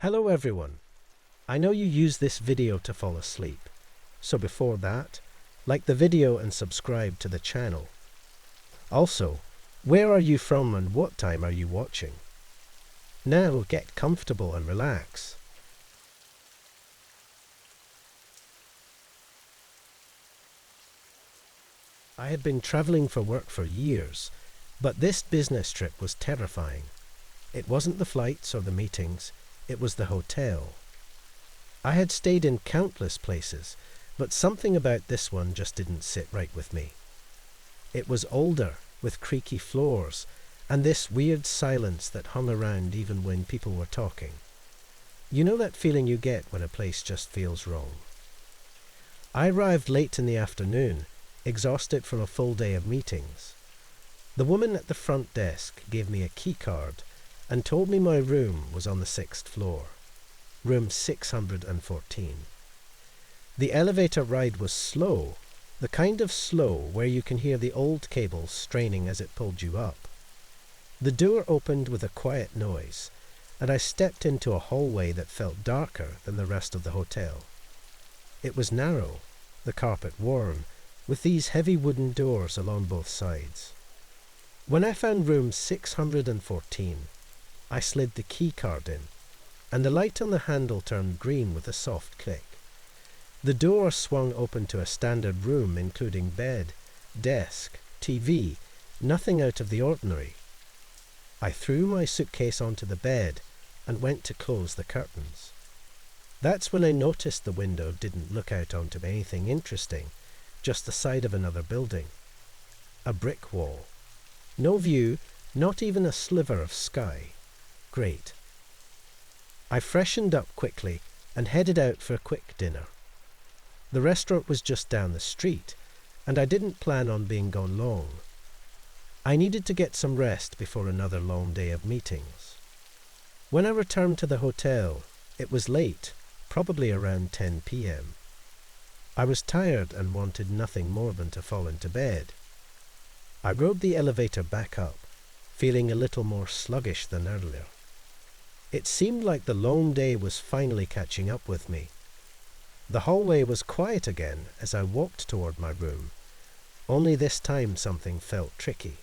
Hello everyone. I know you use this video to fall asleep, so before that, like the video and subscribe to the channel. Also, where are you from and what time are you watching? Now get comfortable and relax. I had been traveling for work for years, but this business trip was terrifying. It wasn't the flights or the meetings, it was the hotel. I had stayed in countless places, but something about this one just didn't sit right with me. It was older, with creaky floors, and this weird silence that hung around even when people were talking. You know that feeling you get when a place just feels wrong? I arrived late in the afternoon, exhausted from a full day of meetings. The woman at the front desk gave me a key card and told me my room was on the 6th floor, room 614. The elevator ride was slow, the kind of slow where you can hear the old cables straining as it pulled you up. The door opened with a quiet noise, and I stepped into a hallway that felt darker than the rest of the hotel. It was narrow, the carpet worn, with these heavy wooden doors along both sides. When I found room 614, I slid the key card in, and the light on the handle turned green with a soft click. The door swung open to a standard room including bed, desk, TV, nothing out of the ordinary. I threw my suitcase onto the bed and went to close the curtains. That's when I noticed the window didn't look out onto anything interesting, just the side of another building. A brick wall. No view, not even a sliver of sky. Great. I freshened up quickly and headed out for a quick dinner. The restaurant was just down the street, and I didn't plan on being gone long. I needed to get some rest before another long day of meetings. When I returned to the hotel, it was late, probably around 10 p.m. I was tired and wanted nothing more than to fall into bed. I rode the elevator back up, feeling a little more sluggish than earlier. It seemed like the long day was finally catching up with me. The hallway was quiet again as I walked toward my room, only this time something felt tricky.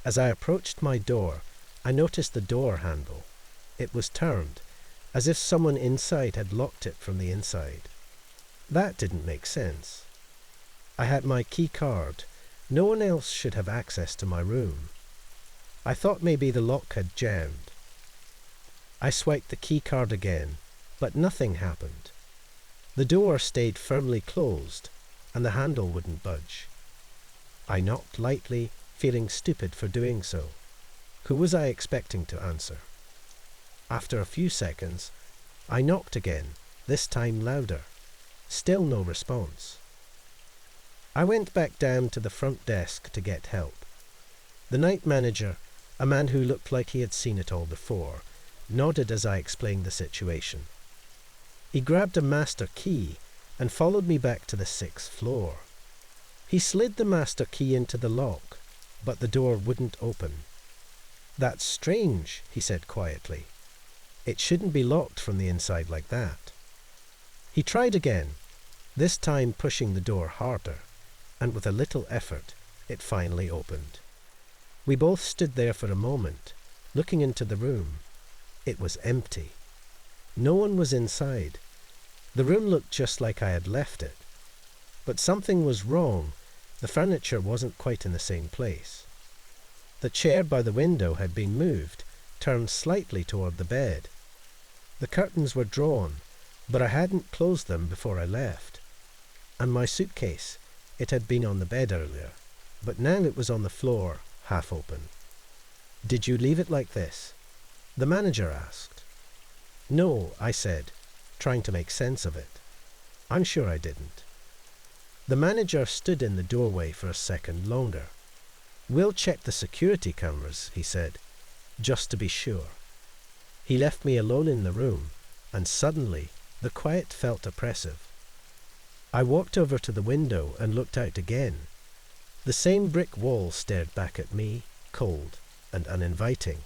As I approached my door, I noticed the door handle. It was turned, as if someone inside had locked it from the inside. That didn't make sense. I had my key card. No one else should have access to my room. I thought maybe the lock had jammed. I swiped the key card again, but nothing happened. The door stayed firmly closed, and the handle wouldn't budge. I knocked lightly, feeling stupid for doing so. Who was I expecting to answer? After a few seconds, I knocked again, this time louder. Still no response. I went back down to the front desk to get help. The night manager, a man who looked like he had seen it all before, nodded as I explained the situation. He grabbed a master key and followed me back to the 6th floor. He slid the master key into the lock, but the door wouldn't open. "That's strange," he said quietly. "It shouldn't be locked from the inside like that." He tried again, this time pushing the door harder, and with a little effort, it finally opened. We both stood there for a moment, looking into the room. It was empty. No one was inside. The room looked just like I had left it. But something was wrong. The furniture wasn't quite in the same place. The chair by the window had been moved, turned slightly toward the bed. The curtains were drawn, but I hadn't closed them before I left. And my suitcase, it had been on the bed earlier, but now it was on the floor, half open. "Did you leave it like this?" the manager asked. "No," I said, trying to make sense of it. "I'm sure I didn't." The manager stood in the doorway for a second longer. "We'll check the security cameras," he said, "just to be sure." He left me alone in the room, and suddenly the quiet felt oppressive. I walked over to the window and looked out again. The same brick wall stared back at me, cold and uninviting.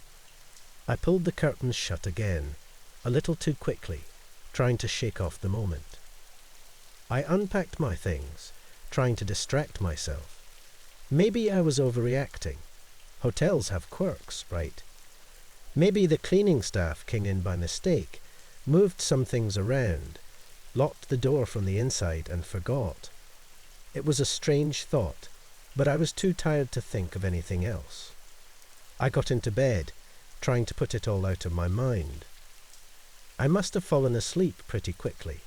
I pulled the curtains shut again, a little too quickly, trying to shake off the moment. I unpacked my things, trying to distract myself. Maybe I was overreacting. Hotels have quirks, right? Maybe the cleaning staff came in by mistake, moved some things around, locked the door from the inside and forgot. It was a strange thought, but I was too tired to think of anything else. I got into bed, trying to put it all out of my mind. I must have fallen asleep pretty quickly,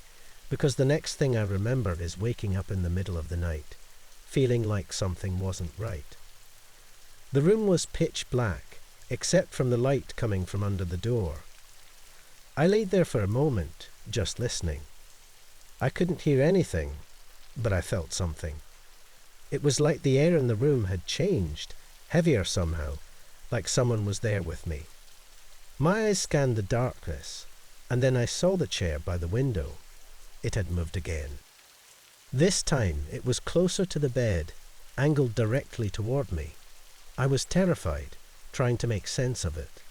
because the next thing I remember is waking up in the middle of the night, feeling like something wasn't right. The room was pitch black, except from the light coming from under the door. I laid there for a moment, just listening. I couldn't hear anything, but I felt something. It was like the air in the room had changed, heavier somehow, like someone was there with me. My eyes scanned the darkness, and then I saw the chair by the window. It had moved again. This time it was closer to the bed, angled directly toward me. I was terrified, trying to make sense of it.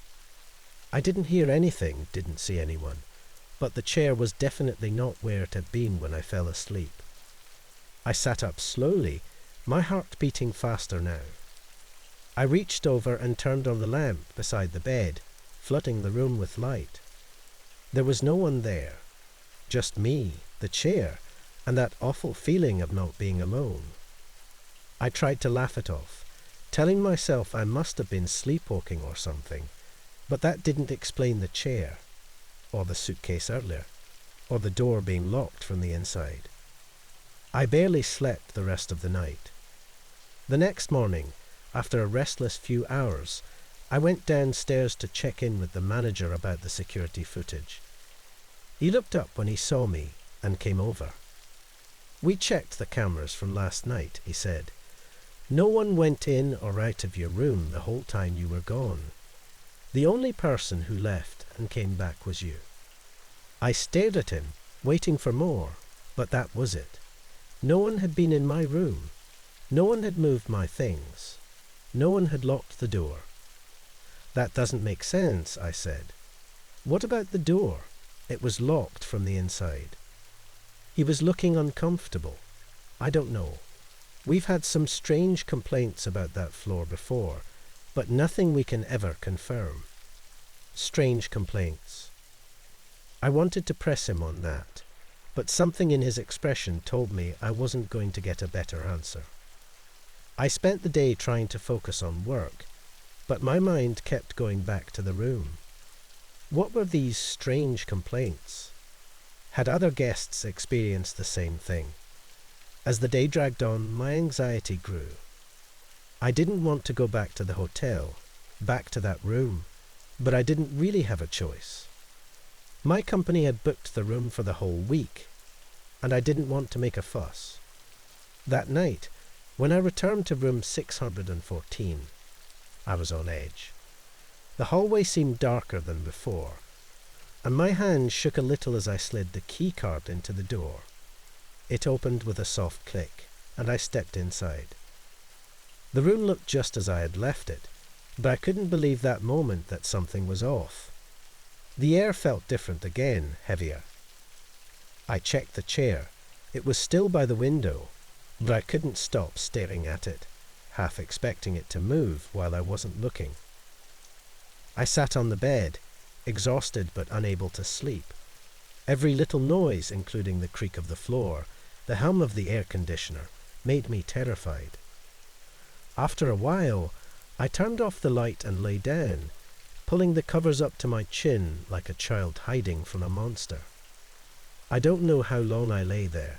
I didn't hear anything, didn't see anyone, but the chair was definitely not where it had been when I fell asleep. I sat up slowly, my heart beating faster now. I reached over and turned on the lamp beside the bed, flooding the room with light. There was no one there, just me, the chair, and that awful feeling of not being alone. I tried to laugh it off, telling myself I must have been sleepwalking or something, but that didn't explain the chair, or the suitcase earlier, or the door being locked from the inside. I barely slept the rest of the night. The next morning, after a restless few hours, I went downstairs to check in with the manager about the security footage. He looked up when he saw me and came over. "We checked the cameras from last night," he said. "No one went in or out of your room the whole time you were gone. The only person who left and came back was you." I stared at him, waiting for more, but that was it. No one had been in my room. No one had moved my things. No one had locked the door. "That doesn't make sense," I said. "What about the door? It was locked from the inside." He was looking uncomfortable. "I don't know. We've had some strange complaints about that floor before, but nothing we can ever confirm." Strange complaints. I wanted to press him on that, but something in his expression told me I wasn't going to get a better answer. I spent the day trying to focus on work, but my mind kept going back to the room. What were these strange complaints? Had other guests experienced the same thing? As the day dragged on, my anxiety grew. I didn't want to go back to the hotel, back to that room, but I didn't really have a choice. My company had booked the room for the whole week, and I didn't want to make a fuss. That night, when I returned to room 614, I was on edge. The hallway seemed darker than before, and my hand shook a little as I slid the key card into the door. It opened with a soft click, and I stepped inside. The room looked just as I had left it, but I couldn't believe that moment that something was off. The air felt different again, heavier. I checked the chair. It was still by the window, but I couldn't stop staring at it, half expecting it to move while I wasn't looking. I sat on the bed, exhausted but unable to sleep. Every little noise, including the creak of the floor, the hum of the air conditioner, made me terrified. After a while, I turned off the light and lay down, pulling the covers up to my chin like a child hiding from a monster. I don't know how long I lay there,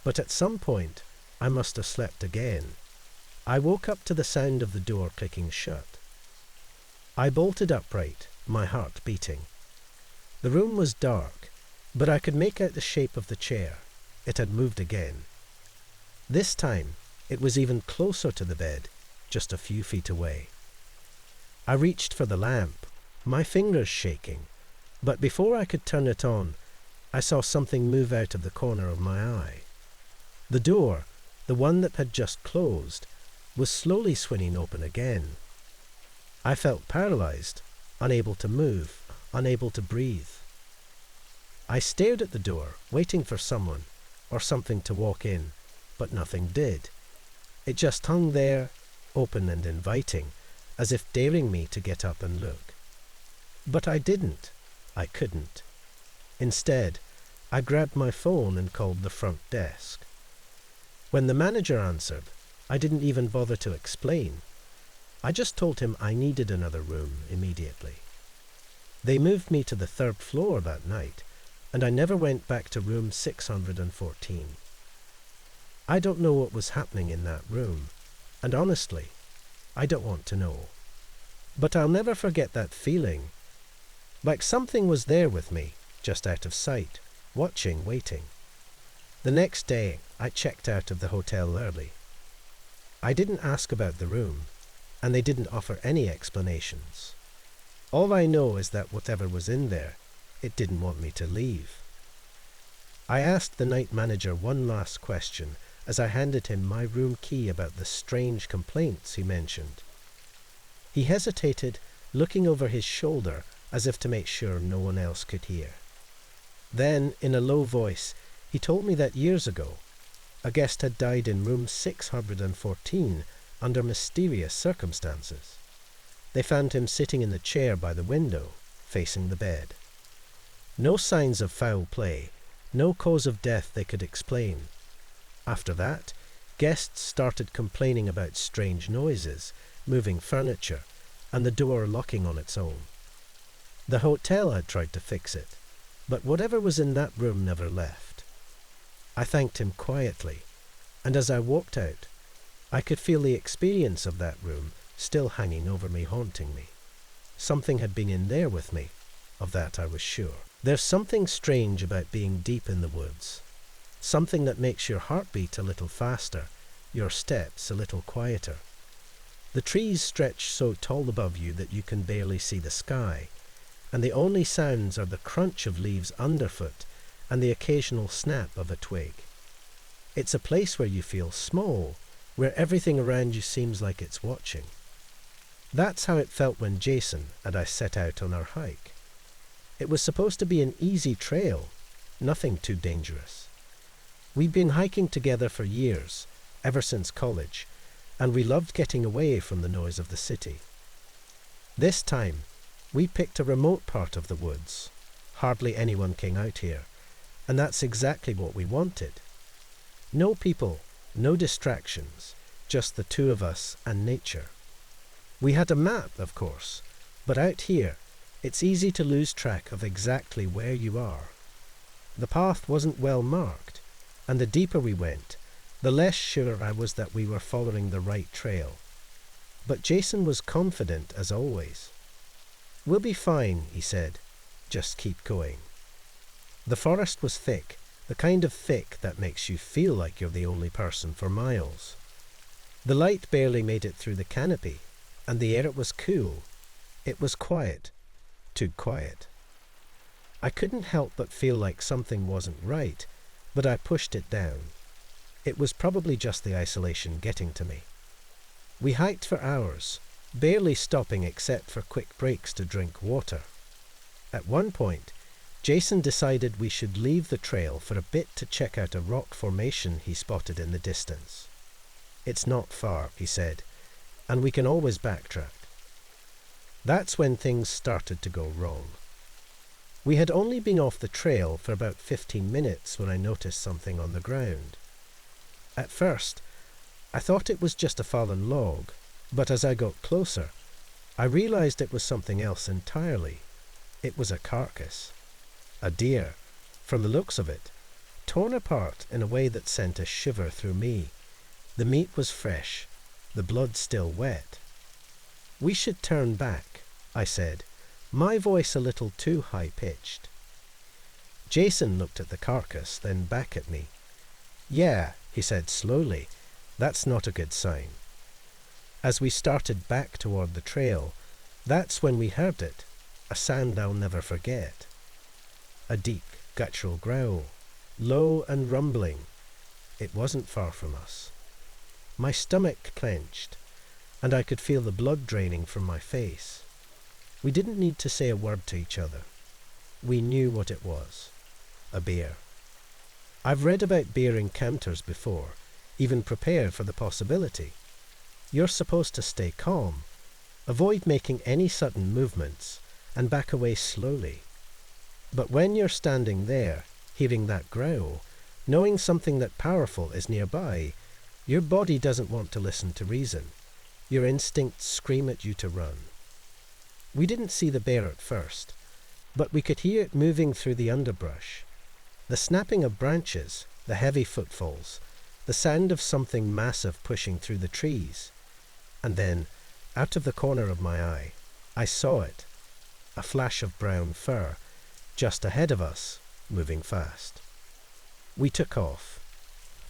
but at some point I must have slept again. I woke up to the sound of the door clicking shut. I bolted upright, my heart beating. The room was dark, but I could make out the shape of the chair. It had moved again. This time, it was even closer to the bed, just a few feet away. I reached for the lamp, my fingers shaking, but before I could turn it on, I saw something move out of the corner of my eye. The door, the one that had just closed, was slowly swinging open again. I felt paralyzed, unable to move, unable to breathe. I stared at the door, waiting for someone or something to walk in, but nothing did. It just hung there, open and inviting, as if daring me to get up and look. But I didn't. I couldn't. Instead, I grabbed my phone and called the front desk. When the manager answered, I didn't even bother to explain. I just told him I needed another room immediately. They moved me to the 3rd floor that night, and I never went back to room 614. I don't know what was happening in that room, and honestly, I don't want to know. But I'll never forget that feeling, like something was there with me, just out of sight, watching, waiting. The next day, I checked out of the hotel early. I didn't ask about the room, and they didn't offer any explanations. All I know is that whatever was in there, it didn't want me to leave. I asked the night manager one last question as I handed him my room key about the strange complaints he mentioned. He hesitated, looking over his shoulder as if to make sure no one else could hear. Then, in a low voice, he told me that years ago, a guest had died in room 614 under mysterious circumstances. They found him sitting in the chair by the window, facing the bed. No signs of foul play, no cause of death they could explain. After that, guests started complaining about strange noises, moving furniture, and the door locking on its own. The hotel had tried to fix it, but whatever was in that room never left. I thanked him quietly, and as I walked out, I could feel the experience of that room still hanging over me, haunting me. Something had been in there with me, of that I was sure. There's something strange about being deep in the woods, something that makes your heart beat a little faster, your steps a little quieter. The trees stretch so tall above you that you can barely see the sky, and the only sounds are the crunch of leaves underfoot and the occasional snap of a twig. It's a place where you feel small, where everything around you seems like it's watching. That's how it felt when Jason and I set out on our hike. It was supposed to be an easy trail, nothing too dangerous. We'd been hiking together for years, ever since college, and we loved getting away from the noise of the city. This time, we picked a remote part of the woods. Hardly anyone came out here, and that's exactly what we wanted. No people, no distractions, just the two of us and nature. We had a map, of course, but out here, it's easy to lose track of exactly where you are. The path wasn't well marked, and the deeper we went, the less sure I was that we were following the right trail. But Jason was confident as always. "We'll be fine," he said. "Just keep going." The forest was thick, the kind of thick that makes you feel like you're the only person for miles. The light barely made it through the canopy, and the air was cool. It was quiet. Too quiet. I couldn't help but feel like something wasn't right, but I pushed it down. It was probably just the isolation getting to me. We hiked for hours, barely stopping except for quick breaks to drink water. At one point, Jason decided we should leave the trail for a bit to check out a rock formation he spotted in the distance. "It's not far," he said, "and we can always backtrack." That's when things started to go wrong. We had only been off the trail for about 15 minutes when I noticed something on the ground. At first, I thought it was just a fallen log, but as I got closer, I realized it was something else entirely. It was a carcass. A deer, from the looks of it, torn apart in a way that sent a shiver through me. The meat was fresh, the blood still wet. "We should turn back," I said, my voice a little too high-pitched. Jason looked at the carcass, then back at me. "Yeah," he said slowly, "that's not a good sign." As we started back toward the trail, that's when we heard it, a sound I'll never forget. A deep, guttural growl, low and rumbling. It wasn't far from us. My stomach clenched, and I could feel the blood draining from my face. We didn't need to say a word to each other. We knew what it was. a bear. I've read about bear encounters before, even prepared for the possibility. You're supposed to stay calm, avoid making any sudden movements, and back away slowly. But when you're standing there, hearing that growl, knowing something that powerful is nearby, your body doesn't want to listen to reason. Your instincts scream at you to run. We didn't see the bear at first, but we could hear it moving through the underbrush. The snapping of branches, the heavy footfalls, the sound of something massive pushing through the trees. And then, out of the corner of my eye, I saw it, a flash of brown fur, just ahead of us, moving fast. We took off.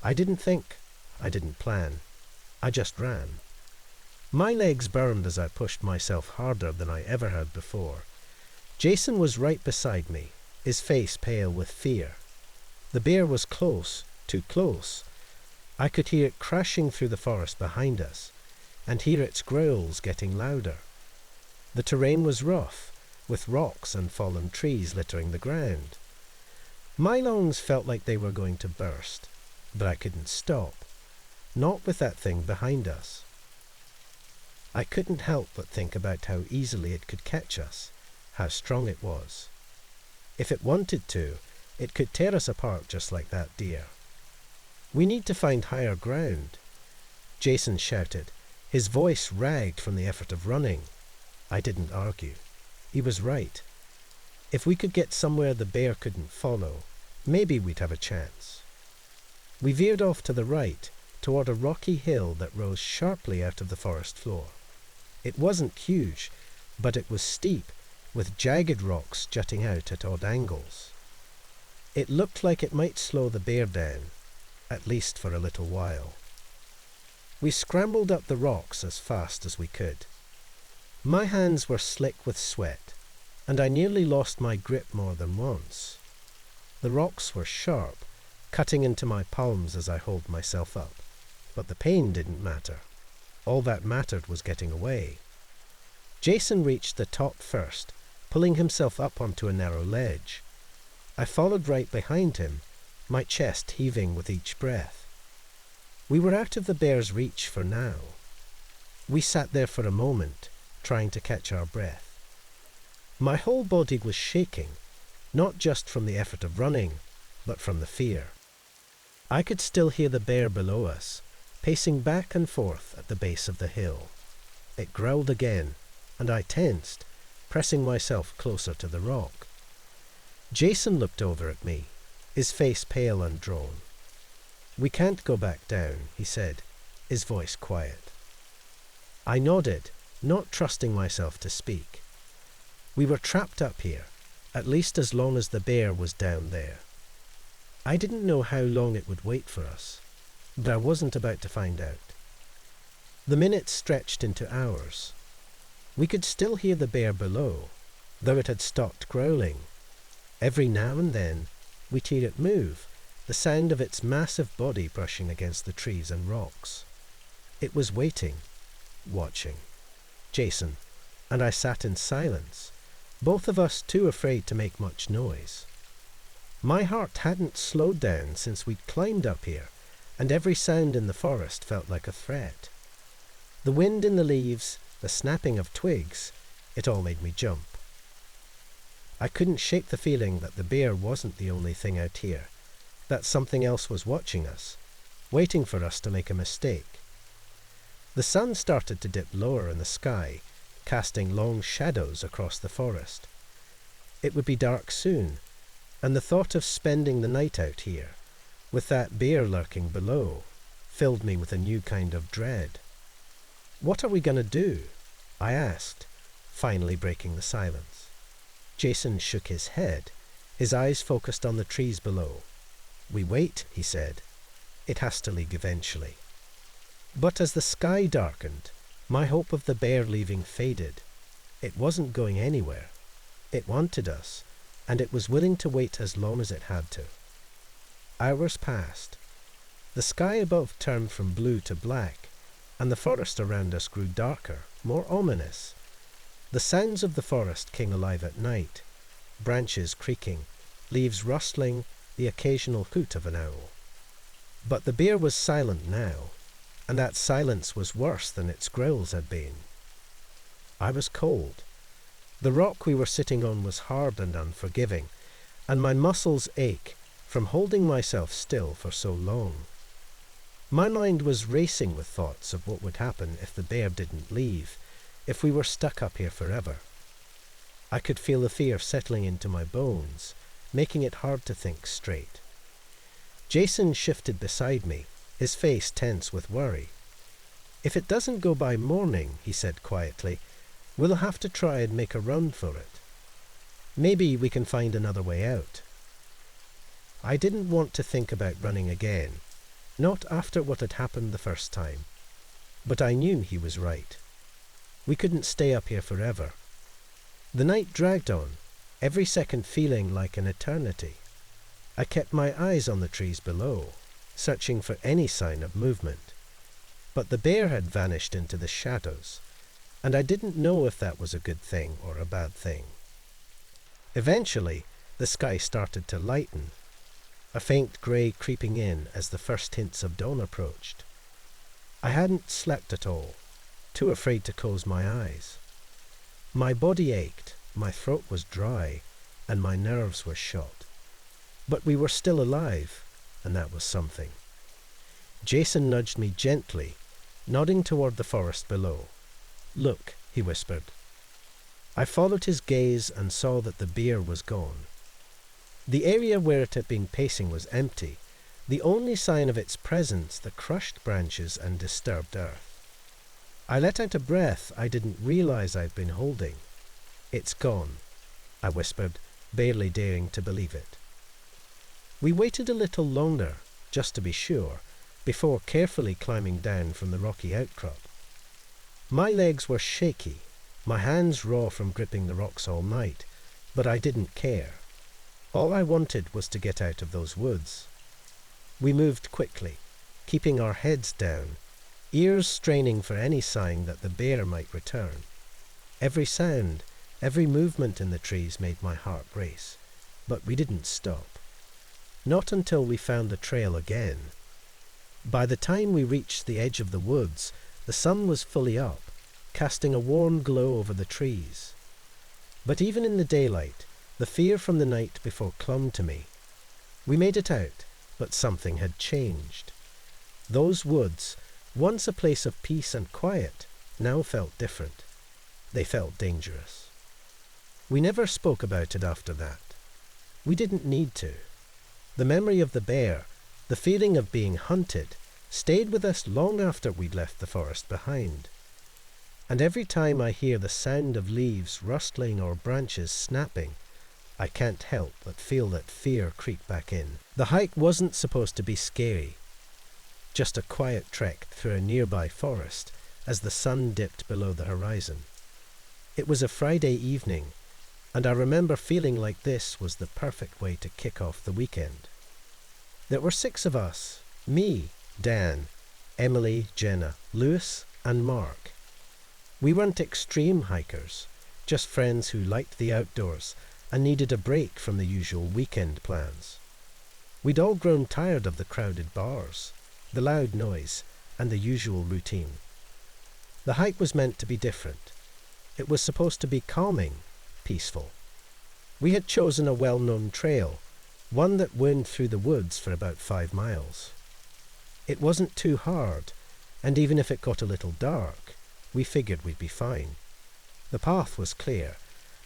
I didn't think, I didn't plan, I just ran. My legs burned as I pushed myself harder than I ever had before. Jason was right beside me, his face pale with fear. The bear was close, too close. I could hear it crashing through the forest behind us, and hear its growls getting louder. The terrain was rough, with rocks and fallen trees littering the ground. My lungs felt like they were going to burst, but I couldn't stop, not with that thing behind us. I couldn't help but think about how easily it could catch us, how strong it was. If it wanted to, it could tear us apart just like that deer. We need to find higher ground. Jason shouted. His voice ragged from the effort of running. I didn't argue. He was right. If we could get somewhere the bear couldn't follow, maybe we'd have a chance. We veered off to the right, toward a rocky hill that rose sharply out of the forest floor. It wasn't huge, but it was steep, with jagged rocks jutting out at odd angles. It looked like it might slow the bear down, at least for a little while. We scrambled up the rocks as fast as we could. My hands were slick with sweat, and I nearly lost my grip more than once. The rocks were sharp, cutting into my palms as I hauled myself up, but the pain didn't matter. All that mattered was getting away. Jason reached the top first, pulling himself up onto a narrow ledge. I followed right behind him, my chest heaving with each breath. We were out of the bear's reach for now. We sat there for a moment, trying to catch our breath. My whole body was shaking, not just from the effort of running, but from the fear. I could still hear the bear below us, pacing back and forth at the base of the hill. It growled again, and I tensed, pressing myself closer to the rock. Jason looked over at me, his face pale and drawn. "We can't go back down," he said, his voice quiet. I nodded, not trusting myself to speak. We were trapped up here, at least as long as the bear was down there. I didn't know how long it would wait for us, but I wasn't about to find out. The minutes stretched into hours. We could still hear the bear below, though it had stopped growling. Every now and then, we'd hear it move, the sound of its massive body brushing against the trees and rocks. It was waiting, watching. Jason and I sat in silence, both of us too afraid to make much noise. My heart hadn't slowed down since we'd climbed up here, and every sound in the forest felt like a threat. The wind in the leaves, the snapping of twigs, it all made me jump. I couldn't shake the feeling that the bear wasn't the only thing out here, that something else was watching us, waiting for us to make a mistake. The sun started to dip lower in the sky, casting long shadows across the forest. It would be dark soon, and the thought of spending the night out here, with that bear lurking below, filled me with a new kind of dread. "What are we going to do?" I asked, finally breaking the silence. Jason shook his head, his eyes focused on the trees below. "We wait," he said. "It has to leave eventually." But as the sky darkened, my hope of the bear leaving faded. It wasn't going anywhere. It wanted us, and it was willing to wait as long as it had to. Hours passed. The sky above turned from blue to black, and the forest around us grew darker, more ominous. The sounds of the forest came alive at night, branches creaking, leaves rustling, the occasional hoot of an owl. But the bear was silent now, and that silence was worse than its growls had been. I was cold. The rock we were sitting on was hard and unforgiving, and my muscles ache from holding myself still for so long. My mind was racing with thoughts of what would happen if the bear didn't leave, if we were stuck up here forever. I could feel the fear settling into my bones, making it hard to think straight. Jason shifted beside me, his face tense with worry. "If it doesn't go by morning," he said quietly, "we'll have to try and make a run for it. Maybe we can find another way out." I didn't want to think about running again, not after what had happened the first time. But I knew he was right. We couldn't stay up here forever. The night dragged on, every second feeling like an eternity. I kept my eyes on the trees below, searching for any sign of movement. But the bear had vanished into the shadows, and I didn't know if that was a good thing or a bad thing. Eventually, the sky started to lighten, a faint grey creeping in as the first hints of dawn approached. I hadn't slept at all, too afraid to close my eyes. My body ached, my throat was dry, and my nerves were shot. But we were still alive, and that was something. Jason nudged me gently, nodding toward the forest below. "Look," he whispered. I followed his gaze and saw that the bear was gone. The area where it had been pacing was empty, the only sign of its presence the crushed branches and disturbed earth. I let out a breath I didn't realize I'd been holding. "It's gone," I whispered, barely daring to believe it. We waited a little longer, just to be sure, before carefully climbing down from the rocky outcrop. My legs were shaky, my hands raw from gripping the rocks all night, but I didn't care. All I wanted was to get out of those woods. We moved quickly, keeping our heads down, ears straining for any sign that the bear might return. Every sound, every movement in the trees made my heart race, but we didn't stop. Not until we found the trail again. By the time we reached the edge of the woods, the sun was fully up, casting a warm glow over the trees. But even in the daylight, the fear from the night before clung to me. We made it out, but something had changed. Those woods, once a place of peace and quiet, now felt different. They felt dangerous. We never spoke about it after that. We didn't need to. The memory of the bear, the feeling of being hunted, stayed with us long after we'd left the forest behind. And every time I hear the sound of leaves rustling or branches snapping, I can't help but feel that fear creep back in. The hike wasn't supposed to be scary, just a quiet trek through a nearby forest as the sun dipped below the horizon. It was a Friday evening, and I remember feeling like this was the perfect way to kick off the weekend. There were 6 of us, me, Dan, Emily, Jenna, Lewis, and Mark. We weren't extreme hikers, just friends who liked the outdoors and needed a break from the usual weekend plans. We'd all grown tired of the crowded bars, the loud noise, and the usual routine. The hike was meant to be different. It was supposed to be calming, peaceful. We had chosen a well-known trail, one that wound through the woods for about 5 miles. It wasn't too hard, and even if it got a little dark, we figured we'd be fine. The path was clear,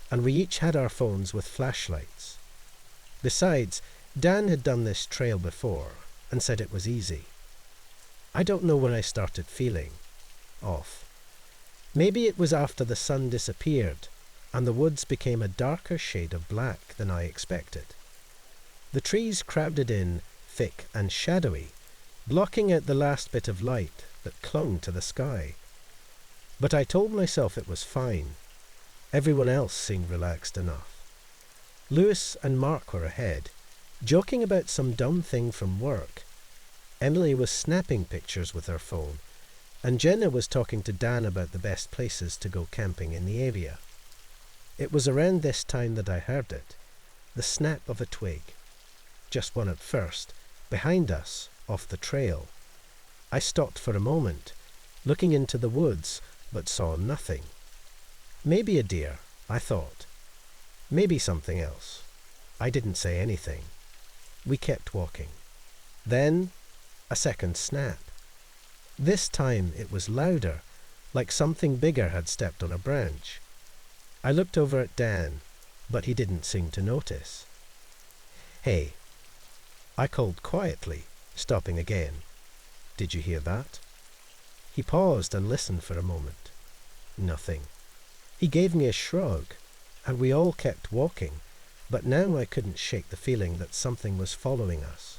and we each had our phones with flashlights. Besides, Dan had done this trail before and said it was easy. I don't know when I started feeling off. Maybe it was after the sun disappeared and the woods became a darker shade of black than I expected. The trees crowded in, thick and shadowy, blocking out the last bit of light that clung to the sky. But I told myself it was fine. Everyone else seemed relaxed enough. Lewis and Mark were ahead, joking about some dumb thing from work. Emily was snapping pictures with her phone, and Jenna was talking to Dan about the best places to go camping in the area. It was around this time that I heard it, the snap of a twig. Just one at first, behind us, off the trail. I stopped for a moment, looking into the woods, but saw nothing. Maybe a deer, I thought. Maybe something else. I didn't say anything. We kept walking. Then, a second snap. This time it was louder, like something bigger had stepped on a branch. I looked over at Dan, but he didn't seem to notice. "Hey," I called quietly, stopping again. "Did you hear that?" He paused and listened for a moment. Nothing. He gave me a shrug, and we all kept walking, but now I couldn't shake the feeling that something was following us.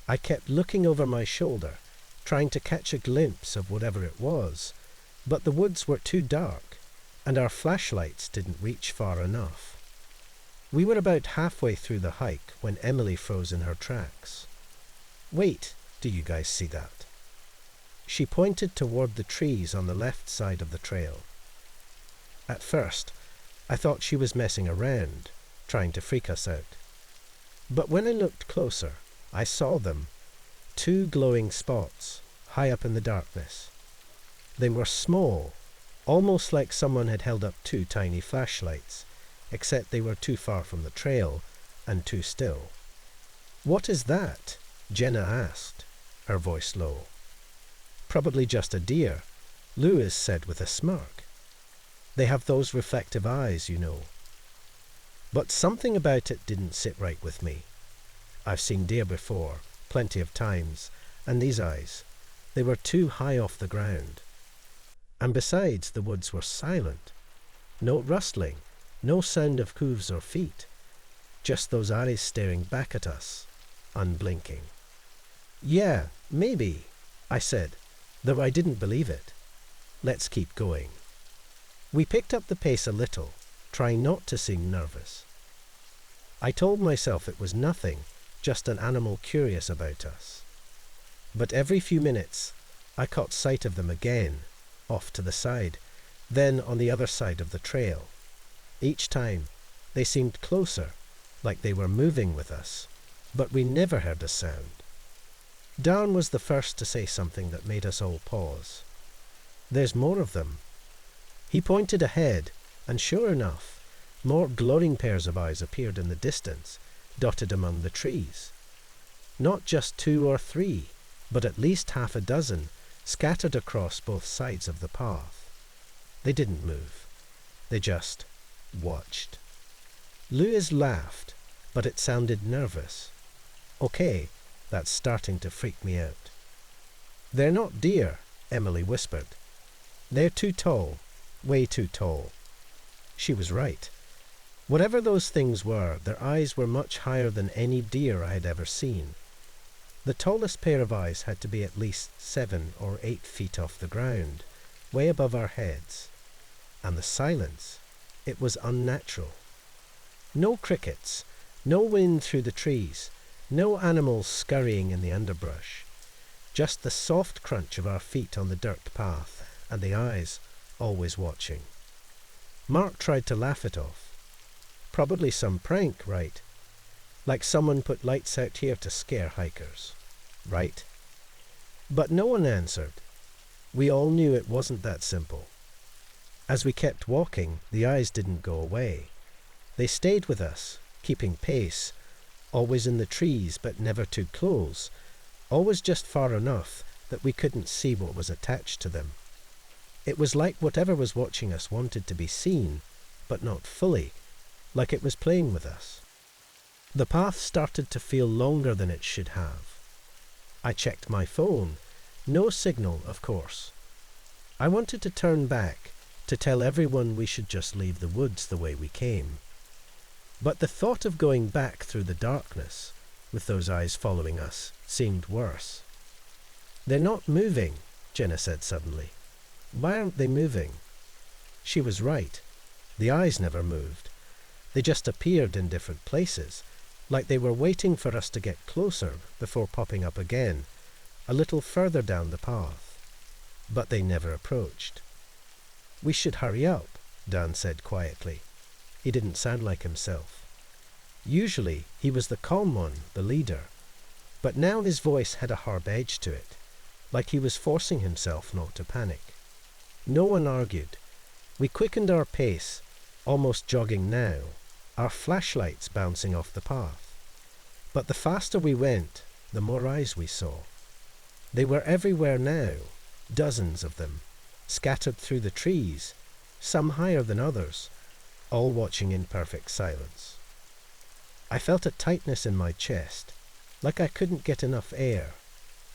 I kept looking over my shoulder, trying to catch a glimpse of whatever it was, but the woods were too dark, and our flashlights didn't reach far enough. We were about halfway through the hike when Emily froze in her tracks. "Wait, do you guys see that?" She pointed toward the trees on the left side of the trail. At first, I thought she was messing around, trying to freak us out. But when I looked closer, I saw them, 2 glowing spots, high up in the darkness. They were small, almost like someone had held up 2 tiny flashlights, except they were too far from the trail and too still. "What is that?" Jenna asked, her voice low. "Probably just a deer," Lewis said with a smirk. "They have those reflective eyes, you know." But something about it didn't sit right with me. I've seen deer before, plenty of times, and these eyes, they were too high off the ground. And besides, the woods were silent. No rustling, no sound of hooves or feet. Just those eyes staring back at us, unblinking. "Yeah, maybe," I said, though I didn't believe it. "Let's keep going." We picked up the pace a little, trying not to seem nervous. I told myself it was nothing, just an animal curious about us. But every few minutes, I caught sight of them again, off to the side, then on the other side of the trail. Each time, they seemed closer, like they were moving with us, but we never heard a sound. Dan was the first to say something that made us all pause. "There's more of them." He pointed ahead, and sure enough, more glowing pairs of eyes appeared in the distance, dotted among the trees. Not just 2 or 3, but at least half a dozen, scattered across both sides of the path. They didn't move. They just watched. Lewis laughed, but it sounded nervous. "Okay, that's starting to freak me out." "They're not deer," Emily whispered. "They're too tall, way too tall." She was right. Whatever those things were, their eyes were much higher than any deer I had ever seen. The tallest pair of eyes had to be at least 7 or 8 feet off the ground, way above our heads. And the silence, it was unnatural. No crickets, no wind through the trees, no animals scurrying in the underbrush. Just the soft crunch of our feet on the dirt path, and the eyes always watching. Mark tried to laugh it off. "Probably some prank, right? Like someone put lights out here to scare hikers, right?" But no one answered. We all knew it wasn't that simple. As we kept walking, the eyes didn't go away. They stayed with us, keeping pace, always in the trees but never too close, always just far enough that we couldn't see what was attached to them. It was like whatever was watching us wanted to be seen, but not fully, like it was playing with us. The path started to feel longer than it should have. I checked my phone. No signal, of course. I wanted to turn back, to tell everyone we should just leave the woods the way we came. But the thought of going back through the darkness, with those eyes following us, seemed worse. "They're not moving," Jenna said suddenly. "Why aren't they moving?" She was right. The eyes never moved. They just appeared in different places, like they were waiting for us to get closer before popping up again, a little further down the path. But they never approached. "We should hurry up," Dan said quietly. He didn't sound like himself. Usually he was the calm one, the leader, but now his voice had a hard edge to it, like he was forcing himself not to panic. No one argued. We quickened our pace, almost jogging now, our flashlights bouncing off the path. But the faster we went, the more eyes we saw. They were everywhere now, dozens of them, scattered through the trees, some higher than others, all watching in perfect silence. I felt a tightness in my chest, like I couldn't get enough air.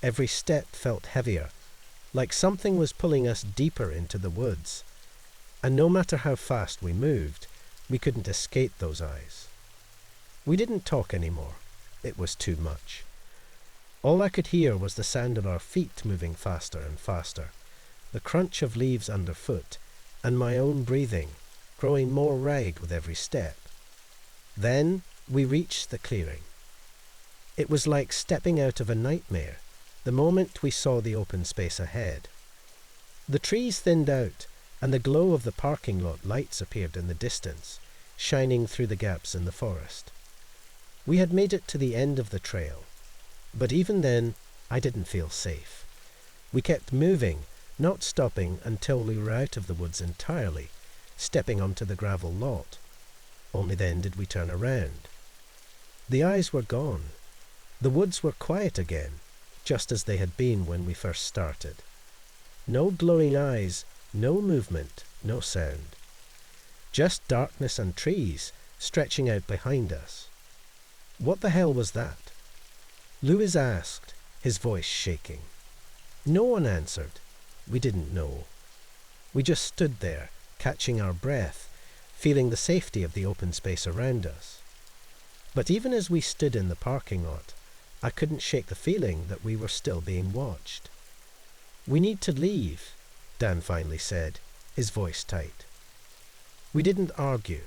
Every step felt heavier, like something was pulling us deeper into the woods. And no matter how fast we moved, we couldn't escape those eyes. We didn't talk anymore. It was too much. All I could hear was the sound of our feet moving faster and faster, the crunch of leaves underfoot, and my own breathing, growing more ragged with every step. Then we reached the clearing. It was like stepping out of a nightmare the moment we saw the open space ahead. The trees thinned out, and the glow of the parking lot lights appeared in the distance, shining through the gaps in the forest. We had made it to the end of the trail, but even then I didn't feel safe. We kept moving, not stopping until we were out of the woods entirely, stepping onto the gravel lot. Only then did we turn around. The eyes were gone. The woods were quiet again, just as they had been when we first started. No glowing eyes, no movement, no sound. Just darkness and trees stretching out behind us. What the hell was that? Lewis asked, his voice shaking. No one answered. We didn't know. We just stood there, catching our breath, feeling the safety of the open space around us. But even as we stood in the parking lot, I couldn't shake the feeling that we were still being watched. We need to leave, Dan finally said, his voice tight. We didn't argue.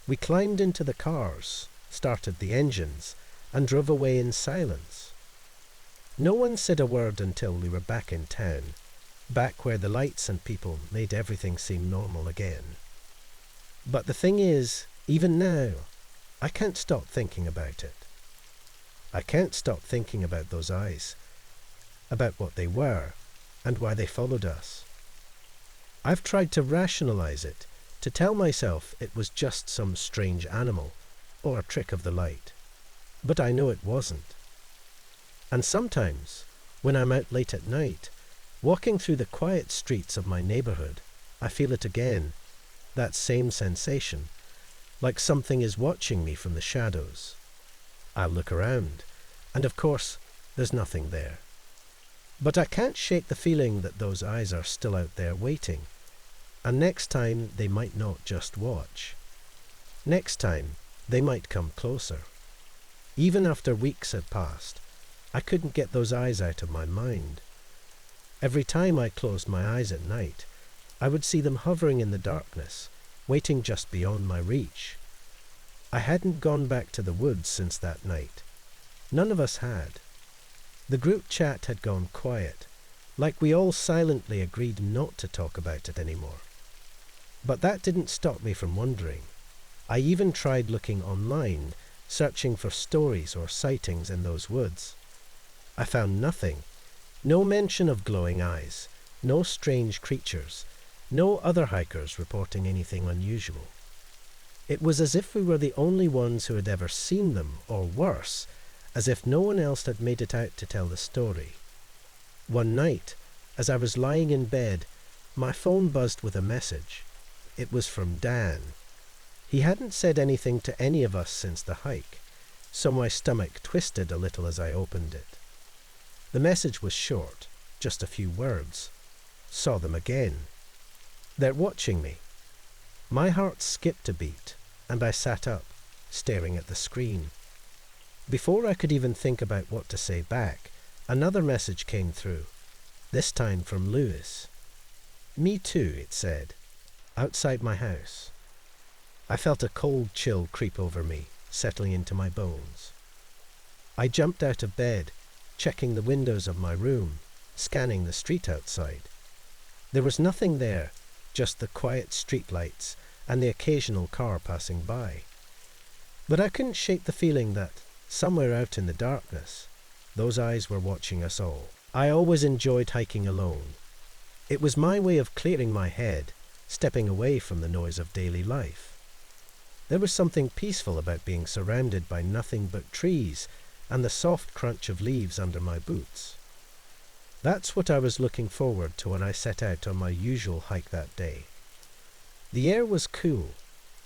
We climbed into the cars, started the engines, and drove away in silence. No one said a word until we were back in town, back where the lights and people made everything seem normal again. But the thing is, even now, I can't stop thinking about it. I can't stop thinking about those eyes, about what they were, and why they followed us. I've tried to rationalize it, to tell myself it was just some strange animal, or a trick of the light. But I know it wasn't. And sometimes, when I'm out late at night, walking through the quiet streets of my neighborhood, I feel it again, that same sensation, like something is watching me from the shadows. I'll look around, and of course, there's nothing there. But I can't shake the feeling that those eyes are still out there waiting, and next time they might not just watch. Next time, they might come closer. Even after weeks had passed, I couldn't get those eyes out of my mind. Every time I closed my eyes at night, I would see them hovering in the darkness, waiting just beyond my reach. I hadn't gone back to the woods since that night. None of us had. The group chat had gone quiet, like we all silently agreed not to talk about it anymore. But that didn't stop me from wondering. I even tried looking online, searching for stories or sightings in those woods. I found nothing. No mention of glowing eyes, no strange creatures, no other hikers reporting anything unusual. It was as if we were the only ones who had ever seen them, or worse, as if no one else had made it out to tell the story. One night, as I was lying in bed, my phone buzzed with a message. It was from Dan. He hadn't said anything to any of us since the hike, so my stomach twisted a little as I opened it. The message was short, just a few words. Saw them again. They're watching me. My heart skipped a beat, and I sat up, staring at the screen. Before I could even think about what to say back, another message came through, this time from Lewis. Me too, it said, outside my house. I felt a cold chill creep over me, settling into my bones. I jumped out of bed, checking the windows of my room, scanning the street outside. There was nothing there, just the quiet streetlights and the occasional car passing by. But I couldn't shake the feeling that, somewhere out in the darkness, those eyes were watching us all. I always enjoyed hiking alone. It was my way of clearing my head, stepping away from the noise of daily life. There was something peaceful about being surrounded by nothing but trees and the soft crunch of leaves under my boots. That's what I was looking forward to when I set out on my usual hike that day. The air was cool,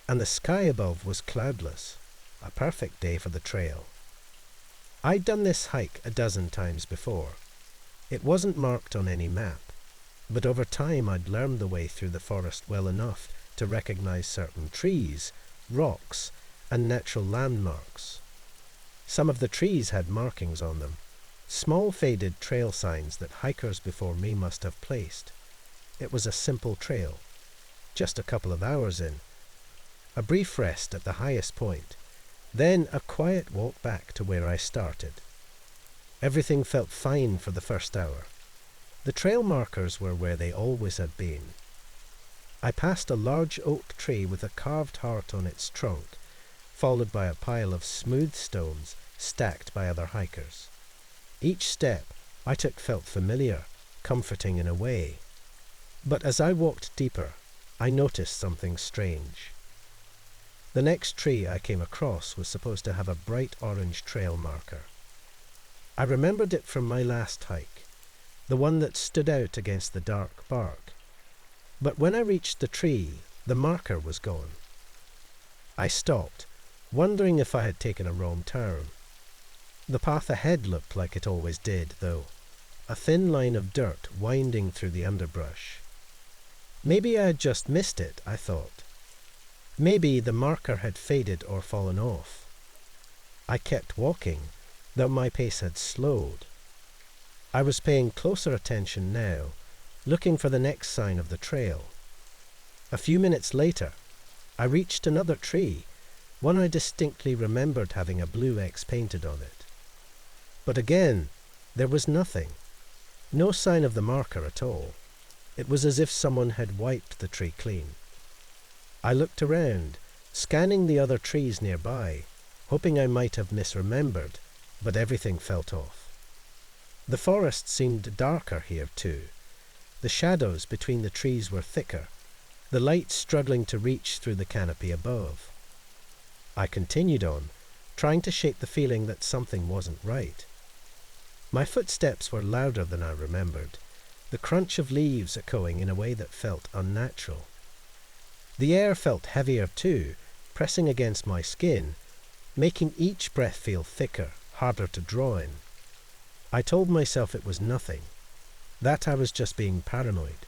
and the sky above was cloudless, a perfect day for the trail. I'd done this hike a dozen times before. It wasn't marked on any map, but over time I'd learned the way through the forest well enough to recognize certain trees, rocks, and natural landmarks. Some of the trees had markings on them, small faded trail signs that hikers before me must have placed. It was a simple trail, just a couple of hours in. A brief rest at the highest point, then a quiet walk back to where I started. Everything felt fine for the first hour. The trail markers were where they always had been. I passed a large oak tree with a carved heart on its trunk, followed by a pile of smooth stones stacked by other hikers. Each step I took felt familiar, comforting in a way. But as I walked deeper, I noticed something strange. The next tree I came across was supposed to have a bright orange trail marker. I remembered it from my last hike, the one that stood out against the dark bark. But when I reached the tree, the marker was gone. I stopped, wondering if I had taken a wrong turn. The path ahead looked like it always did, though, a thin line of dirt winding through the underbrush. Maybe I had just missed it, I thought. Maybe the marker had faded or fallen off. I kept walking, though my pace had slowed. I was paying closer attention now, looking for the next sign of the trail. A few minutes later, I reached another tree, one I distinctly remembered having a blue X painted on it. But again, there was nothing. No sign of the marker at all. It was as if someone had wiped the tree clean. I looked around, scanning the other trees nearby, hoping I might have misremembered, but everything felt off. The forest seemed darker here too. The shadows between the trees were thicker, the light struggling to reach through the canopy above. I continued on, trying to shake the feeling that something wasn't right. My footsteps were louder than I remembered, the crunch of leaves echoing in a way that felt unnatural. The air felt heavier too, pressing against my skin, making each breath feel thicker, harder to draw in. I told myself it was nothing, that I was just being paranoid.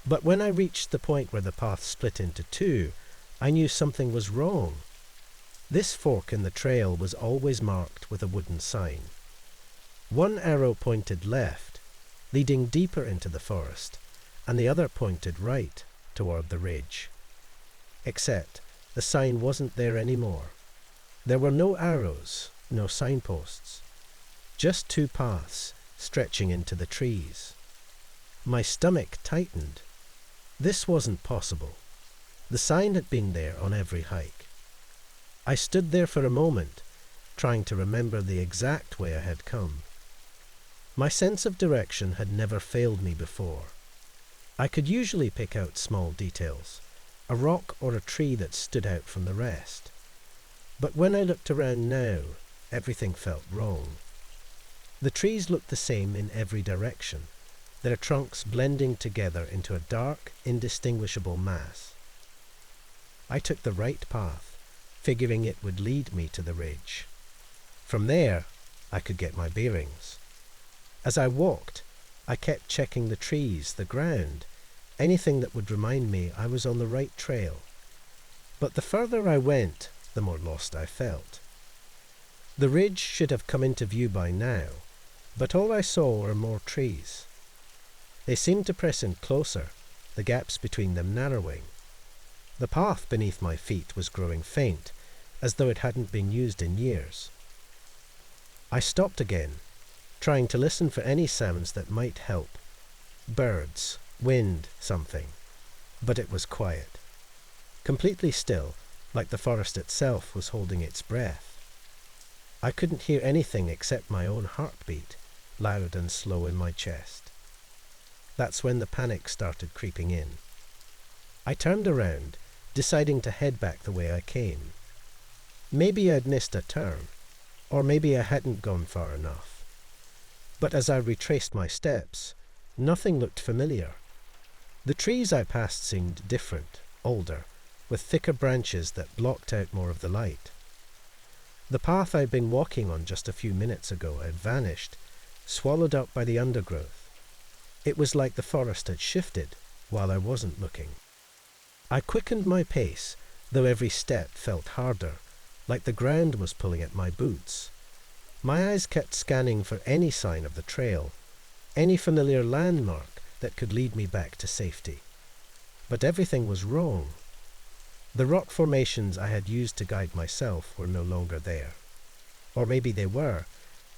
But when I reached the point where the path split into two, I knew something was wrong. This fork in the trail was always marked with a wooden sign. One arrow pointed left, leading deeper into the forest, and the other pointed right, toward the ridge. Except the sign wasn't there anymore. There were no arrows, no signposts. Just two paths stretching into the trees. My stomach tightened. This wasn't possible. The sign had been there on every hike. I stood there for a moment, trying to remember the exact way I had come. My sense of direction had never failed me before. I could usually pick out small details, a rock or a tree that stood out from the rest. But when I looked around now, everything felt wrong. The trees looked the same in every direction, their trunks blending together into a dark, indistinguishable mass. I took the right path, figuring it would lead me to the ridge. From there, I could get my bearings. As I walked, I kept checking the trees, the ground, anything that would remind me I was on the right trail. But the further I went, the more lost I felt. The ridge should have come into view by now, but all I saw were more trees. They seemed to press in closer, the gaps between them narrowing. The path beneath my feet was growing faint, as though it hadn't been used in years. I stopped again, trying to listen for any sounds that might help. Birds, wind, something. But it was quiet. Completely still, like the forest itself was holding its breath. I couldn't hear anything except my own heartbeat, loud and slow in my chest. That's when the panic started creeping in. I turned around, deciding to head back the way I came. Maybe I'd missed a turn, or maybe I hadn't gone far enough. But as I retraced my steps, nothing looked familiar. The trees I passed seemed different, older, with thicker branches that blocked out more of the light. The path I'd been walking on just a few minutes ago had vanished, swallowed up by the undergrowth. It was like the forest had shifted while I wasn't looking. I quickened my pace, though every step felt harder, like the ground was pulling at my boots. My eyes kept scanning for any sign of the trail, any familiar landmark that could lead me back to safety. But everything was wrong. The rock formations I had used to guide myself were no longer there. Or maybe they were,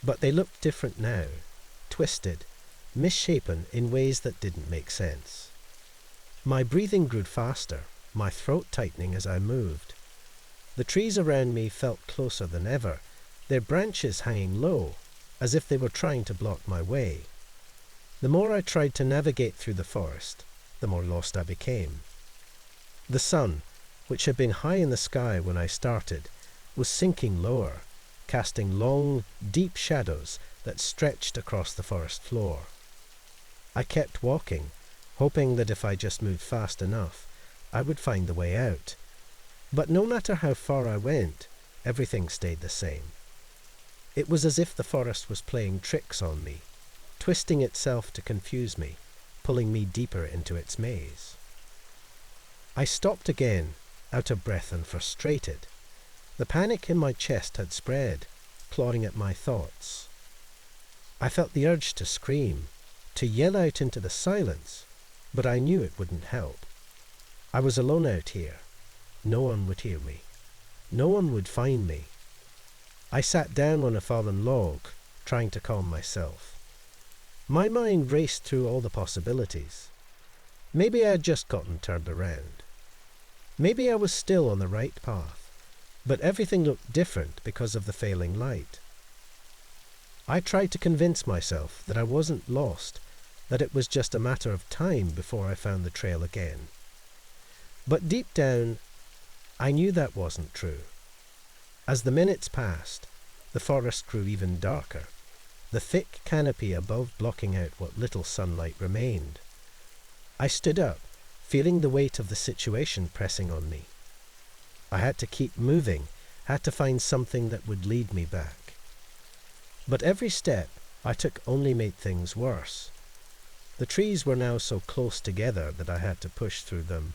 but they looked different now, twisted, misshapen in ways that didn't make sense. My breathing grew faster, my throat tightening as I moved. The trees around me felt closer than ever, their branches hanging low, as if they were trying to block my way. The more I tried to navigate through the forest, the more lost I became. The sun, which had been high in the sky when I started, was sinking lower, casting long, deep shadows that stretched across the forest floor. I kept walking, hoping that if I just moved fast enough, I would find the way out. But no matter how far I went, everything stayed the same. It was as if the forest was playing tricks on me, twisting itself to confuse me, pulling me deeper into its maze. I stopped again, out of breath and frustrated. The panic in my chest had spread, clawing at my thoughts. I felt the urge to scream, to yell out into the silence, but I knew it wouldn't help. I was alone out here. No one would hear me. No one would find me. I sat down on a fallen log, trying to calm myself. My mind raced through all the possibilities. Maybe I had just gotten turned around. Maybe I was still on the right path, but everything looked different because of the failing light. I tried to convince myself that I wasn't lost, that it was just a matter of time before I found the trail again. But deep down, I knew that wasn't true. As the minutes passed, the forest grew even darker, the thick canopy above blocking out what little sunlight remained. I stood up, feeling the weight of the situation pressing on me. I had to keep moving, had to find something that would lead me back. But every step I took only made things worse. The trees were now so close together that I had to push through them,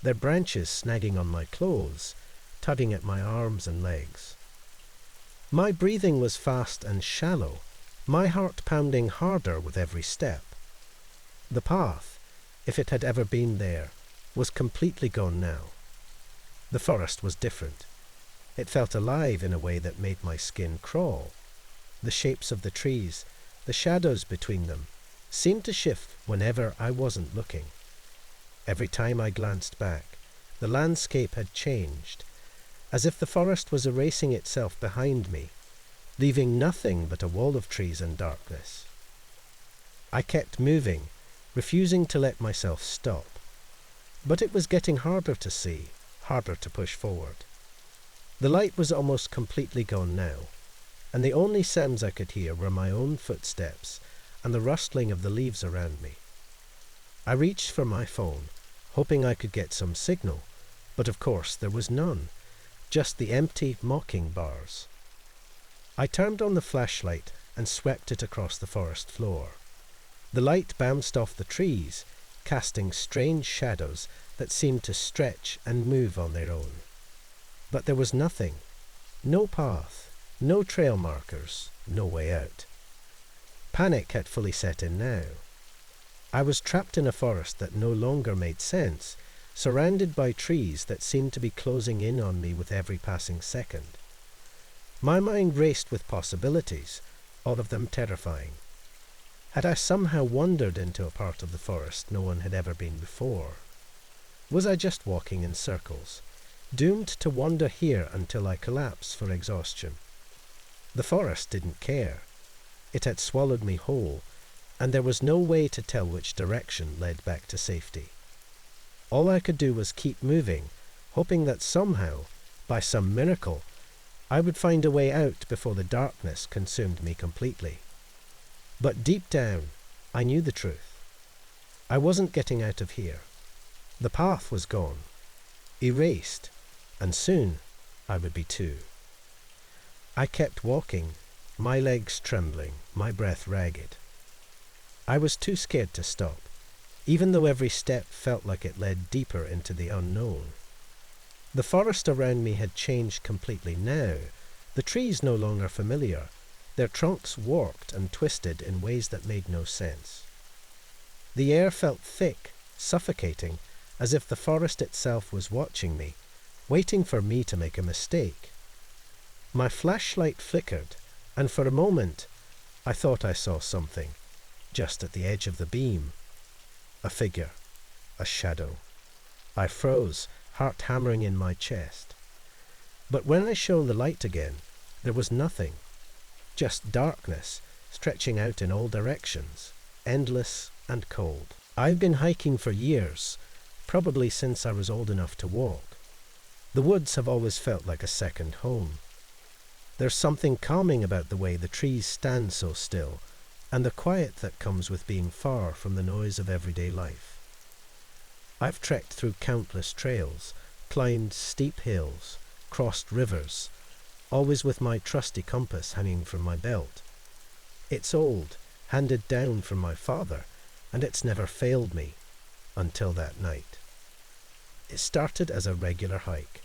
their branches snagging on my clothes, tugging at my arms and legs. My breathing was fast and shallow, my heart pounding harder with every step. The path, if it had ever been there, was completely gone now. The forest was different. It felt alive in a way that made my skin crawl. The shapes of the trees, the shadows between them, seemed to shift whenever I wasn't looking. Every time I glanced back, the landscape had changed, as if the forest was erasing itself behind me, leaving nothing but a wall of trees and darkness. I kept moving, refusing to let myself stop. But it was getting harder to see, harder to push forward. The light was almost completely gone now, and the only sounds I could hear were my own footsteps and the rustling of the leaves around me. I reached for my phone, hoping I could get some signal, but of course there was none, just the empty, mocking bars. I turned on the flashlight and swept it across the forest floor. The light bounced off the trees, casting strange shadows that seemed to stretch and move on their own. But there was nothing, no path, no trail markers, no way out. Panic had fully set in now. I was trapped in a forest that no longer made sense, surrounded by trees that seemed to be closing in on me with every passing second. My mind raced with possibilities, all of them terrifying. Had I somehow wandered into a part of the forest no one had ever been before? Was I just walking in circles, doomed to wander here until I collapse for exhaustion. The forest didn't care. It had swallowed me whole, and there was no way to tell which direction led back to safety. All I could do was keep moving, hoping that somehow, by some miracle, I would find a way out before the darkness consumed me completely. But deep down, I knew the truth. I wasn't getting out of here. The path was gone, erased, and soon I would be too. I kept walking, my legs trembling, my breath ragged. I was too scared to stop, even though every step felt like it led deeper into the unknown. The forest around me had changed completely now. The trees no longer familiar, their trunks warped and twisted in ways that made no sense. The air felt thick, suffocating, as if the forest itself was watching me, waiting for me to make a mistake. My flashlight flickered, and for a moment I thought I saw something, just at the edge of the beam. A figure, a shadow. I froze, heart hammering in my chest. But when I shone the light again, there was nothing, just darkness stretching out in all directions, endless and cold. I've been hiking for years, probably since I was old enough to walk. The woods have always felt like a second home. There's something calming about the way the trees stand so still, and the quiet that comes with being far from the noise of everyday life. I've trekked through countless trails, climbed steep hills, crossed rivers, always with my trusty compass hanging from my belt. It's old, handed down from my father, and it's never failed me, until that night. It started as a regular hike.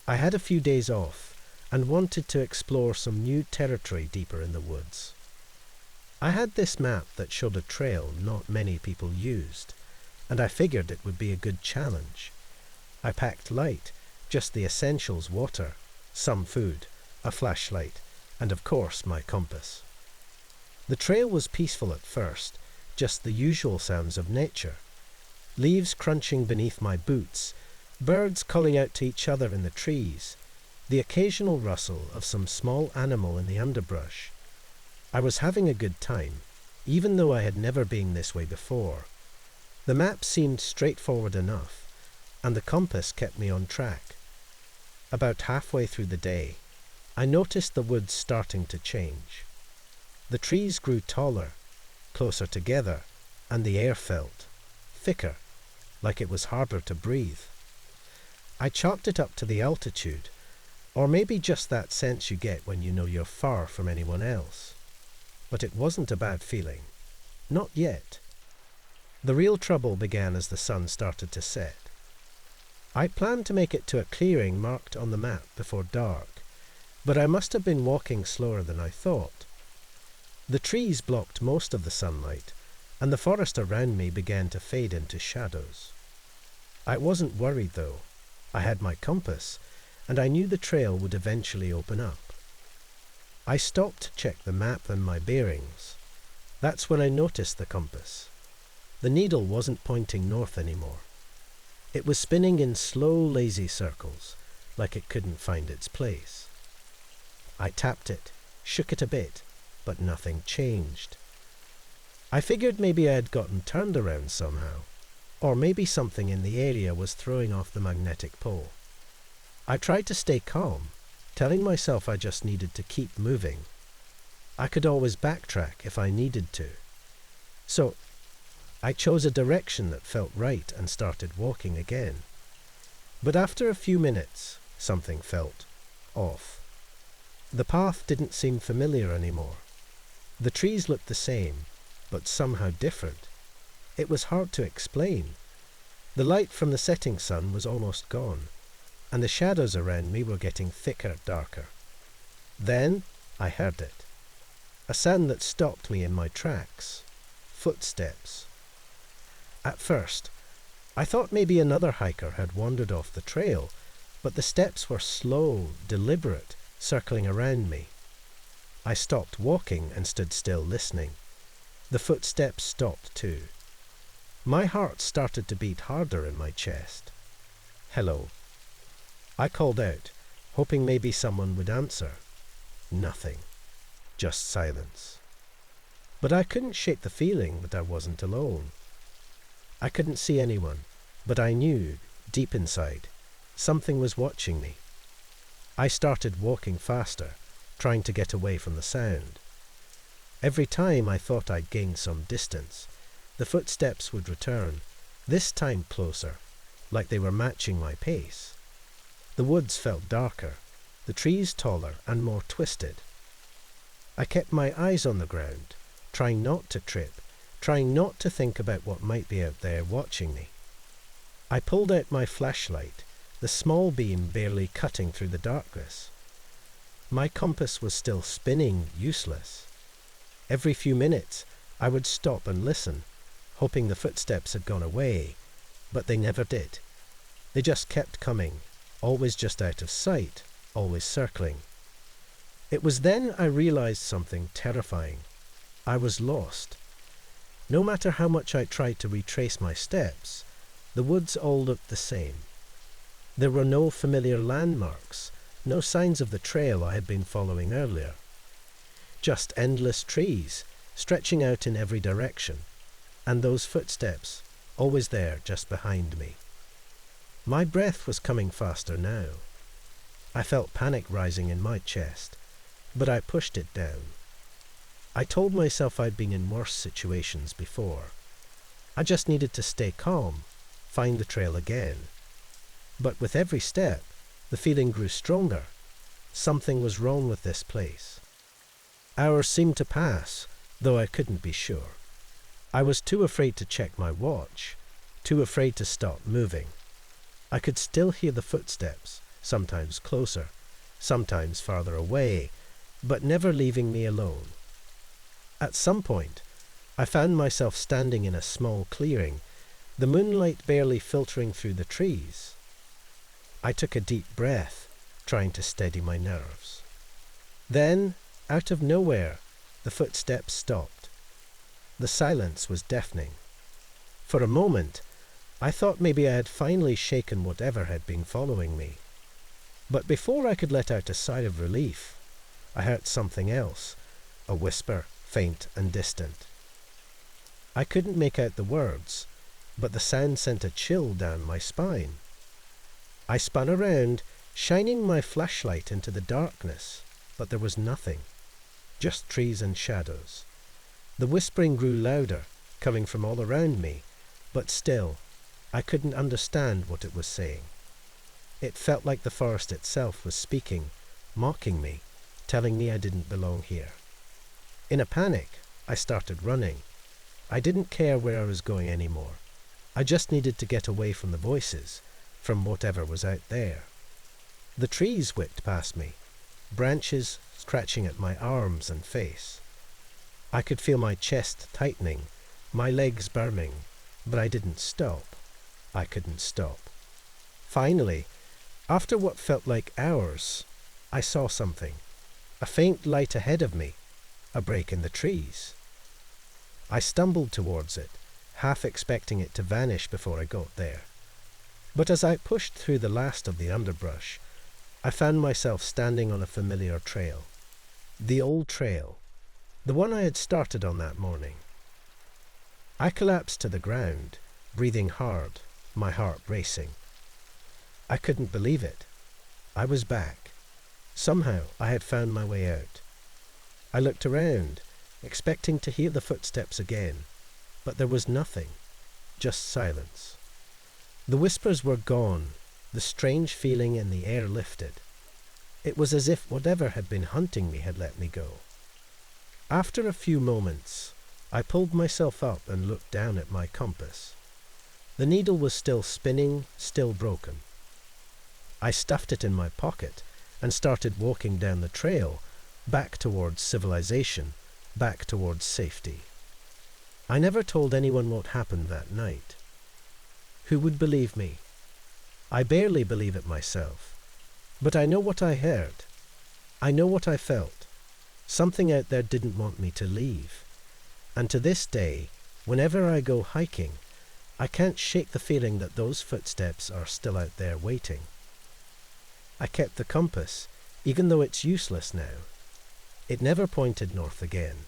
I had a few days off, and wanted to explore some new territory deeper in the woods. I had this map that showed a trail not many people used, and I figured it would be a good challenge. I packed light, just the essentials: water, some food, a flashlight, and of course my compass. The trail was peaceful at first, just the usual sounds of nature. Leaves crunching beneath my boots, birds calling out to each other in the trees, the occasional rustle of some small animal in the underbrush. I was having a good time, even though I had never been this way before. The map seemed straightforward enough, and the compass kept me on track. About halfway through the day, I noticed the woods starting to change. The trees grew taller, closer together, and the air felt thicker, like it was harder to breathe. I chalked it up to the altitude, or maybe just that sense you get when you know you're far from anyone else. But it wasn't a bad feeling. Not yet. The real trouble began as the sun started to set. I planned to make it to a clearing marked on the map before dark, but I must have been walking slower than I thought. The trees blocked most of the sunlight, and the forest around me began to fade into shadows. I wasn't worried though. I had my compass, and I knew the trail would eventually open up. I stopped to check the map and my bearings. That's when I noticed the compass. The needle wasn't pointing north anymore. It was spinning in slow, lazy circles, like it couldn't find its place. I tapped it, shook it a bit, but nothing changed. I figured maybe I had gotten turned around somehow, or maybe something in the area was throwing off the magnetic pole. I tried to stay calm, telling myself I just needed to keep moving. I could always backtrack if I needed to. So I chose a direction that felt right and started walking again. But after a few minutes, something felt off. The path didn't seem familiar anymore. The trees looked the same, but somehow different. It was hard to explain. The light from the setting sun was almost gone, and the shadows around me were getting thicker, darker. Then I heard it. A sound that stopped me in my tracks. Footsteps. At first, I thought maybe another hiker had wandered off the trail, but the steps were slow, deliberate, circling around me. I stopped walking and stood still listening. The footsteps stopped too. My heart started to beat harder in my chest. Hello. I called out, hoping maybe someone would answer. Nothing. Just silence. But I couldn't shake the feeling that I wasn't alone. I couldn't see anyone, but I knew, deep inside, something was watching me. I started walking faster, trying to get away from the sound. Every time I thought I'd gained some distance, the footsteps would return, this time closer, like they were matching my pace. The woods felt darker, the trees taller and more twisted. I kept my eyes on the ground, trying not to trip, trying not to think about what might be out there watching me. I pulled out my flashlight, the small beam barely cutting through the darkness. My compass was still spinning, useless. Every few minutes, I would stop and listen, hoping the footsteps had gone away, but they never did. They just kept coming, always just out of sight, always circling. It was then I realized something terrifying. I was lost. No matter how much I tried to retrace my steps, the woods all looked the same. There were no familiar landmarks, no signs of the trail I had been following earlier. Just endless trees, stretching out in every direction, and those footsteps, always there just behind me. My breath was coming faster now. I felt panic rising in my chest, but I pushed it down. I told myself I'd been in worse situations before. I just needed to stay calm, find the trail again. But with every step, the feeling grew stronger. Something was wrong with this place. Hours seemed to pass, though I couldn't be sure. I was too afraid to check my watch, too afraid to stop moving. I could still hear the footsteps, sometimes closer, sometimes farther away, but never leaving me alone. At some point, I found myself standing in a small clearing, the moonlight barely filtering through the trees. I took a deep breath, trying to steady my nerves. Then, out of nowhere, the footsteps stopped. The silence was deafening. For a moment, I thought maybe I had finally shaken whatever had been following me. But before I could let out a sigh of relief, I heard something else, a whisper, faint and distant. I couldn't make out the words, but the sound sent a chill down my spine. I spun around, shining my flashlight into the darkness, but there was nothing, just trees and shadows. The whispering grew louder, coming from all around me, but still, I couldn't understand what it was saying. It felt like the forest itself was speaking, mocking me, telling me I didn't belong here. In a panic, I started running. I didn't care where I was going anymore. I just needed to get away from the voices, from whatever was out there. The trees whipped past me, branches scratching at my arms and face. I could feel my chest tightening, my legs burning, but I didn't stop. I couldn't stop. Finally, after what felt like hours, I saw something. A faint light ahead of me, a break in the trees. I stumbled towards it, half expecting it to vanish before I got there. But as I pushed through the last of the underbrush, I found myself standing on a familiar trail. The old trail, the one I had started on that morning. I collapsed to the ground, breathing hard, my heart racing. I couldn't believe it. I was back. Somehow I had found my way out. I looked around, expecting to hear the footsteps again, but there was nothing, just silence. The whispers were gone, the strange feeling in the air lifted. It was as if whatever had been hunting me had let me go. After a few moments, I pulled myself up and looked down at my compass. The needle was still spinning, still broken. I stuffed it in my pocket and started walking down the trail, back towards civilization, back towards safety. I never told anyone what happened that night. Who would believe me? I barely believe it myself. But I know what I heard. I know what I felt. Something out there didn't want me to leave. And to this day, whenever I go hiking, I can't shake the feeling that those footsteps are still out there waiting. I kept the compass, even though it's useless now. It never pointed north again.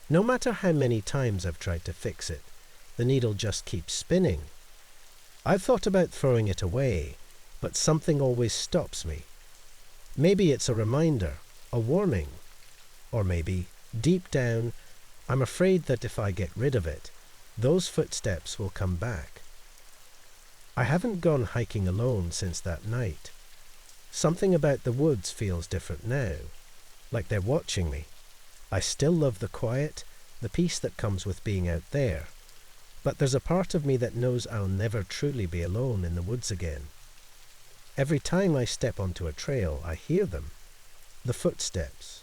No matter how many times I've tried to fix it, the needle just keeps spinning. I've thought about throwing it away, but something always stops me. Maybe it's a reminder, a warning. Or maybe, deep down, I'm afraid that if I get rid of it, those footsteps will come back. I haven't gone hiking alone since that night. Something about the woods feels different now, like they're watching me. I still love the quiet, the peace that comes with being out there, but there's a part of me that knows I'll never truly be alone in the woods again. Every time I step onto a trail, I hear them, the footsteps,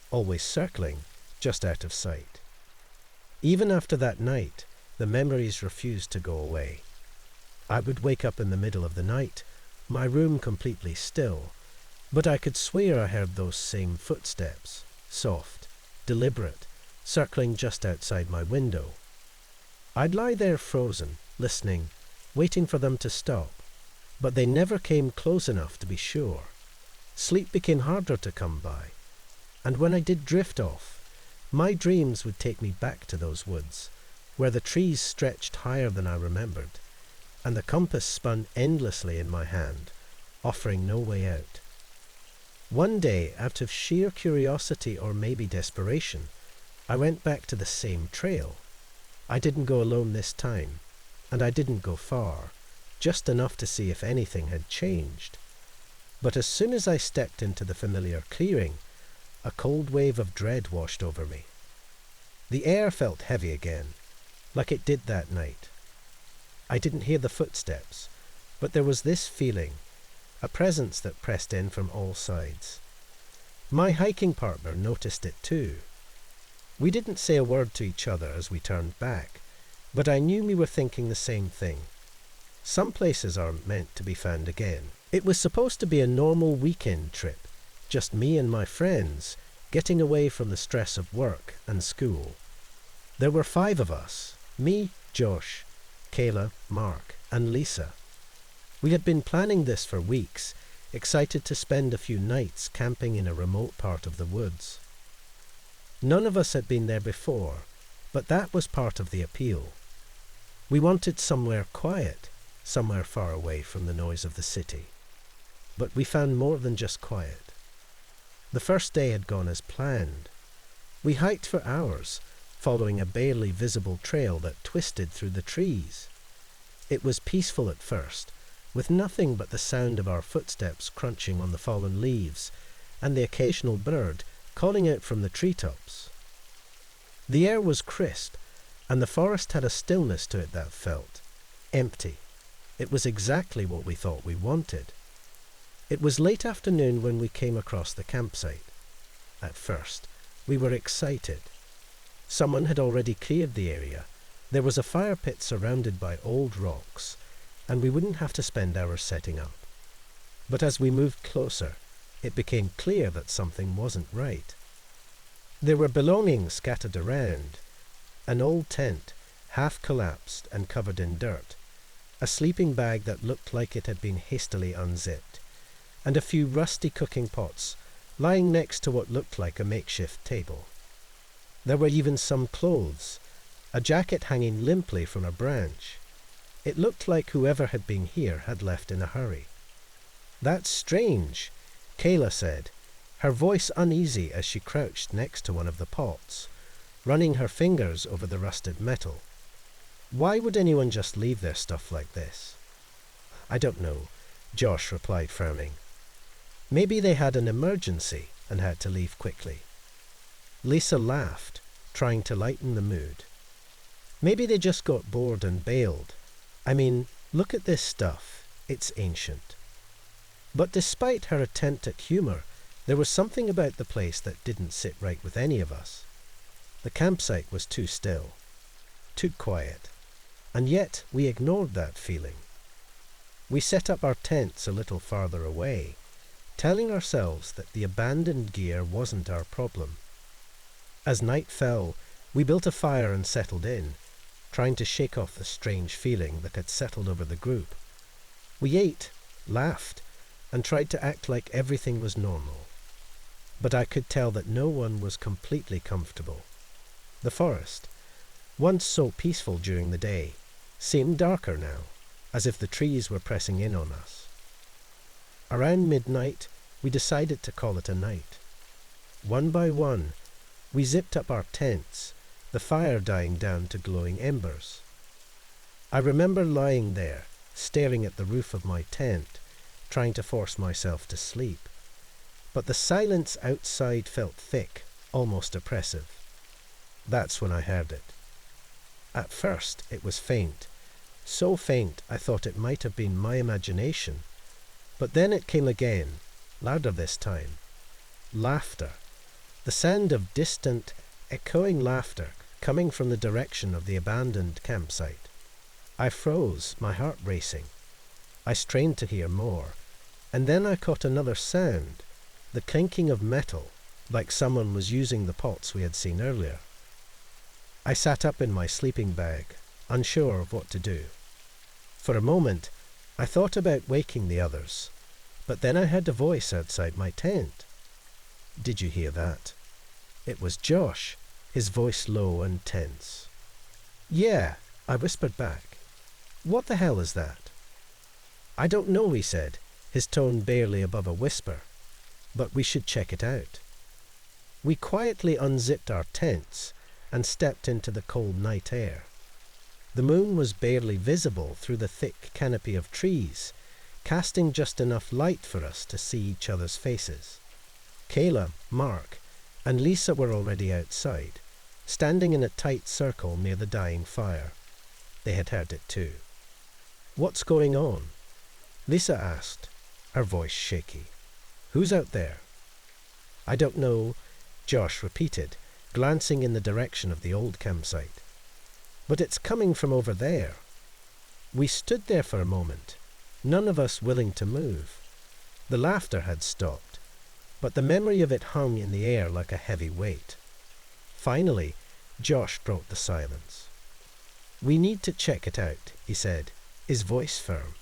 always circling, just out of sight. Even after that night, the memories refused to go away. I would wake up in the middle of the night, my room completely still, but I could swear I heard those same footsteps, soft, deliberate, circling just outside my window. I'd lie there frozen, listening, waiting for them to stop, but they never came close enough to be sure. Sleep became harder to come by, and when I did drift off, my dreams would take me back to those woods, where the trees stretched higher than I remembered, and the compass spun endlessly in my hand, offering no way out. One day, out of sheer curiosity or maybe desperation, I went back to the same trail. I didn't go alone this time, and I didn't go far, just enough to see if anything had changed. But as soon as I stepped into the familiar clearing, a cold wave of dread washed over me. The air felt heavy again, like it did that night. I didn't hear the footsteps, but there was this feeling, a presence that pressed in from all sides. My hiking partner noticed it too. We didn't say a word to each other as we turned back, but I knew we were thinking the same thing. Some places aren't meant to be found again. It was supposed to be a normal weekend trip, just me and my friends, getting away from the stress of work and school. There were 5 of us, me, Josh, Kayla, Mark, and Lisa. We had been planning this for weeks, excited to spend a few nights camping in a remote part of the woods. None of us had been there before, but that was part of the appeal. We wanted somewhere quiet, somewhere far away from the noise of the city. But we found more than just quiet. The first day had gone as planned. We hiked for hours, following a barely visible trail that twisted through the trees. It was peaceful at first, with nothing but the sound of our footsteps crunching on the fallen leaves, and the occasional bird calling out from the treetops. The air was crisp, and the forest had a stillness to it that felt empty. It was exactly what we thought we wanted. It was late afternoon when we came across the campsite. At first, we were excited. Someone had already cleared the area. There was a fire pit surrounded by old rocks, and we wouldn't have to spend hours setting up. But as we moved closer, it became clear that something wasn't right. There were belongings scattered around, an old tent, half collapsed and covered in dirt, a sleeping bag that looked like it had been hastily unzipped, and a few rusty cooking pots lying next to what looked like a makeshift table. There were even some clothes, a jacket hanging limply from a branch. It looked like whoever had been here had left in a hurry. "That's strange," Kayla said, her voice uneasy as she crouched next to one of the pots, running her fingers over the rusted metal. "Why would anyone just leave their stuff like this?" "I don't know," Josh replied, frowning. "Maybe they had an emergency and had to leave quickly." Lisa laughed, trying to lighten the mood. "Maybe they just got bored and bailed. I mean, look at this stuff. It's ancient." But despite her attempt at humor, there was something about the place that didn't sit right with any of us. The campsite was too still, too quiet, and yet we ignored that feeling. We set up our tents a little farther away, telling ourselves that the abandoned gear wasn't our problem. As night fell, we built a fire and settled in, trying to shake off the strange feeling that had settled over the group. We ate, laughed, and tried to act like everything was normal. But I could tell that no one was completely comfortable. The forest, once so peaceful during the day, seemed darker now, as if the trees were pressing in on us. Around midnight, we decided to call it a night. One by one, we zipped up our tents, the fire dying down to glowing embers. I remember lying there, staring at the roof of my tent, trying to force myself to sleep. But the silence outside felt thick, almost oppressive. That's when I heard it. At first, it was faint. So faint I thought it might have been my imagination. But then it came again, louder this time. Laughter. The sound of distant, echoing laughter coming from the direction of the abandoned campsite. I froze, my heart racing. I strained to hear more, and then I caught another sound, the clinking of metal, like someone was using the pots we had seen earlier. I sat up in my sleeping bag, unsure of what to do. For a moment, I thought about waking the others, but then I heard a voice outside my tent. Did you hear that? It was Josh, his voice low and tense. Yeah, I whispered back. What the hell is that? I don't know, he said, his tone barely above a whisper, but we should check it out. We quietly unzipped our tents and stepped into the cold night air. The moon was barely visible through the thick canopy of trees, casting just enough light for us to see each other's faces. Kayla, Mark, and Lisa were already outside, standing in a tight circle near the dying fire. They had heard it too. What's going on? Lisa asked, her voice shaky. Who's out there? I don't know, Josh repeated, glancing in the direction of the old campsite. But it's coming from over there. We stood there for a moment, none of us willing to move. The laughter had stopped, but the memory of it hung in the air like a heavy weight. Finally, Josh broke the silence. We need to check it out, he said, his voice firm.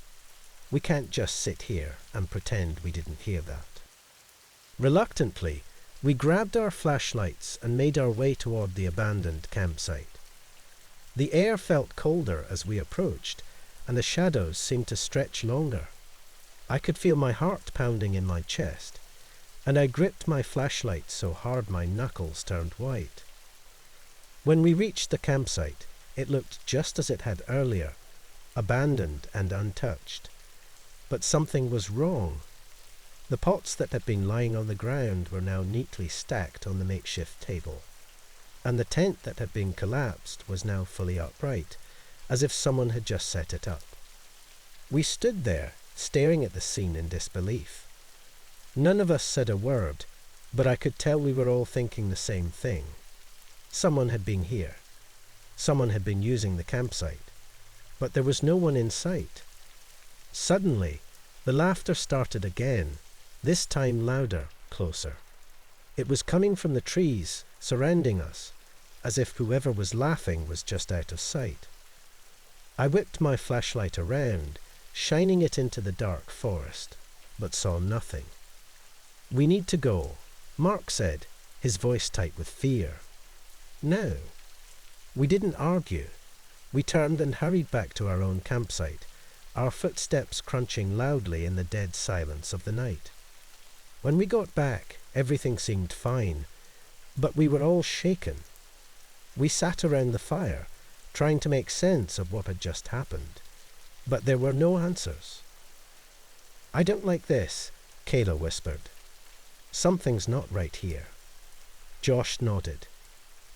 We can't just sit here and pretend we didn't hear that. Reluctantly, we grabbed our flashlights and made our way toward the abandoned campsite. The air felt colder as we approached, and the shadows seemed to stretch longer. I could feel my heart pounding in my chest, and I gripped my flashlight so hard my knuckles turned white. When we reached the campsite, it looked just as it had earlier, abandoned and untouched. But something was wrong. The pots that had been lying on the ground were now neatly stacked on the makeshift table, and the tent that had been collapsed was now fully upright, as if someone had just set it up. We stood there, staring at the scene in disbelief. None of us said a word, but I could tell we were all thinking the same thing. Someone had been here. Someone had been using the campsite. But there was no one in sight. Suddenly, the laughter started again, this time louder, closer. It was coming from the trees, surrounding us, as if whoever was laughing was just out of sight. I whipped my flashlight around, shining it into the dark forest, but saw nothing. We need to go, Mark said, his voice tight with fear. No. We didn't argue. We turned and hurried back to our own campsite, our footsteps crunching loudly in the dead silence of the night. When we got back, everything seemed fine, but we were all shaken. We sat around the fire, trying to make sense of what had just happened, but there were no answers. I don't like this, Kayla whispered. Something's not right here. Josh nodded.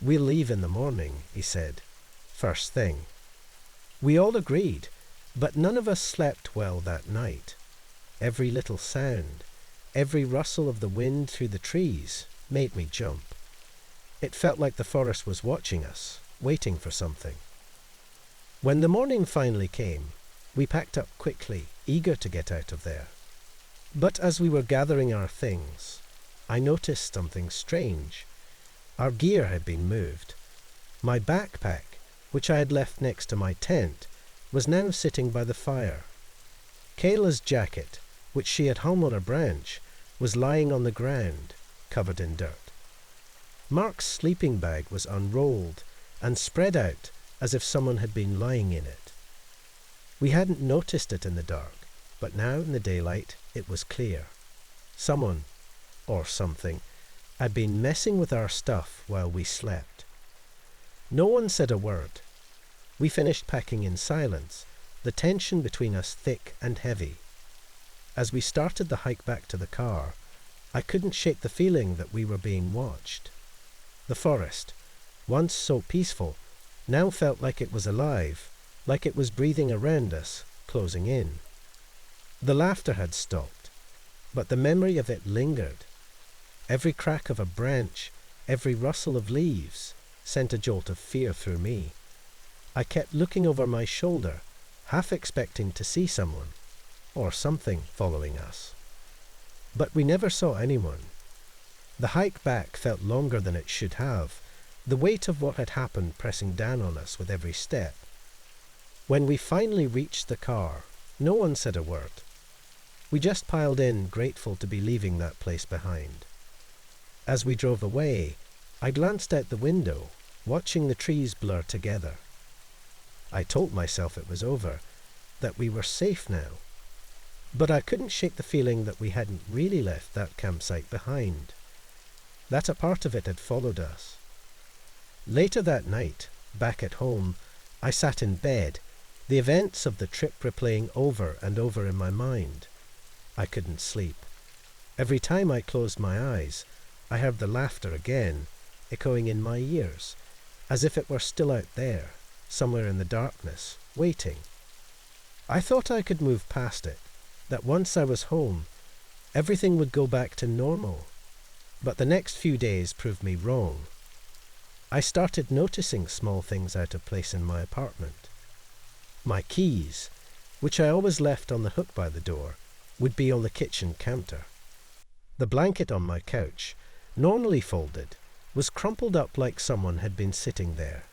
We'll leave in the morning, he said, first thing. We all agreed, but none of us slept well that night. Every little sound, every rustle of the wind through the trees made me jump. It felt like the forest was watching us, waiting for something. When the morning finally came, we packed up quickly, eager to get out of there. But as we were gathering our things, I noticed something strange. Our gear had been moved. My backpack, which I had left next to my tent, was now sitting by the fire. Kayla's jacket, which she had hung on a branch, was lying on the ground, covered in dirt. Mark's sleeping bag was unrolled and spread out as if someone had been lying in it. We hadn't noticed it in the dark, but now in the daylight it was clear. Someone, or something, had been messing with our stuff while we slept. No one said a word. We finished packing in silence, the tension between us thick and heavy. As we started the hike back to the car, I couldn't shake the feeling that we were being watched. The forest, once so peaceful, now felt like it was alive, like it was breathing around us, closing in. The laughter had stopped, but the memory of it lingered. Every crack of a branch, every rustle of leaves, sent a jolt of fear through me. I kept looking over my shoulder, half expecting to see someone, or something following us. But we never saw anyone. The hike back felt longer than it should have, the weight of what had happened pressing down on us with every step. When we finally reached the car, no one said a word. We just piled in, grateful to be leaving that place behind. As we drove away, I glanced out the window, watching the trees blur together. I told myself it was over, that we were safe now. But I couldn't shake the feeling that we hadn't really left that campsite behind, that a part of it had followed us. Later that night, back at home, I sat in bed, the events of the trip replaying over and over in my mind. I couldn't sleep. Every time I closed my eyes, I heard the laughter again, echoing in my ears, as if it were still out there, somewhere in the darkness, waiting. I thought I could move past it, that once I was home, everything would go back to normal. But the next few days proved me wrong. I started noticing small things out of place in my apartment. My keys, which I always left on the hook by the door, would be on the kitchen counter. The blanket on my couch, normally folded, was crumpled up like someone had been sitting there.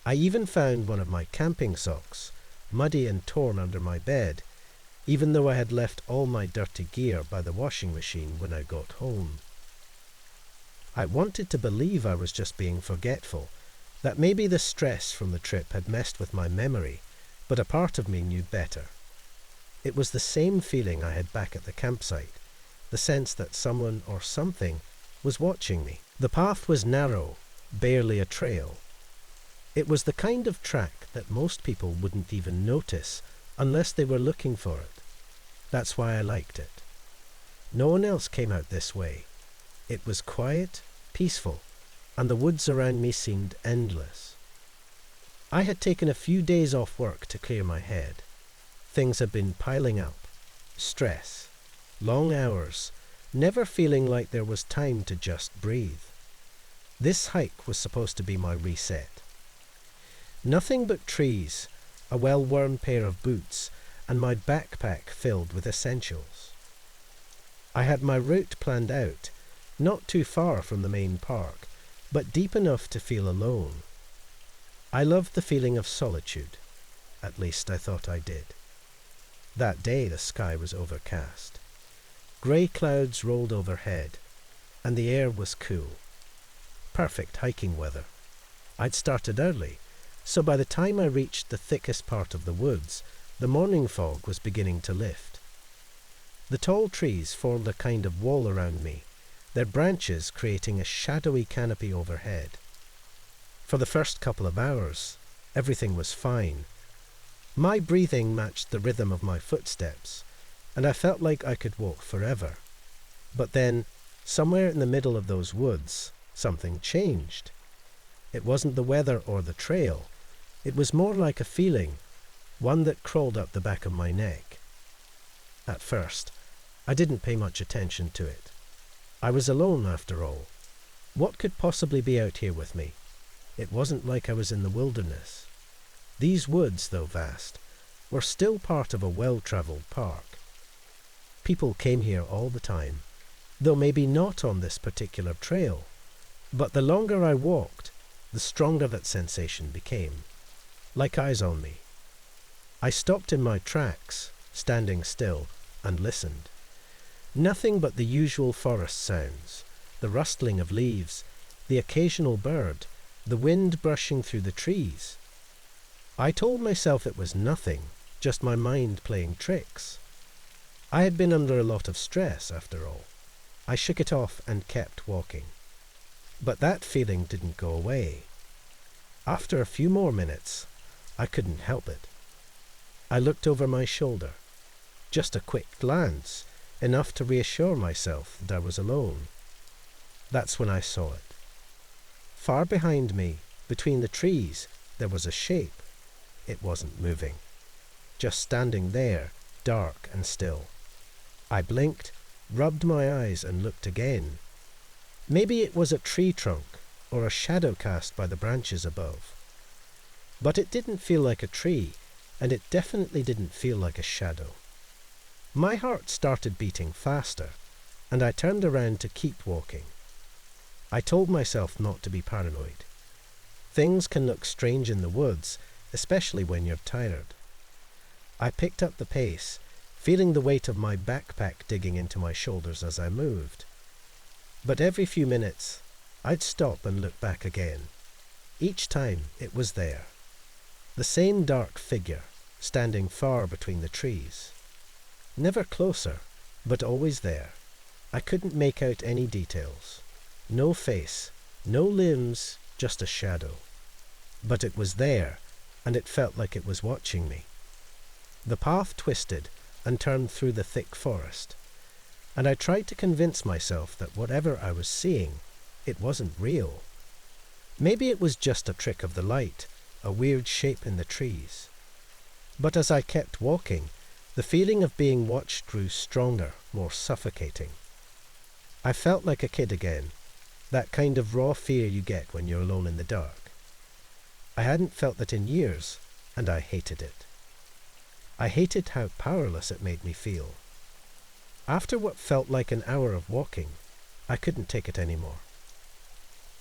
I even found one of my camping socks, muddy and torn under my bed, even though I had left all my dirty gear by the washing machine when I got home. I wanted to believe I was just being forgetful, that maybe the stress from the trip had messed with my memory, but a part of me knew better. It was the same feeling I had back at the campsite, the sense that someone or something was watching me. The path was narrow, barely a trail. It was the kind of track that most people wouldn't even notice unless they were looking for it. That's why I liked it. No one else came out this way. It was quiet, peaceful, and the woods around me seemed endless. I had taken a few days off work to clear my head. Things had been piling up. Stress, long hours, never feeling like there was time to just breathe. This hike was supposed to be my reset. Nothing but trees, a well-worn pair of boots, and my backpack filled with essentials. I had my route planned out, not too far from the main park, but deep enough to feel alone. I loved the feeling of solitude. At least I thought I did. That day the sky was overcast. Grey clouds rolled overhead, and the air was cool. Perfect hiking weather. I'd started early, so by the time I reached the thickest part of the woods, the morning fog was beginning to lift. The tall trees formed a kind of wall around me, their branches creating a shadowy canopy overhead. For the first couple of hours, everything was fine. My breathing matched the rhythm of my footsteps, and I felt like I could walk forever. But then, somewhere in the middle of those woods, something changed. It wasn't the weather or the trail. It was more like a feeling, one that crawled up the back of my neck. At first, I didn't pay much attention to it. I was alone after all. What could possibly be out here with me? It wasn't like I was in the wilderness. These woods, though vast, were still part of a well-travelled park. People came here all the time, though maybe not on this particular trail. But the longer I walked, the stronger that sensation became, like eyes on me. I stopped in my tracks, standing still, and listened. Nothing but the usual forest sounds, the rustling of leaves, the occasional bird, the wind brushing through the trees. I told myself it was nothing, just my mind playing tricks. I had been under a lot of stress, after all. I shook it off and kept walking. But that feeling didn't go away. After a few more minutes, I couldn't help it. I looked over my shoulder. Just a quick glance, enough to reassure myself that I was alone. That's when I saw it. Far behind me, between the trees, there was a shape. It wasn't moving. Just standing there, dark and still. I blinked, rubbed my eyes and looked again. Maybe it was a tree trunk or a shadow cast by the branches above. But it didn't feel like a tree, and it definitely didn't feel like a shadow. My heart started beating faster, and I turned around to keep walking. I told myself not to be paranoid. Things can look strange in the woods, especially when you're tired. I picked up the pace, feeling the weight of my backpack digging into my shoulders as I moved. But every few minutes, I'd stop and look back again. Each time it was there. The same dark figure, standing far between the trees. Never closer, but always there. I couldn't make out any details. No face, no limbs, just a shadow. But it was there, and it felt like it was watching me. The path twisted and turned through the thick forest, and I tried to convince myself that whatever I was seeing, it wasn't real. Maybe it was just a trick of the light, a weird shape in the trees. But as I kept walking, the feeling of being watched grew stronger, more suffocating. I felt like a kid again, that kind of raw fear you get when you're alone in the dark. I hadn't felt that in years, and I hated it. I hated how powerless it made me feel. After what felt like an hour of walking, I couldn't take it anymore.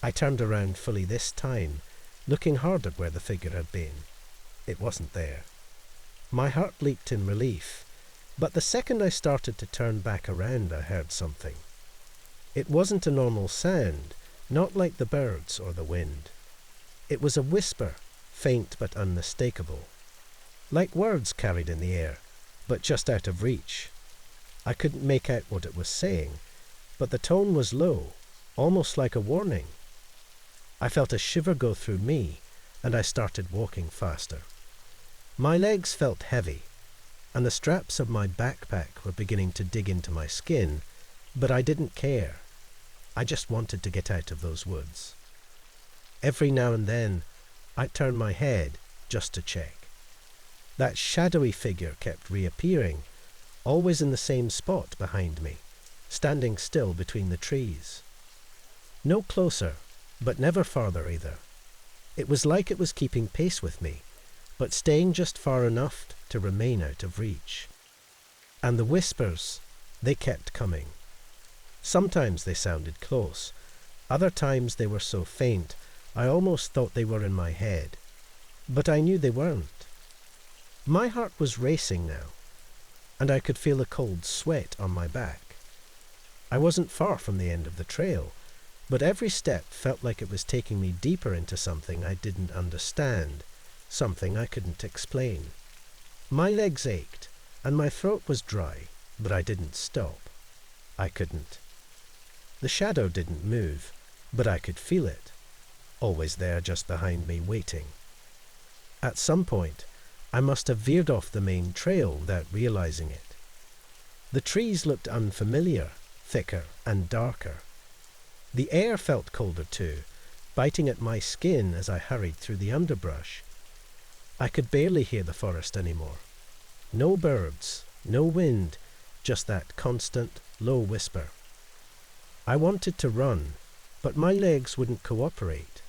I turned around fully this time, looking hard at where the figure had been. It wasn't there. My heart leaped in relief, but the second I started to turn back around, I heard something. It wasn't a normal sound, not like the birds or the wind. It was a whisper, faint but unmistakable. Like words carried in the air, but just out of reach. I couldn't make out what it was saying, but the tone was low, almost like a warning. I felt a shiver go through me, and I started walking faster. My legs felt heavy, and the straps of my backpack were beginning to dig into my skin, but I didn't care. I just wanted to get out of those woods. Every now and then, I'd turn my head just to check. That shadowy figure kept reappearing, always in the same spot behind me, standing still between the trees. No closer, but never farther either. It was like it was keeping pace with me, but staying just far enough to remain out of reach. And the whispers, they kept coming. Sometimes they sounded close. Other times they were so faint, I almost thought they were in my head. But I knew they weren't. My heart was racing now, and I could feel a cold sweat on my back. I wasn't far from the end of the trail, but every step felt like it was taking me deeper into something I didn't understand, something I couldn't explain. My legs ached, and my throat was dry, but I didn't stop. I couldn't. The shadow didn't move, but I could feel it, always there just behind me waiting. At some point, I must have veered off the main trail without realizing it. The trees looked unfamiliar, thicker and darker. The air felt colder too, biting at my skin as I hurried through the underbrush. I could barely hear the forest anymore. No birds, no wind, just that constant, low whisper. I wanted to run, but my legs wouldn't cooperate.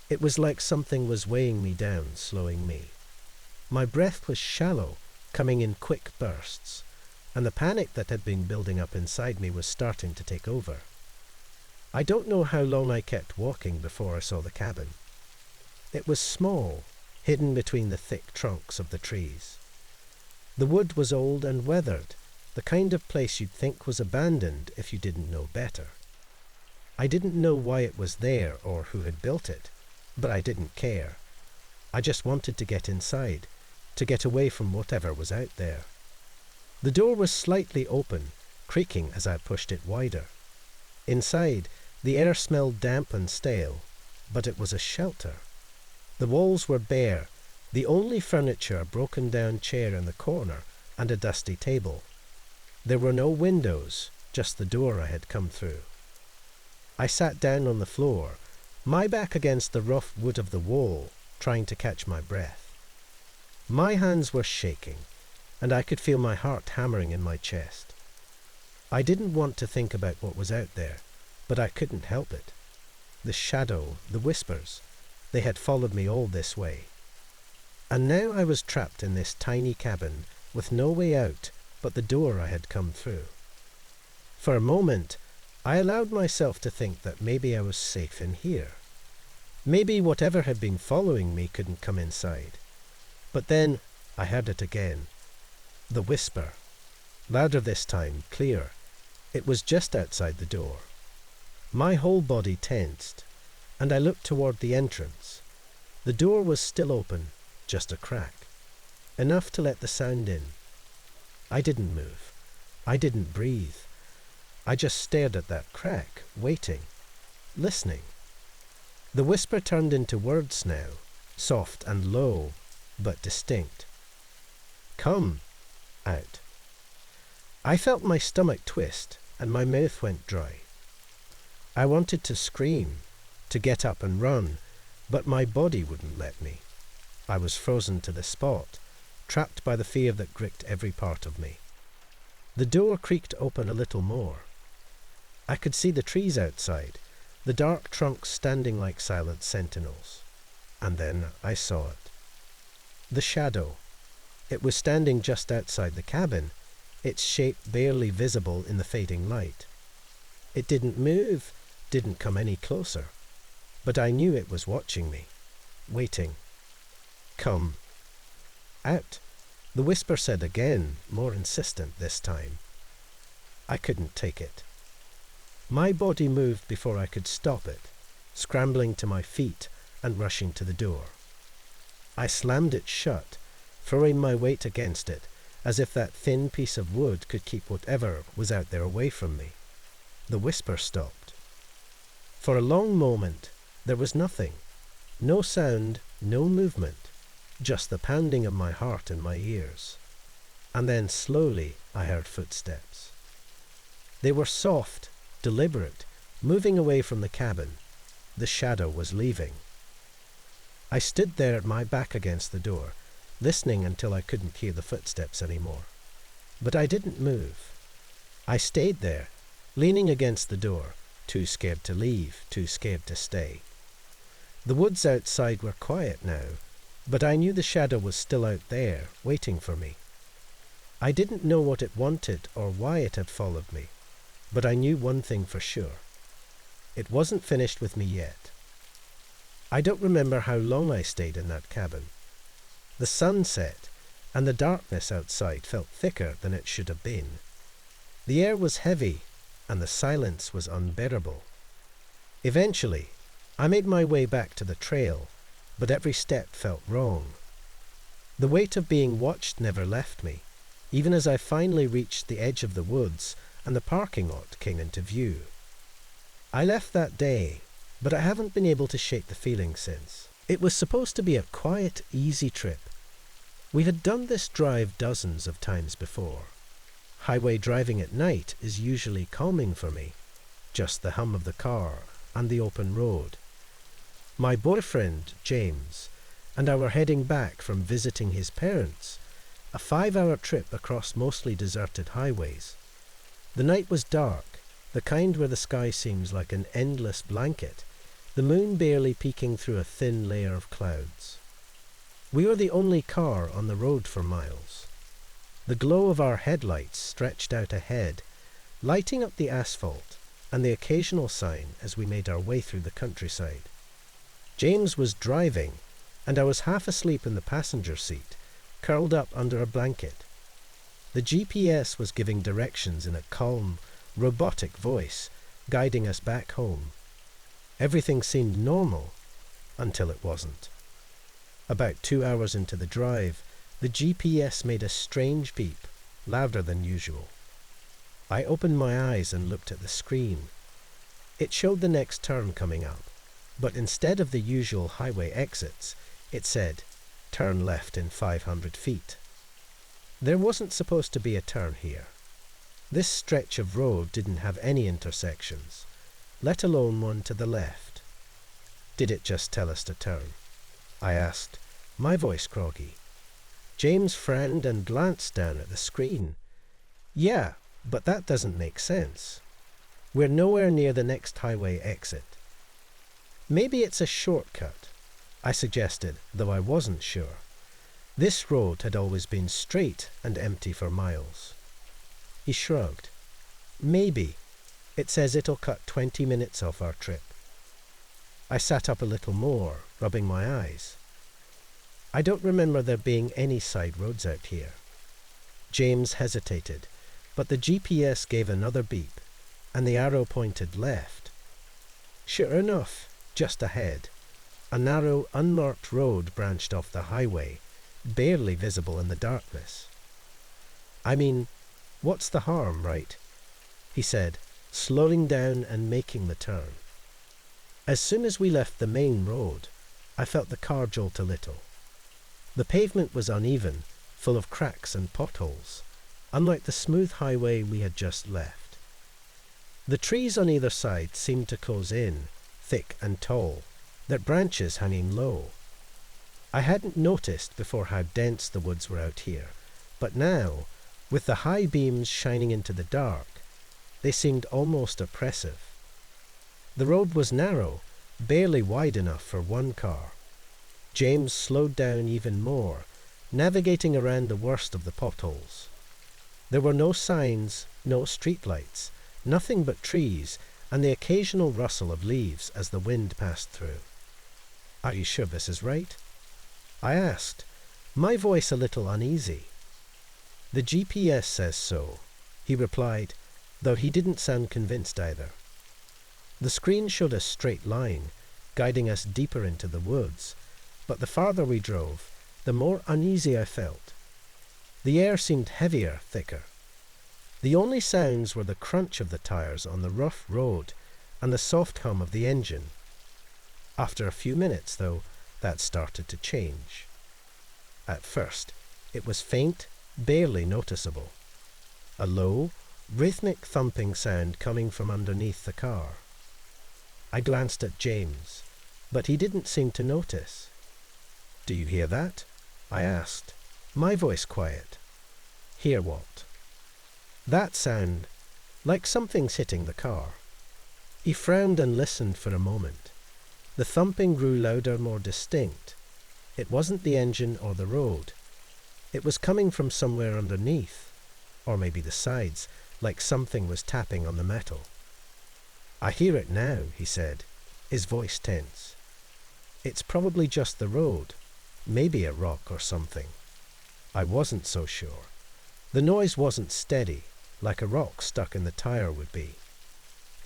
It was like something was weighing me down, slowing me. My breath was shallow, coming in quick bursts, and the panic that had been building up inside me was starting to take over. I don't know how long I kept walking before I saw the cabin. It was small, hidden between the thick trunks of the trees. The wood was old and weathered, the kind of place you'd think was abandoned if you didn't know better. I didn't know why it was there or who had built it, but I didn't care. I just wanted to get inside, to get away from whatever was out there. The door was slightly open, creaking as I pushed it wider. Inside, the air smelled damp and stale, but it was a shelter. The walls were bare, the only furniture a broken-down chair in the corner and a dusty table. There were no windows, just the door I had come through. I sat down on the floor, my back against the rough wood of the wall, trying to catch my breath. My hands were shaking, and I could feel my heart hammering in my chest. I didn't want to think about what was out there, but I couldn't help it. The shadow, the whispers, they had followed me all this way. And now I was trapped in this tiny cabin with no way out but the door I had come through. For a moment, I allowed myself to think that maybe I was safe in here. Maybe whatever had been following me couldn't come inside. But then I heard it again. The whisper. Louder this time, clear. It was just outside the door. My whole body tensed, and I looked toward the entrance. The door was still open, just a crack. Enough to let the sound in. I didn't move. I didn't breathe. I just stared at that crack, waiting, listening. The whisper turned into words now, soft and low, but distinct. Come, out. I felt my stomach twist, and my mouth went dry. I wanted to scream, to get up and run, but my body wouldn't let me. I was frozen to the spot, trapped by the fear that gripped every part of me. The door creaked open a little more. I could see the trees outside, the dark trunks standing like silent sentinels. And then I saw it. The shadow. It was standing just outside the cabin, its shape barely visible in the fading light. It didn't move, didn't come any closer, but I knew it was watching me, waiting. Come. Out. The whisper said again, more insistent this time. I couldn't take it. My body moved before I could stop it, scrambling to my feet and rushing to the door. I slammed it shut, throwing my weight against it, as if that thin piece of wood could keep whatever was out there away from me. The whisper stopped. For a long moment, there was nothing. No sound, no movement, just the pounding of my heart in my ears. And then slowly I heard footsteps. They were soft, deliberate, moving away from the cabin. The shadow was leaving. I stood there, my back against the door, listening until I couldn't hear the footsteps anymore. But I didn't move. I stayed there, leaning against the door, too scared to leave, too scared to stay. The woods outside were quiet now, but I knew the shadow was still out there, waiting for me. I didn't know what it wanted or why it had followed me, but I knew one thing for sure. It wasn't finished with me yet. I don't remember how long I stayed in that cabin. The sun set, and the darkness outside felt thicker than it should have been. The air was heavy, and the silence was unbearable. Eventually, I made my way back to the trail, but every step felt wrong. The weight of being watched never left me, even as I finally reached the edge of the woods and the parking lot came into view. I left that day, but I haven't been able to shake the feeling since. It was supposed to be a quiet, easy trip. We had done this drive dozens of times before. Highway driving at night is usually calming for me, just the hum of the car and the open road. My boyfriend, James, and I were heading back from visiting his parents, a 5-hour trip across mostly deserted highways. The night was dark, the kind where the sky seems like an endless blanket, the moon barely peeking through a thin layer of clouds. We were the only car on the road for miles. The glow of our headlights stretched out ahead, lighting up the asphalt and the occasional sign as we made our way through the countryside. James was driving, and I was half asleep in the passenger seat, curled up under a blanket. The GPS was giving directions in a calm, robotic voice, guiding us back home. Everything seemed normal until it wasn't. About 2 hours into the drive, the GPS made a strange beep, louder than usual. I opened my eyes and looked at the screen. It showed the next turn coming up, but instead of the usual highway exits, it said, "Turn left in 500 feet." There wasn't supposed to be a turn here. This stretch of road didn't have any intersections, let alone one to the left. Did it just tell us to turn? I asked, my voice groggy. James frowned and glanced down at the screen. Yeah, but that doesn't make sense. We're nowhere near the next highway exit. Maybe it's a shortcut, I suggested, though I wasn't sure. This road had always been straight and empty for miles. He shrugged. Maybe. It says it'll cut 20 minutes off our trip. I sat up a little more, rubbing my eyes. I don't remember there being any side roads out here. James hesitated, but the GPS gave another beep, and the arrow pointed left. Sure enough, just ahead, a narrow, unmarked road branched off the highway, barely visible in the darkness. I mean, what's the harm, right? He said, slowing down and making the turn. As soon as we left the main road, I felt the car jolt a little. The pavement was uneven, full of cracks and potholes, unlike the smooth highway we had just left. The trees on either side seemed to close in, thick and tall, their branches hanging low. I hadn't noticed before how dense the woods were out here, but now, with the high beams shining into the dark, they seemed almost oppressive. The road was narrow, barely wide enough for one car. James slowed down even more, navigating around the worst of the potholes. There were no signs, no streetlights, nothing but trees and the occasional rustle of leaves as the wind passed through. Are you sure this is right? I asked, my voice a little uneasy. The GPS says so, he replied, though he didn't sound convinced either. The screen showed a straight line, guiding us deeper into the woods, but the farther we drove, the more uneasy I felt. The air seemed heavier, thicker. The only sounds were the crunch of the tires on the rough road and the soft hum of the engine. After a few minutes, though, that started to change. At first, it was faint, barely noticeable. A low, rhythmic thumping sound coming from underneath the car. I glanced at James, but he didn't seem to notice. Do you hear that? I asked, my voice quiet. Hear what? That sound, like something's hitting the car. He frowned and listened for a moment. The thumping grew louder, more distinct. It wasn't the engine or the road. It was coming from somewhere underneath, or maybe the sides, like something was tapping on the metal. I hear it now, he said, his voice tense. It's probably just the road, maybe a rock or something. I wasn't so sure. The noise wasn't steady, like a rock stuck in the tire would be.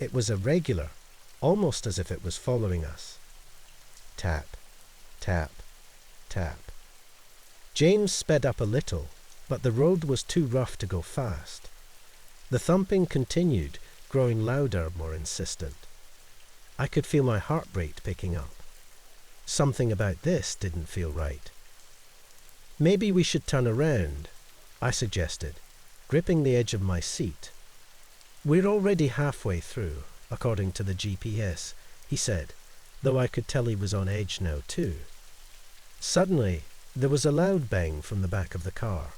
It was irregular, almost as if it was following us. Tap, tap, tap. James sped up a little, but the road was too rough to go fast. The thumping continued, growing louder, more insistent. I could feel my heart rate picking up. Something about this didn't feel right. Maybe we should turn around, I suggested, gripping the edge of my seat. We're already halfway through, according to the GPS, he said, though I could tell he was on edge now too. Suddenly, there was a loud bang from the back of the car.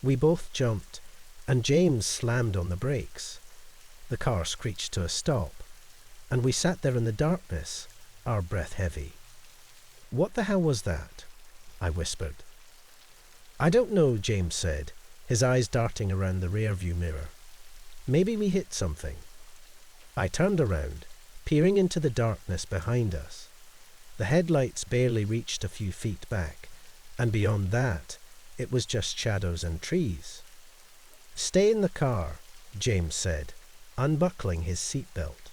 We both jumped, and James slammed on the brakes. The car screeched to a stop, and we sat there in the darkness, our breath heavy. What the hell was that? I whispered. I don't know, James said, his eyes darting around the rearview mirror. Maybe we hit something. I turned around, peering into the darkness behind us. The headlights barely reached a few feet back, and beyond that, it was just shadows and trees. "Stay in the car," James said, unbuckling his seatbelt.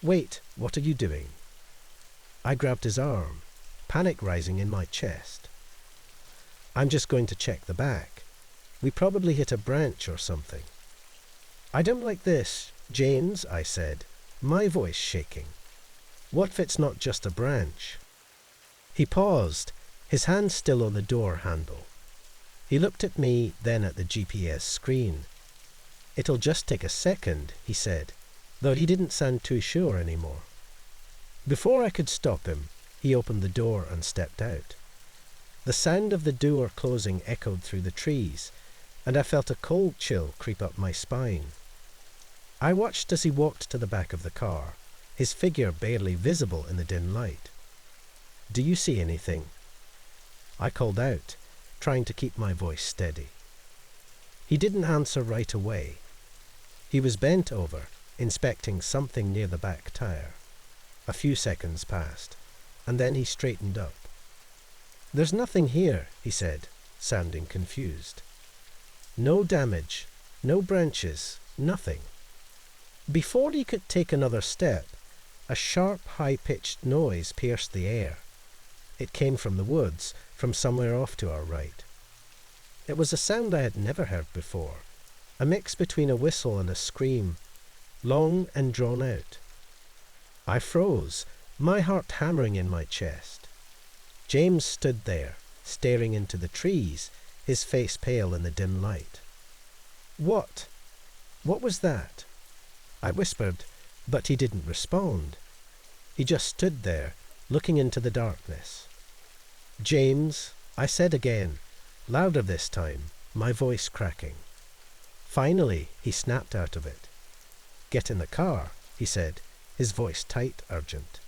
"Wait, what are you doing?" I grabbed his arm, panic rising in my chest. "I'm just going to check the back. We probably hit a branch or something." "I don't like this, James," I said, my voice shaking. "What if it's not just a branch?" He paused, his hand still on the door handle. He looked at me, then at the GPS screen. "It'll just take a second," he said, though he didn't sound too sure anymore. Before I could stop him, he opened the door and stepped out. The sound of the door closing echoed through the trees, and I felt a cold chill creep up my spine. I watched as he walked to the back of the car, his figure barely visible in the dim light. "Do you see anything?" I called out, trying to keep my voice steady. He didn't answer right away. He was bent over, inspecting something near the back tire. A few seconds passed, and then he straightened up. "There's nothing here," he said, sounding confused. "No damage, no branches, nothing." Before he could take another step, a sharp, high-pitched noise pierced the air. It came from the woods, from somewhere off to our right. It was a sound I had never heard before, a mix between a whistle and a scream, long and drawn out. I froze, my heart hammering in my chest. James stood there, staring into the trees, his face pale in the dim light. "What? What was that?" I whispered, but he didn't respond. He just stood there, looking into the darkness. "James," I said again, louder this time, my voice cracking. Finally, he snapped out of it. "Get in the car," he said, his voice tight, urgent.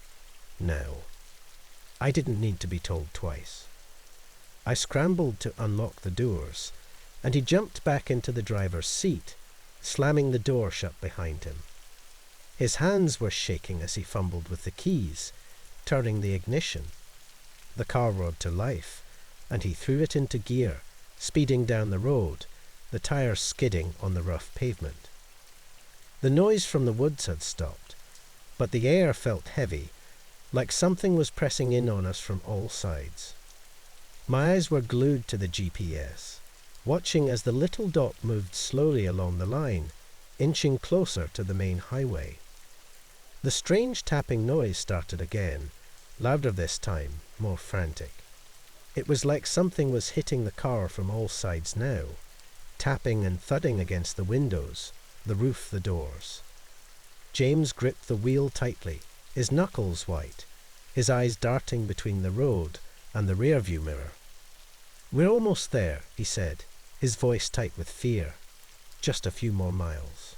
"Now." I didn't need to be told twice. I scrambled to unlock the doors, and he jumped back into the driver's seat, slamming the door shut behind him. His hands were shaking as he fumbled with the keys, turning the ignition. The car roared to life, and he threw it into gear, speeding down the road, the tires skidding on the rough pavement. The noise from the woods had stopped, but the air felt heavy, like something was pressing in on us from all sides. My eyes were glued to the GPS, watching as the little dot moved slowly along the line, inching closer to the main highway. The strange tapping noise started again, louder this time, more frantic. It was like something was hitting the car from all sides now, tapping and thudding against the windows, the roof, the doors. James gripped the wheel tightly, his knuckles white, his eyes darting between the road and the rearview mirror. "We're almost there," he said, his voice tight with fear. "Just a few more miles."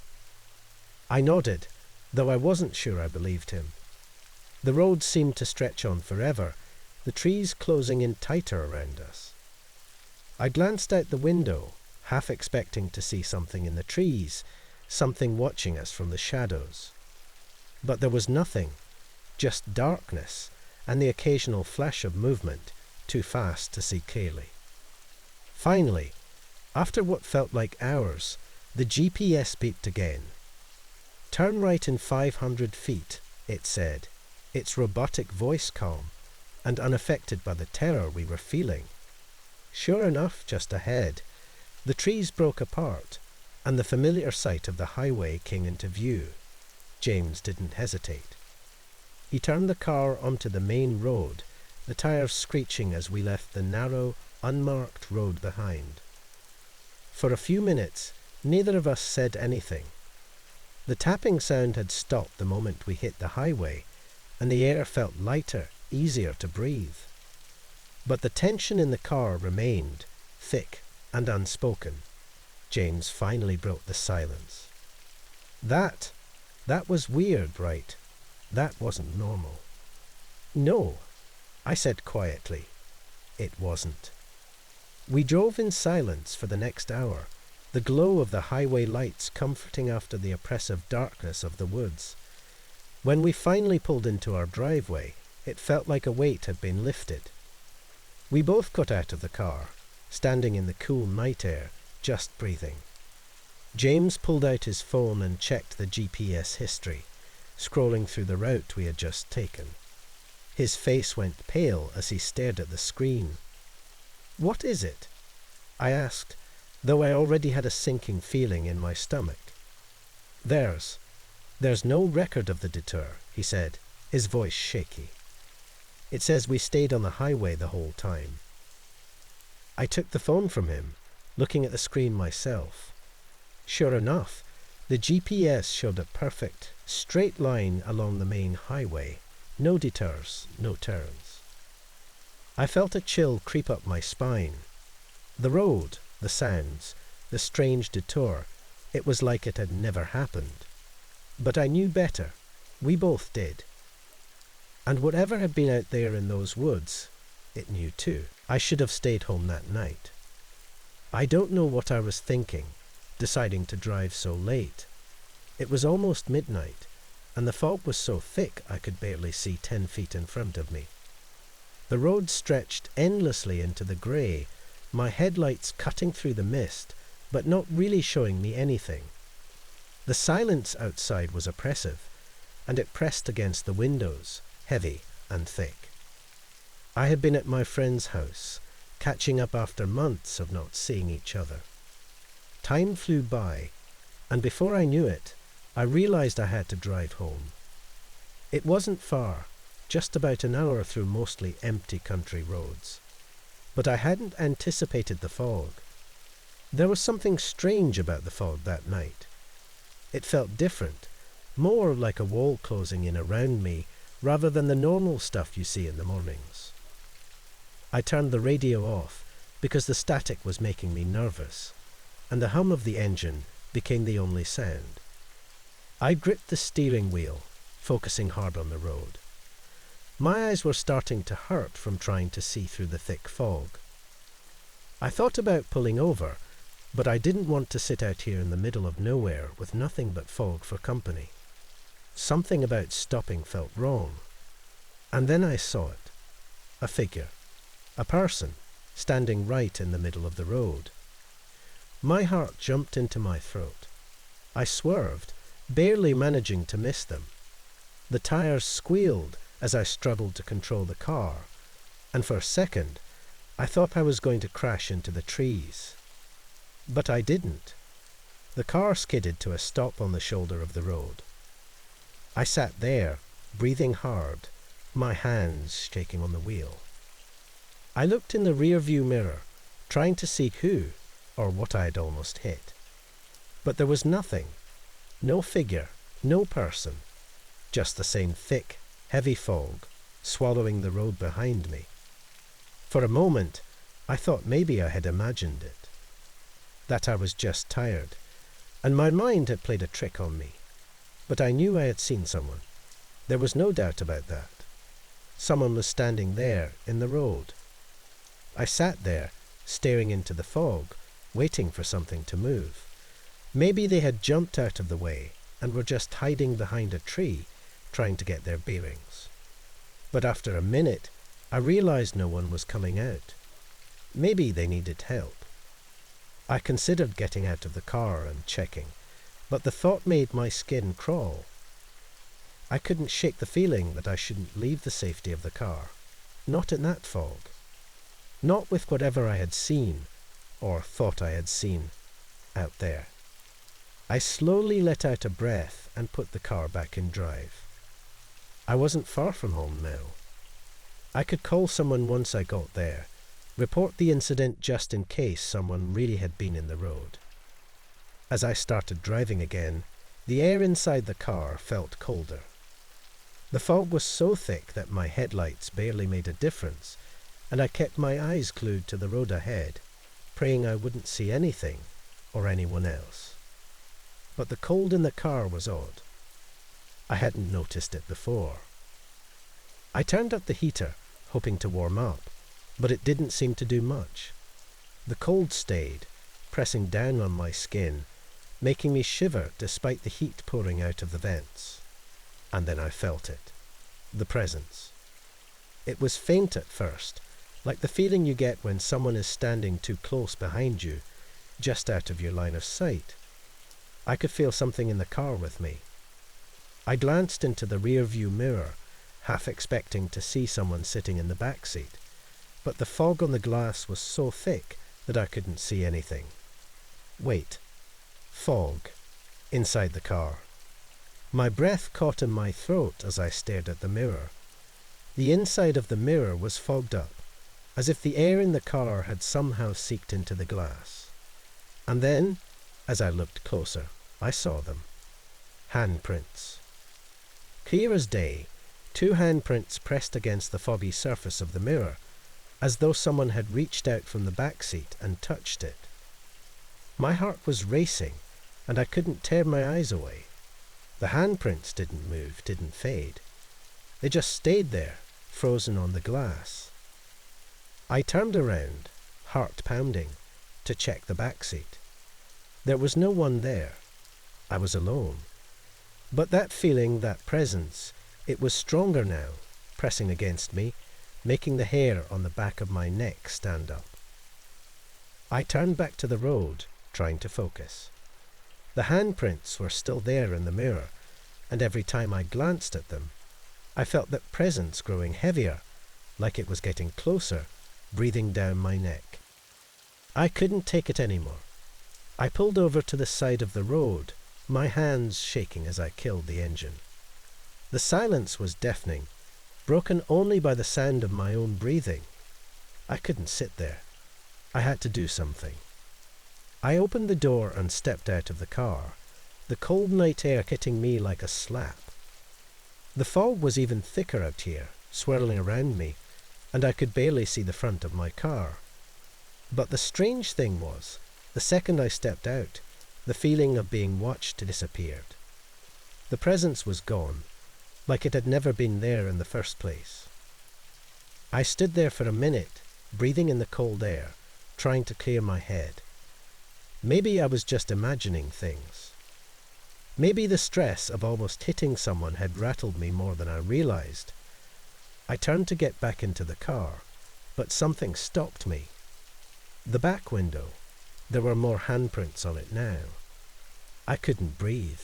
I nodded, though I wasn't sure I believed him. The road seemed to stretch on forever, the trees closing in tighter around us. I glanced out the window, half expecting to see something in the trees, something watching us from the shadows. But there was nothing, just darkness and the occasional flash of movement, too fast to see clearly. Finally, after what felt like hours, the GPS beeped again. "Turn right in 500 feet, it said, its robotic voice calm and unaffected by the terror we were feeling. Sure enough, just ahead, the trees broke apart, and the familiar sight of the highway came into view. James didn't hesitate. He turned the car onto the main road, the tires screeching as we left the narrow, unmarked road behind. For a few minutes, neither of us said anything. The tapping sound had stopped the moment we hit the highway, and the air felt lighter, easier to breathe. But the tension in the car remained, thick and unspoken. James finally broke the silence. That was weird, right? That wasn't normal." "No," I said quietly. It wasn't. We drove in silence for the next hour, the glow of the highway lights comforting after the oppressive darkness of the woods. When we finally pulled into our driveway, it felt like a weight had been lifted. We both got out of the car, standing in the cool night air, just breathing. James pulled out his phone and checked the GPS history, scrolling through the route we had just taken. His face went pale as he stared at the screen. "What is it?" I asked, though I already had a sinking feeling in my stomach. There's no record of the detour," he said, his voice shaky. "It says we stayed on the highway the whole time." I took the phone from him, looking at the screen myself. Sure enough, the GPS showed a perfect, straight line along the main highway. No detours, no turns. I felt a chill creep up my spine. The road, the sounds, the strange detour, it was like it had never happened. But I knew better. We both did. And whatever had been out there in those woods, it knew too. I should have stayed home that night. I don't know what I was thinking, deciding to drive so late. It was almost midnight, and the fog was so thick I could barely see 10 feet in front of me. The road stretched endlessly into the grey, my headlights cutting through the mist, but not really showing me anything. The silence outside was oppressive, and it pressed against the windows, heavy and thick. I had been at my friend's house, catching up after months of not seeing each other. Time flew by, and before I knew it, I realized I had to drive home. It wasn't far, just about an hour through mostly empty country roads. But I hadn't anticipated the fog. There was something strange about the fog that night. It felt different, more like a wall closing in around me rather than the normal stuff you see in the mornings. I turned the radio off because the static was making me nervous, and the hum of the engine became the only sound. I gripped the steering wheel, focusing hard on the road. My eyes were starting to hurt from trying to see through the thick fog. I thought about pulling over, but I didn't want to sit out here in the middle of nowhere with nothing but fog for company. Something about stopping felt wrong. And then I saw it. A figure. A person, standing right in the middle of the road. My heart jumped into my throat. I swerved, barely managing to miss them. The tires squealed as I struggled to control the car, and for a second, I thought I was going to crash into the trees. But I didn't. The car skidded to a stop on the shoulder of the road. I sat there, breathing hard, my hands shaking on the wheel. I looked in the rear-view mirror, trying to see who or what I had almost hit. But there was nothing. No figure, no person. Just the same thick, heavy fog, swallowing the road behind me. For a moment, I thought maybe I had imagined it. That I was just tired, and my mind had played a trick on me. But I knew I had seen someone. There was no doubt about that. Someone was standing there, in the road. I sat there, staring into the fog, waiting for something to move. Maybe they had jumped out of the way and were just hiding behind a tree, trying to get their bearings. But after a minute, I realized no one was coming out. Maybe they needed help. I considered getting out of the car and checking, but the thought made my skin crawl. I couldn't shake the feeling that I shouldn't leave the safety of the car. Not in that fog. Not with whatever I had seen, or thought I had seen, out there. I slowly let out a breath and put the car back in drive. I wasn't far from home now. I could call someone once I got there, report the incident just in case someone really had been in the road. As I started driving again, the air inside the car felt colder. The fog was so thick that my headlights barely made a difference, and I kept my eyes glued to the road ahead, praying I wouldn't see anything or anyone else. But the cold in the car was odd. I hadn't noticed it before. I turned up the heater, hoping to warm up, but it didn't seem to do much. The cold stayed, pressing down on my skin, making me shiver despite the heat pouring out of the vents. And then I felt it. The presence. It was faint at first, like the feeling you get when someone is standing too close behind you, just out of your line of sight. I could feel something in the car with me. I glanced into the rear-view mirror, half expecting to see someone sitting in the back seat, but the fog on the glass was so thick that I couldn't see anything. Wait. Fog. Inside the car. My breath caught in my throat as I stared at the mirror. The inside of the mirror was fogged up, as if the air in the car had somehow seeped into the glass. And then, as I looked closer, I saw them. Handprints. Clear as day, 2 handprints pressed against the foggy surface of the mirror, as though someone had reached out from the back seat and touched it. My heart was racing, and I couldn't tear my eyes away. The handprints didn't move, didn't fade. They just stayed there, frozen on the glass. I turned around, heart pounding, to check the back seat. There was no one there. I was alone. But that feeling, that presence, it was stronger now, pressing against me, making the hair on the back of my neck stand up. I turned back to the road, trying to focus. The handprints were still there in the mirror, and every time I glanced at them, I felt that presence growing heavier, like it was getting closer, breathing down my neck. I couldn't take it anymore. I pulled over to the side of the road, my hands shaking as I killed the engine. The silence was deafening, broken only by the sound of my own breathing. I couldn't sit there. I had to do something. I opened the door and stepped out of the car, the cold night air hitting me like a slap. The fog was even thicker out here, swirling around me, and I could barely see the front of my car. But the strange thing was, the second I stepped out, the feeling of being watched disappeared. The presence was gone, like it had never been there in the first place. I stood there for a minute, breathing in the cold air, trying to clear my head. Maybe I was just imagining things. Maybe the stress of almost hitting someone had rattled me more than I realized. I turned to get back into the car, but something stopped me. The back window. There were more handprints on it now. I couldn't breathe.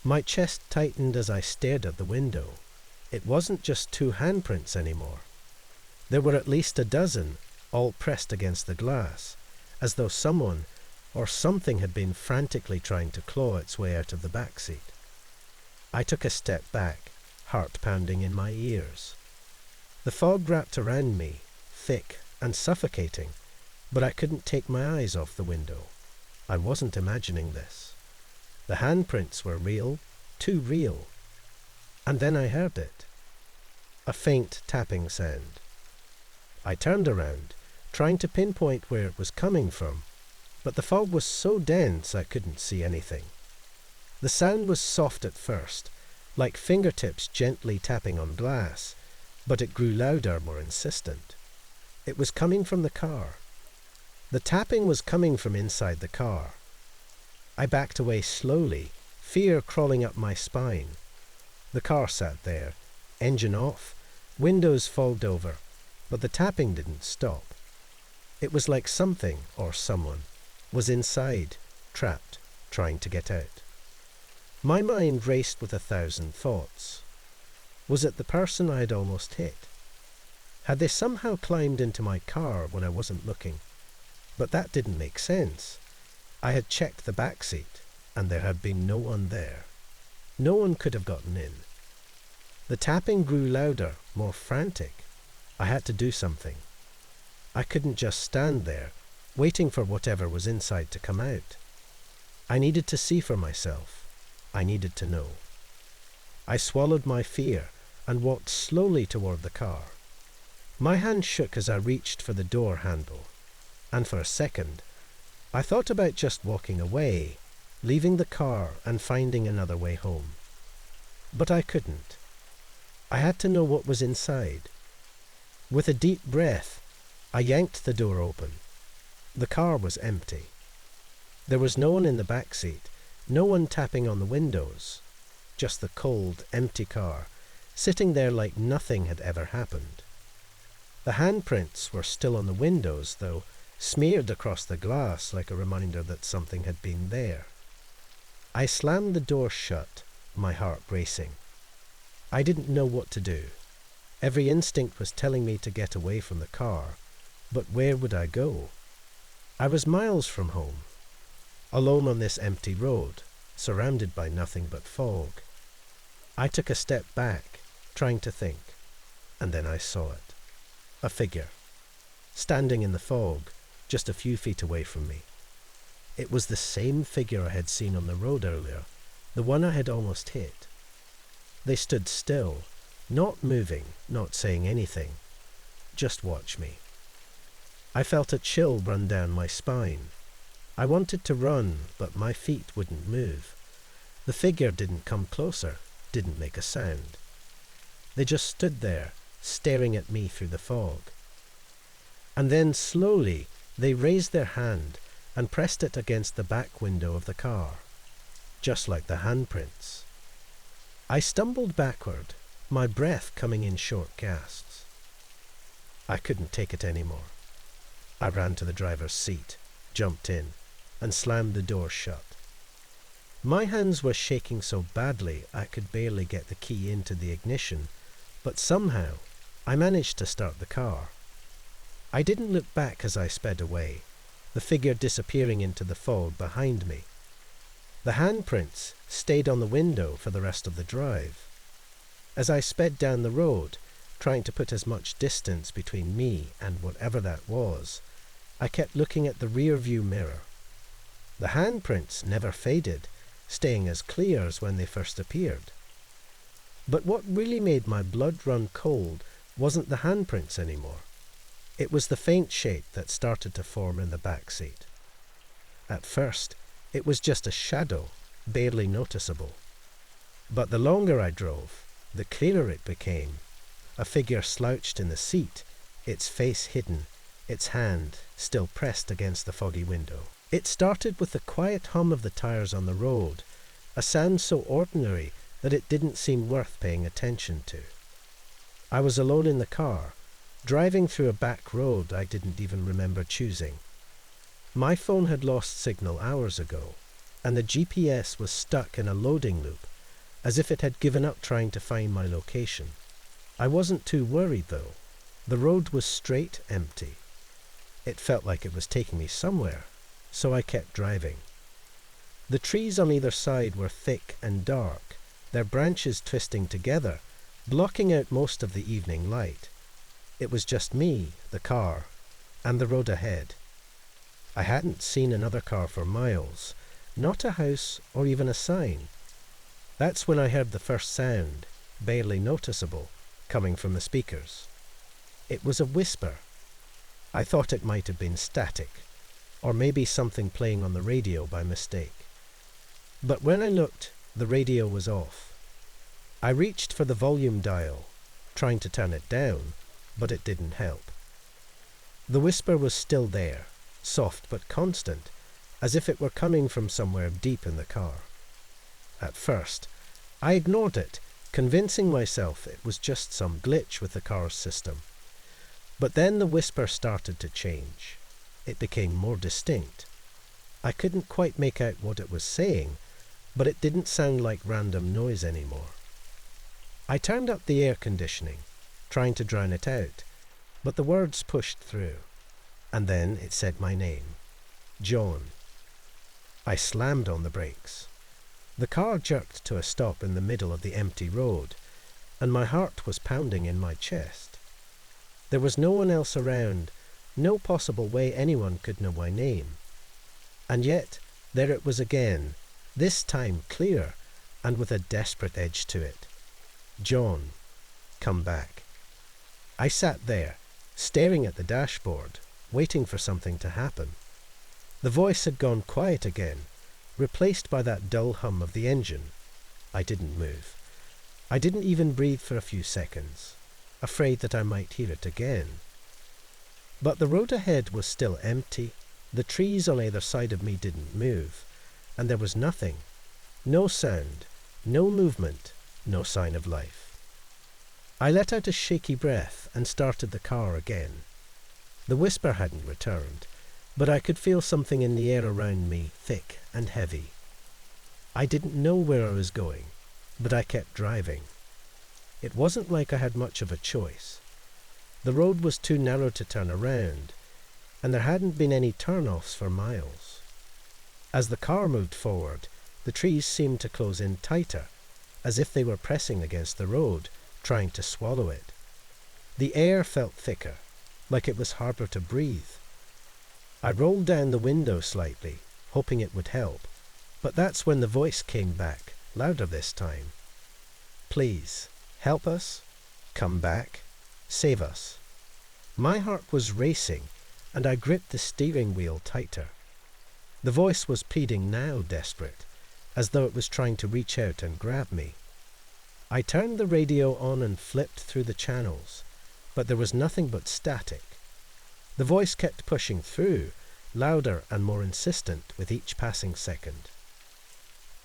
My chest tightened as I stared at the window. It wasn't just 2 handprints anymore. There were at least a dozen, all pressed against the glass, as though someone or something had been frantically trying to claw its way out of the back seat. I took a step back, heart pounding in my ears. The fog wrapped around me, thick and suffocating, but I couldn't take my eyes off the window. I wasn't imagining this. The handprints were real, too real. And then I heard it. A faint tapping sound. I turned around, trying to pinpoint where it was coming from, but the fog was so dense I couldn't see anything. The sound was soft at first, like fingertips gently tapping on glass, but it grew louder, more insistent. It was coming from the car. The tapping was coming from inside the car. I backed away slowly, fear crawling up my spine. The car sat there, engine off, windows fogged over, but the tapping didn't stop. It was like something, or someone, was inside, trapped, trying to get out. My mind raced with 1,000 thoughts. Was it the person I had almost hit? Had they somehow climbed into my car when I wasn't looking? But that didn't make sense. I had checked the back seat, and there had been no one there. No one could have gotten in. The tapping grew louder, more frantic. I had to do something. I couldn't just stand there, waiting for whatever was inside to come out. I needed to see for myself. I needed to know. I swallowed my fear and walked slowly toward the car. My hand shook as I reached for the door handle, and for a second, I thought about just walking away, leaving the car and finding another way home. But I couldn't. I had to know what was inside. With a deep breath, I yanked the door open. The car was empty. There was no one in the back seat, no one tapping on the windows, just the cold, empty car, sitting there like nothing had ever happened. The handprints were still on the windows, though, smeared across the glass like a reminder that something had been there. I slammed the door shut, my heart racing. I didn't know what to do. Every instinct was telling me to get away from the car, but where would I go? I was miles from home, alone on this empty road, surrounded by nothing but fog. I took a step back, trying to think, and then I saw it. A figure, standing in the fog, just a few feet away from me. It was the same figure I had seen on the road earlier, the one I had almost hit. They stood still, not moving, not saying anything. Just watch me. I felt a chill run down my spine. I wanted to run, but my feet wouldn't move. The figure didn't come closer, didn't make a sound. They just stood there, staring at me through the fog. And then slowly they raised their hand and pressed it against the back window of the car, just like the handprints. I stumbled backward, my breath coming in short gasps. I couldn't take it anymore. I ran to the driver's seat, jumped in, and slammed the door shut. My hands were shaking so badly I could barely get the key into the ignition, but somehow I managed to start the car. I didn't look back as I sped away, the figure disappearing into the fog behind me. The handprints stayed on the window for the rest of the drive. As I sped down the road, trying to put as much distance between me and whatever that was, I kept looking at the rear-view mirror. The handprints never faded, staying as clear as when they first appeared. But what really made my blood run cold wasn't the handprints anymore. It was the faint shape that started to form in the back seat. At first, it was just a shadow, barely noticeable. But the longer I drove, the clearer it became. A figure slouched in the seat, its face hidden, its hand still pressed against the foggy window. It started with the quiet hum of the tires on the road, a sound so ordinary that it didn't seem worth paying attention to. I was alone in the car, driving through a back road I didn't even remember choosing. My phone had lost signal hours ago, and the GPS was stuck in a loading loop, as if it had given up trying to find my location. I wasn't too worried though. The road was straight empty. It felt like it was taking me somewhere, so I kept driving. The trees on either side were thick and dark, their branches twisting together, blocking out most of the evening light. It was just me, the car, and the road ahead. I hadn't seen another car for miles, not a house or even a sign. That's when I heard the first sound, barely noticeable, coming from the speakers. It was a whisper. I thought it might have been static, or maybe something playing on the radio by mistake. But when I looked, the radio was off. I reached for the volume dial, trying to turn it down, but it didn't help. The whisper was still there, soft but constant, as if it were coming from somewhere deep in the car. At first, I ignored it, convincing myself it was just some glitch with the car's system. But then the whisper started to change. It became more distinct. I couldn't quite make out what it was saying, but it didn't sound like random noise anymore. I turned up the air conditioning, trying to drown it out, but the words pushed through. And then it said my name, John. I slammed on the brakes. The car jerked to a stop in the middle of the empty road, and my heart was pounding in my chest. There was no one else around, no possible way anyone could know my name. And yet, there it was again, this time clear, and with a desperate edge to it. John, come back. I sat there, staring at the dashboard, waiting for something to happen. The voice had gone quiet again, replaced by that dull hum of the engine. I didn't move. I didn't even breathe for a few seconds, afraid that I might hear it again. But the road ahead was still empty, the trees on either side of me didn't move, and there was nothing, no sound, no movement, no sign of life. I let out a shaky breath and started the car again. The whisper hadn't returned, but I could feel something in the air around me, thick and heavy. I didn't know where I was going, but I kept driving. It wasn't like I had much of a choice. The road was too narrow to turn around, and there hadn't been any turn-offs for miles. As the car moved forward, the trees seemed to close in tighter, as if they were pressing against the road, trying to swallow it. The air felt thicker, like it was harder to breathe. I rolled down the window slightly, hoping it would help, but that's when the voice came back, louder this time. Please, help us, come back, save us. My heart was racing, and I gripped the steering wheel tighter. The voice was pleading now, desperate, as though it was trying to reach out and grab me. I turned the radio on and flipped through the channels, but there was nothing but static. The voice kept pushing through, louder and more insistent with each passing second.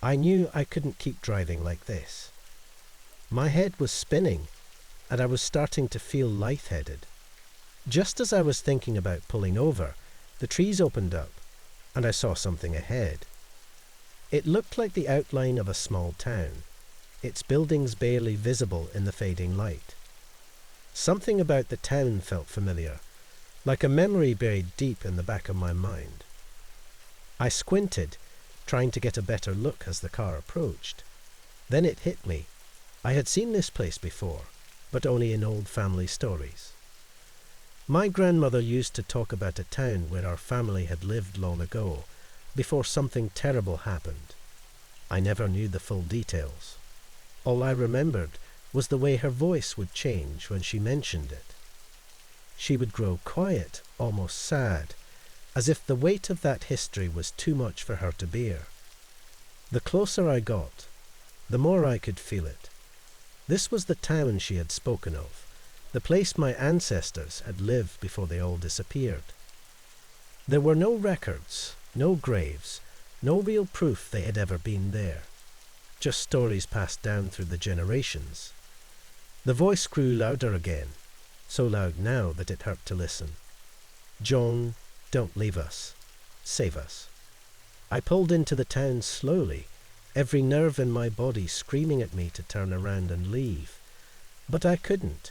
I knew I couldn't keep driving like this. My head was spinning, and I was starting to feel lightheaded. Just as I was thinking about pulling over, the trees opened up, and I saw something ahead. It looked like the outline of a small town, its buildings barely visible in the fading light. Something about the town felt familiar, like a memory buried deep in the back of my mind. I squinted, trying to get a better look as the car approached. Then it hit me. I had seen this place before, but only in old family stories. My grandmother used to talk about a town where our family had lived long ago, before something terrible happened. I never knew the full details. All I remembered was the way her voice would change when she mentioned it. She would grow quiet, almost sad, as if the weight of that history was too much for her to bear. The closer I got, the more I could feel it. This was the town she had spoken of, the place my ancestors had lived before they all disappeared. There were no records, no graves, no real proof they had ever been there. Just stories passed down through the generations. The voice grew louder again, so loud now that it hurt to listen. John, don't leave us. Save us. I pulled into the town slowly, every nerve in my body screaming at me to turn around and leave. But I couldn't.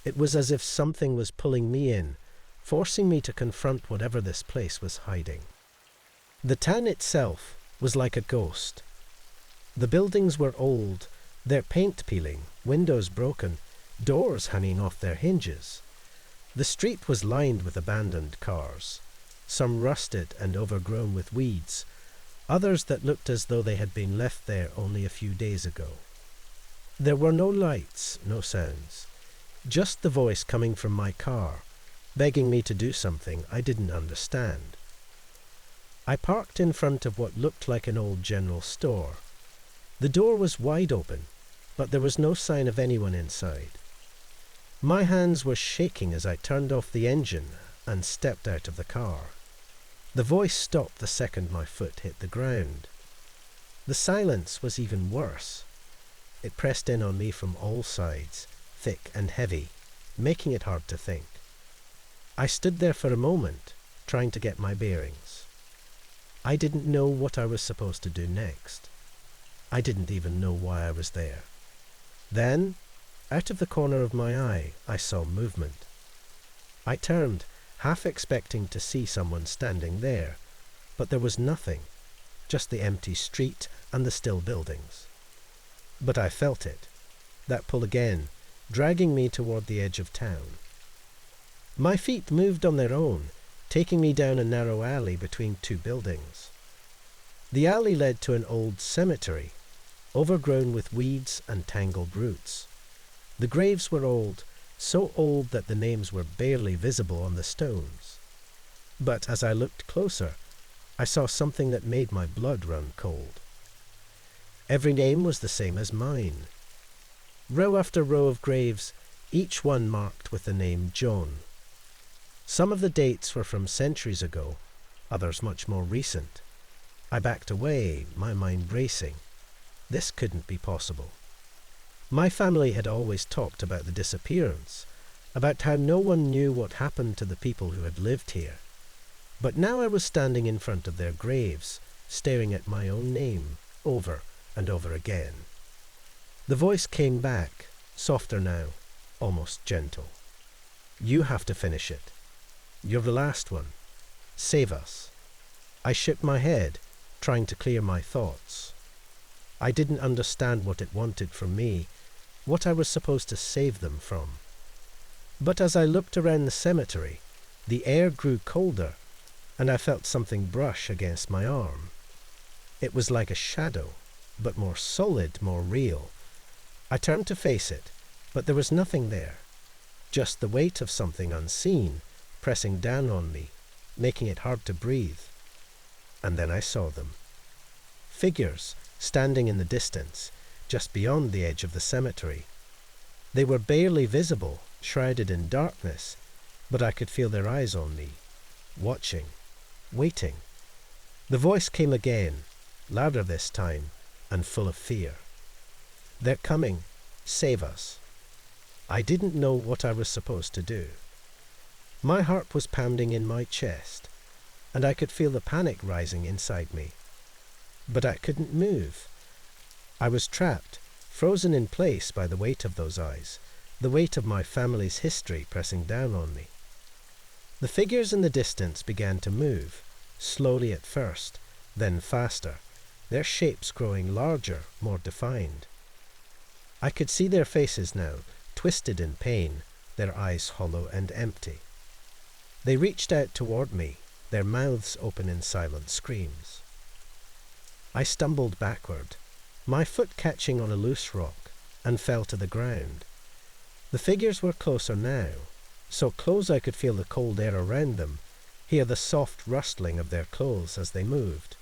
It was as if something was pulling me in, forcing me to confront whatever this place was hiding. The town itself was like a ghost. The buildings were old, their paint peeling, windows broken, doors hanging off their hinges. The street was lined with abandoned cars, some rusted and overgrown with weeds, others that looked as though they had been left there only a few days ago. There were no lights, no sounds, just the voice coming from my car, begging me to do something I didn't understand. I parked in front of what looked like an old general store. The door was wide open, but there was no sign of anyone inside. My hands were shaking as I turned off the engine and stepped out of the car. The voice stopped the second my foot hit the ground. The silence was even worse. It pressed in on me from all sides, thick and heavy, making it hard to think. I stood there for a moment, trying to get my bearings. I didn't know what I was supposed to do next. I didn't even know why I was there. Then, out of the corner of my eye, I saw movement. I turned, half expecting to see someone standing there, but there was nothing, just the empty street and the still buildings. But I felt it, that pull again, dragging me toward the edge of town. My feet moved on their own, taking me down a narrow alley between two buildings. The alley led to an old cemetery, overgrown with weeds and tangled roots. The graves were old, so old that the names were barely visible on the stones. But as I looked closer, I saw something that made my blood run cold. Every name was the same as mine. Row after row of graves, each one marked with the name John. Some of the dates were from centuries ago, others much more recent. I backed away, my mind racing. This couldn't be possible. My family had always talked about the disappearance, about how no one knew what happened to the people who had lived here. But now I was standing in front of their graves, staring at my own name. over and over again. The voice came back, softer now, almost gentle. You have to finish it. You're the last one. Save us. I shook my head, trying to clear my thoughts. I didn't understand what it wanted from me, what I was supposed to save them from. But as I looked around the cemetery, the air grew colder, and I felt something brush against my arm. It was like a shadow, but more solid, more real. I turned to face it, but there was nothing there, just the weight of something unseen pressing down on me, making it hard to breathe. And then I saw them. Figures standing in the distance, just beyond the edge of the cemetery. They were barely visible, shrouded in darkness, but I could feel their eyes on me, watching, waiting. The voice came again, louder this time, and full of fear. They're coming. Save us. I didn't know what I was supposed to do. My heart was pounding in my chest, and I could feel the panic rising inside me. But I couldn't move. I was trapped, frozen in place by the weight of those eyes, the weight of my family's history pressing down on me. The figures in the distance began to move, slowly at first, then faster, their shapes growing larger, more defined. I could see their faces now, twisted in pain, their eyes hollow and empty. They reached out toward me, their mouths open in silent screams. I stumbled backward, my foot catching on a loose rock, and fell to the ground. The figures were closer now, so close I could feel the cold air around them, hear the soft rustling of their clothes as they moved.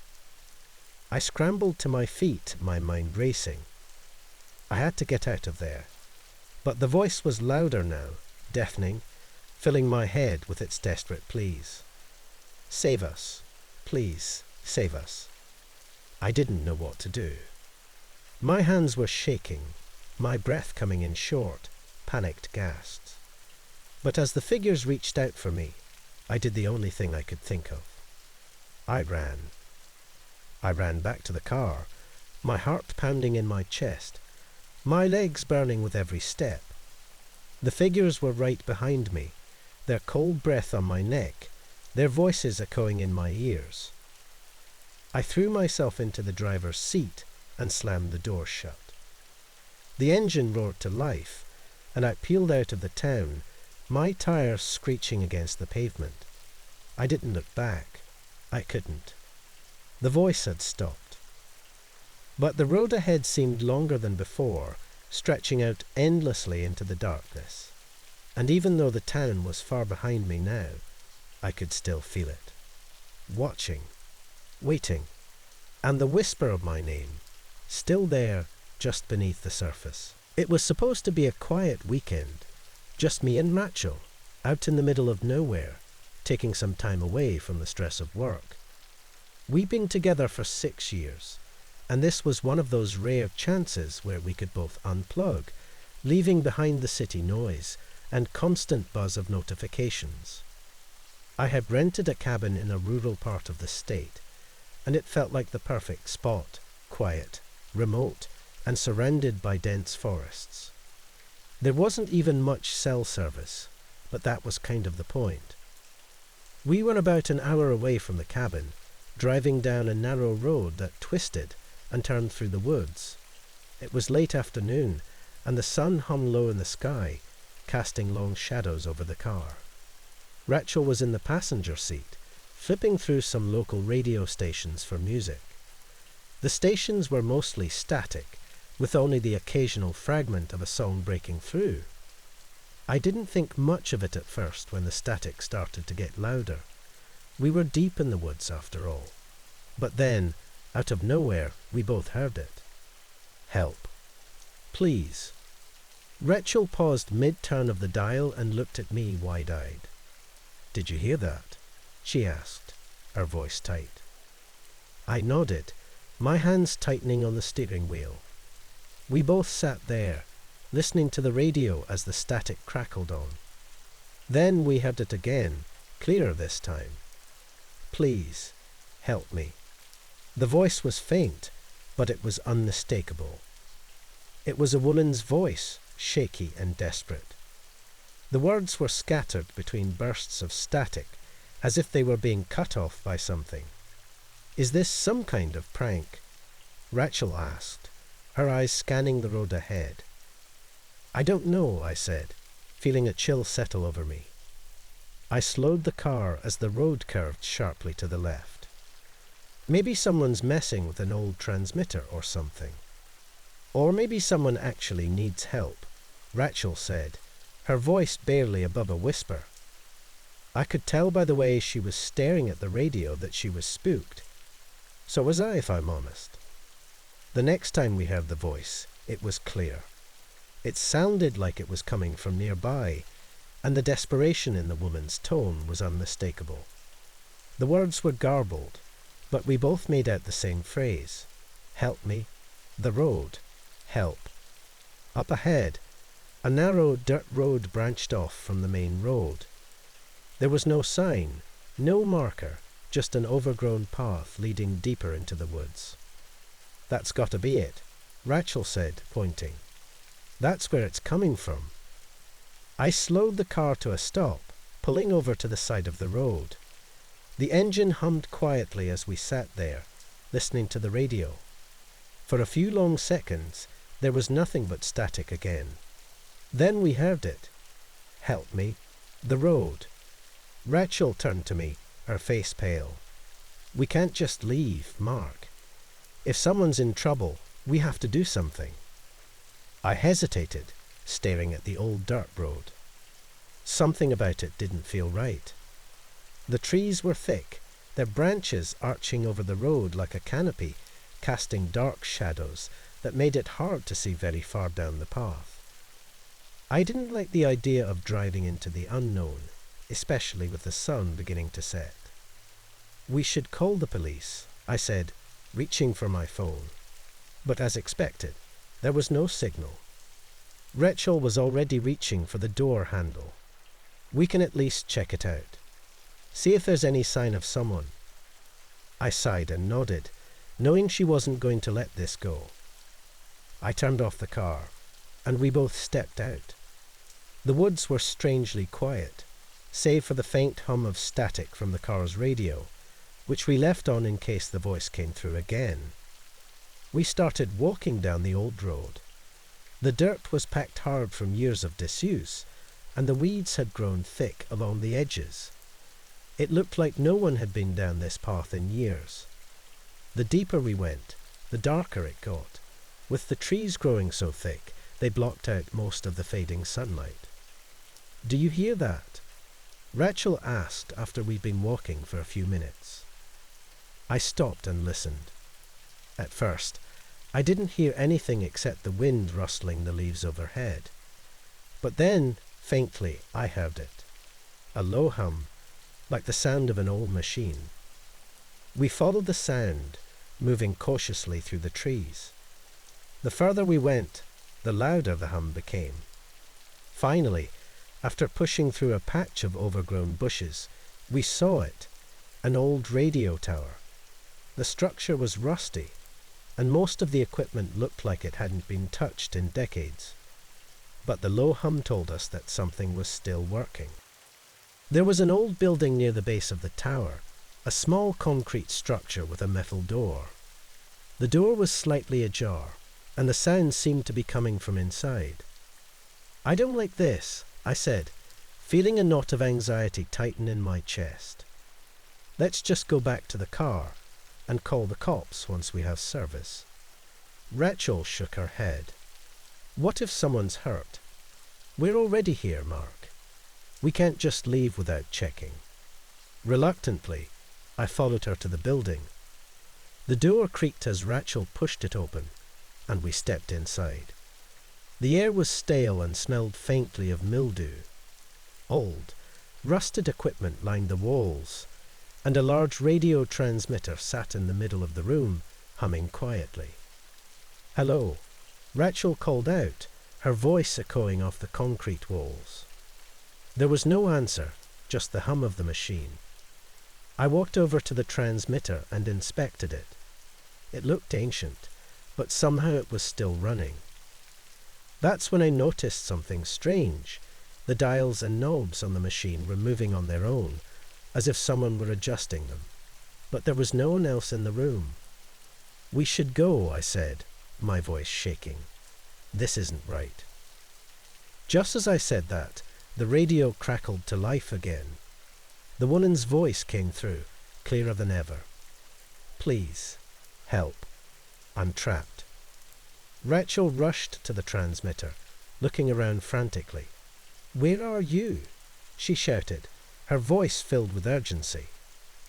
I scrambled to my feet, my mind racing. I had to get out of there. But the voice was louder now, deafening, filling my head with its desperate pleas. Save us. Please, save us. I didn't know what to do. My hands were shaking, my breath coming in short, panicked gasps. But as the figures reached out for me, I did the only thing I could think of. I ran. I ran back to the car, my heart pounding in my chest, my legs burning with every step. The figures were right behind me, their cold breath on my neck, their voices echoing in my ears. I threw myself into the driver's seat and slammed the door shut. The engine roared to life, and I peeled out of the town, my tires screeching against the pavement. I didn't look back. I couldn't. The voice had stopped. But the road ahead seemed longer than before, stretching out endlessly into the darkness. And even though the town was far behind me now, I could still feel it. Watching, waiting, and the whisper of my name, still there just beneath the surface. It was supposed to be a quiet weekend, just me and Rachel, out in the middle of nowhere, taking some time away from the stress of work. We'd been together for 6 years, and this was one of those rare chances where we could both unplug, leaving behind the city noise and constant buzz of notifications. I had rented a cabin in a rural part of the state, and it felt like the perfect spot, quiet, remote, and surrounded by dense forests. There wasn't even much cell service, but that was kind of the point. We were about an hour away from the cabin, driving down a narrow road that twisted and turned through the woods. It was late afternoon, and the sun hung low in the sky, casting long shadows over the car. Rachel was in the passenger seat, flipping through some local radio stations for music. The stations were mostly static, with only the occasional fragment of a song breaking through. I didn't think much of it at first when the static started to get louder. We were deep in the woods after all. But then, out of nowhere, we both heard it. Help. Please. Rachel paused mid-turn of the dial and looked at me wide-eyed. Did you hear that? She asked, her voice tight. I nodded, my hands tightening on the steering wheel. We both sat there, listening to the radio as the static crackled on. Then we heard it again, clearer this time. Please, help me. The voice was faint, but it was unmistakable. It was a woman's voice, shaky and desperate. The words were scattered between bursts of static, as if they were being cut off by something. "Is this some kind of prank?" Rachel asked, her eyes scanning the road ahead. "I don't know," I said, feeling a chill settle over me. I slowed the car as the road curved sharply to the left. "Maybe someone's messing with an old transmitter or something. Or maybe someone actually needs help," Rachel said, her voice barely above a whisper. I could tell by the way she was staring at the radio that she was spooked. So was I, if I'm honest. The next time we heard the voice, it was clear. It sounded like it was coming from nearby, and the desperation in the woman's tone was unmistakable. The words were garbled, but we both made out the same phrase. "Help me. The road. Help." Up ahead, a narrow dirt road branched off from the main road. There was no sign, no marker, just an overgrown path leading deeper into the woods. "That's got to be it," Rachel said, pointing. "That's where it's coming from." I slowed the car to a stop, pulling over to the side of the road. The engine hummed quietly as we sat there, listening to the radio. For a few long seconds, there was nothing but static again. Then we heard it. "Help me. The road." Rachel turned to me, her face pale. "We can't just leave, Mark. If someone's in trouble, we have to do something." I hesitated, staring at the old dirt road. Something about it didn't feel right. The trees were thick, their branches arching over the road like a canopy, casting dark shadows that made it hard to see very far down the path. I didn't like the idea of driving into the unknown, especially with the sun beginning to set. "We should call the police," I said, reaching for my phone. But as expected, there was no signal. Rachel was already reaching for the door handle. "We can at least check it out. See if there's any sign of someone." I sighed and nodded, knowing she wasn't going to let this go. I turned off the car, and we both stepped out. The woods were strangely quiet, save for the faint hum of static from the car's radio, which we left on in case the voice came through again. We started walking down the old road. The dirt was packed hard from years of disuse, and the weeds had grown thick along the edges. It looked like no one had been down this path in years. The deeper we went, the darker it got. With the trees growing so thick, they blocked out most of the fading sunlight. "Do you hear that?" Rachel asked after we'd been walking for a few minutes. I stopped and listened. At first, I didn't hear anything except the wind rustling the leaves overhead. But then, faintly, I heard it. A low hum, like the sound of an old machine. We followed the sound, moving cautiously through the trees. The further we went, the louder the hum became. Finally, after pushing through a patch of overgrown bushes, we saw it, an old radio tower. The structure was rusty, and most of the equipment looked like it hadn't been touched in decades. But the low hum told us that something was still working. There was an old building near the base of the tower, a small concrete structure with a metal door. The door was slightly ajar, and the sound seemed to be coming from inside. "I don't like this," I said, feeling a knot of anxiety tighten in my chest. "Let's just go back to the car and call the cops once we have service." Rachel shook her head. "What if someone's hurt? We're already here, Mark. We can't just leave without checking." Reluctantly, I followed her to the building. The door creaked as Rachel pushed it open, and we stepped inside. The air was stale and smelled faintly of mildew. Old, rusted equipment lined the walls, and a large radio transmitter sat in the middle of the room, humming quietly. "Hello," Rachel called out, her voice echoing off the concrete walls. There was no answer, just the hum of the machine. I walked over to the transmitter and inspected it. It looked ancient, but somehow it was still running. That's when I noticed something strange. The dials and knobs on the machine were moving on their own, as if someone were adjusting them. But there was no one else in the room. "We should go," I said, my voice shaking. "This isn't right." Just as I said that, the radio crackled to life again. The woman's voice came through, clearer than ever. "Please, help. I'm trapped." Rachel rushed to the transmitter, looking around frantically. "Where are you?" she shouted, her voice filled with urgency.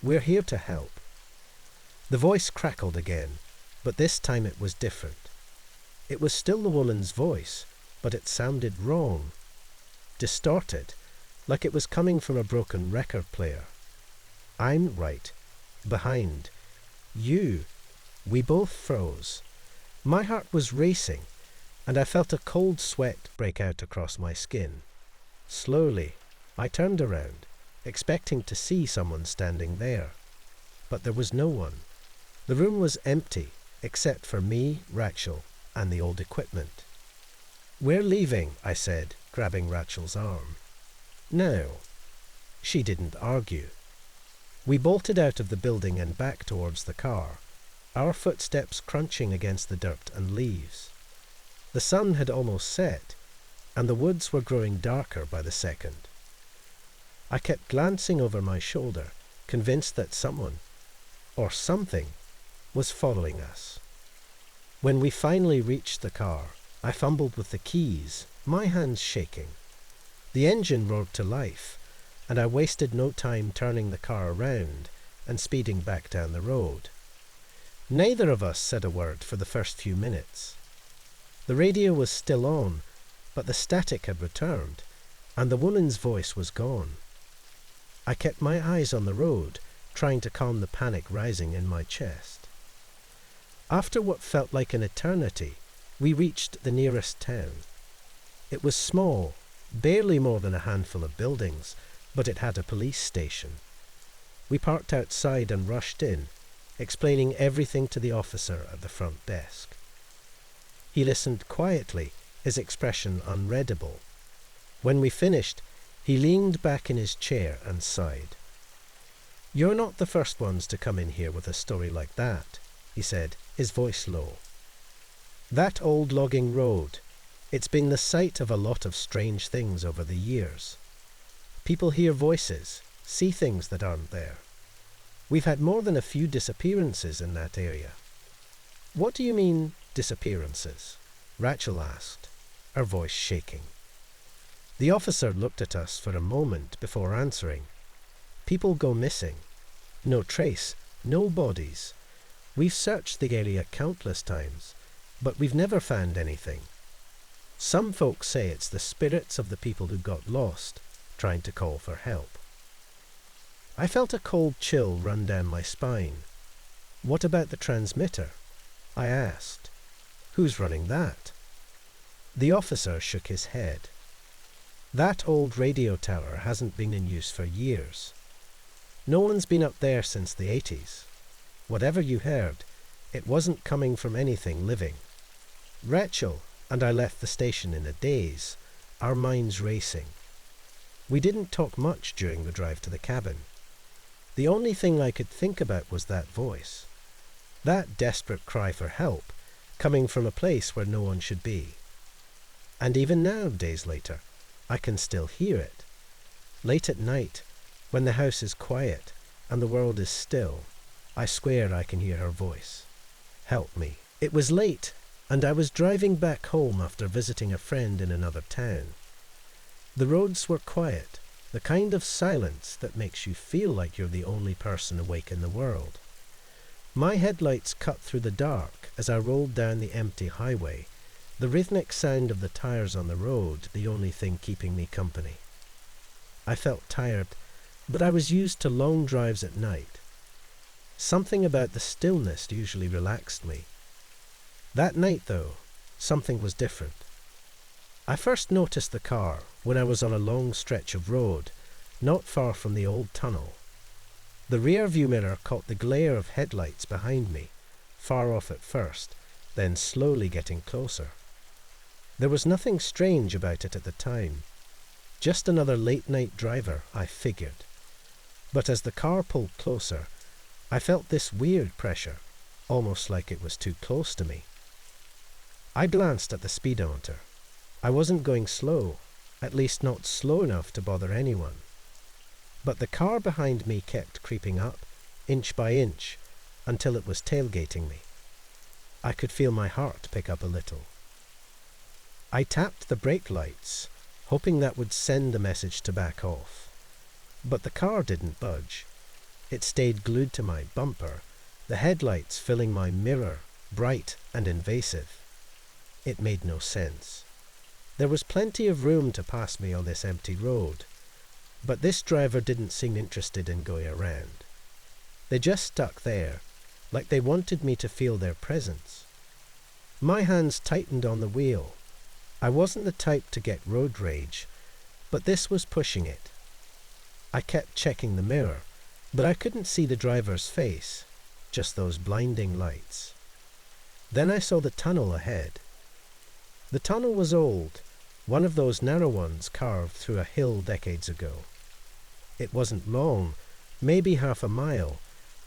"We're here to help." The voice crackled again, but this time it was different. It was still the woman's voice, but it sounded wrong. Distorted, like it was coming from a broken record player. "I'm right. Behind. You." We both froze. My heart was racing, and I felt a cold sweat break out across my skin. Slowly, I turned around, expecting to see someone standing there. But there was no one. The room was empty, except for me, Rachel, and the old equipment. "We're leaving," I said, grabbing Rachel's arm. "Now." She didn't argue. We bolted out of the building and back towards the car, our footsteps crunching against the dirt and leaves. The sun had almost set, and the woods were growing darker by the second. I kept glancing over my shoulder, convinced that someone, or something, was following us. When we finally reached the car, I fumbled with the keys, my hands shaking. The engine roared to life, and I wasted no time turning the car around and speeding back down the road. Neither of us said a word for the first few minutes. The radio was still on, but the static had returned, and the woman's voice was gone. I kept my eyes on the road, trying to calm the panic rising in my chest. After what felt like an eternity, we reached the nearest town. It was small, barely more than a handful of buildings, but it had a police station. We parked outside and rushed in, explaining everything to the officer at the front desk. He listened quietly, his expression unreadable. When we finished, he leaned back in his chair and sighed. "You're not the first ones to come in here with a story like that," he said, his voice low. "That old logging road, it's been the site of a lot of strange things over the years. People hear voices, see things that aren't there. We've had more than a few disappearances in that area." "What do you mean, disappearances?" Rachel asked, her voice shaking. The officer looked at us for a moment before answering. "People go missing. No trace, no bodies. We've searched the area countless times, but we've never found anything. Some folks say it's the spirits of the people who got lost, trying to call for help." I felt a cold chill run down my spine. "What about the transmitter?" I asked. "Who's running that?" The officer shook his head. "That old radio tower hasn't been in use for years. No one's been up there since the 80s. Whatever you heard, it wasn't coming from anything living." Rachel and I left the station in a daze, our minds racing. We didn't talk much during the drive to the cabin. The only thing I could think about was that voice. That desperate cry for help, coming from a place where no one should be. And even now, days later, I can still hear it. Late at night, when the house is quiet and the world is still, I swear I can hear her voice. "Help me." It was late, and I was driving back home after visiting a friend in another town. The roads were quiet, the kind of silence that makes you feel like you're the only person awake in the world. My headlights cut through the dark as I rolled down the empty highway, the rhythmic sound of the tires on the road the only thing keeping me company. I felt tired, but I was used to long drives at night. Something about the stillness usually relaxed me. That night, though, something was different. I first noticed the car when I was on a long stretch of road, not far from the old tunnel. The rear view mirror caught the glare of headlights behind me, far off at first, then slowly getting closer. There was nothing strange about it at the time. Just another late-night driver, I figured. But as the car pulled closer, I felt this weird pressure, almost like it was too close to me. I glanced at the speedometer. I wasn't going slow, at least not slow enough to bother anyone. But the car behind me kept creeping up, inch by inch, until it was tailgating me. I could feel my heart pick up a little. I tapped the brake lights, hoping that would send a message to back off. But the car didn't budge. It stayed glued to my bumper, the headlights filling my mirror, bright and invasive. It made no sense. There was plenty of room to pass me on this empty road, but this driver didn't seem interested in going around. They just stuck there, like they wanted me to feel their presence. My hands tightened on the wheel. I wasn't the type to get road rage, but this was pushing it. I kept checking the mirror, but I couldn't see the driver's face, just those blinding lights. Then I saw the tunnel ahead. The tunnel was old, one of those narrow ones carved through a hill decades ago. It wasn't long, maybe half a mile,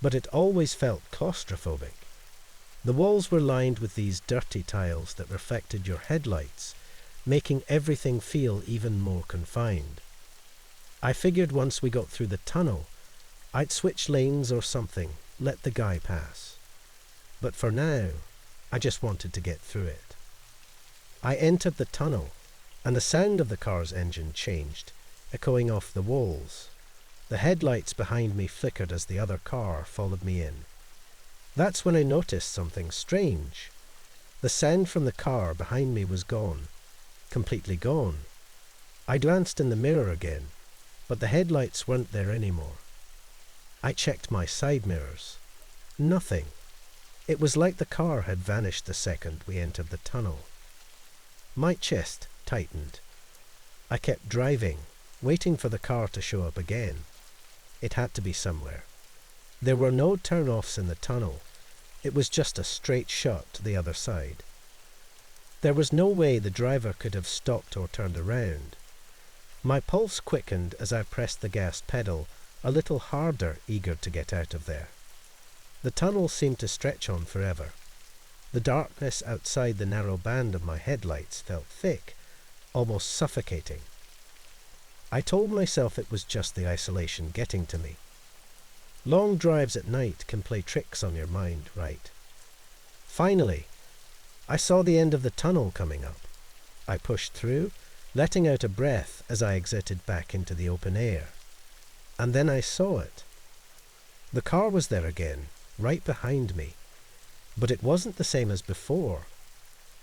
but it always felt claustrophobic. The walls were lined with these dirty tiles that reflected your headlights, making everything feel even more confined. I figured once we got through the tunnel, I'd switch lanes or something, let the guy pass. But for now, I just wanted to get through it. I entered the tunnel, and the sound of the car's engine changed, echoing off the walls. The headlights behind me flickered as the other car followed me in. That's when I noticed something strange. The sound from the car behind me was gone, completely gone. I glanced in the mirror again, but the headlights weren't there anymore. I checked my side mirrors. Nothing. It was like the car had vanished the second we entered the tunnel. My chest tightened. I kept driving, waiting for the car to show up again. It had to be somewhere. There were no turn-offs in the tunnel. It was just a straight shot to the other side. There was no way the driver could have stopped or turned around. My pulse quickened as I pressed the gas pedal a little harder, eager to get out of there. The tunnel seemed to stretch on forever. The darkness outside the narrow band of my headlights felt thick, almost suffocating. I told myself it was just the isolation getting to me. Long drives at night can play tricks on your mind, right? Finally, I saw the end of the tunnel coming up. I pushed through, letting out a breath as I exited back into the open air. And then I saw it. The car was there again, right behind me. But it wasn't the same as before.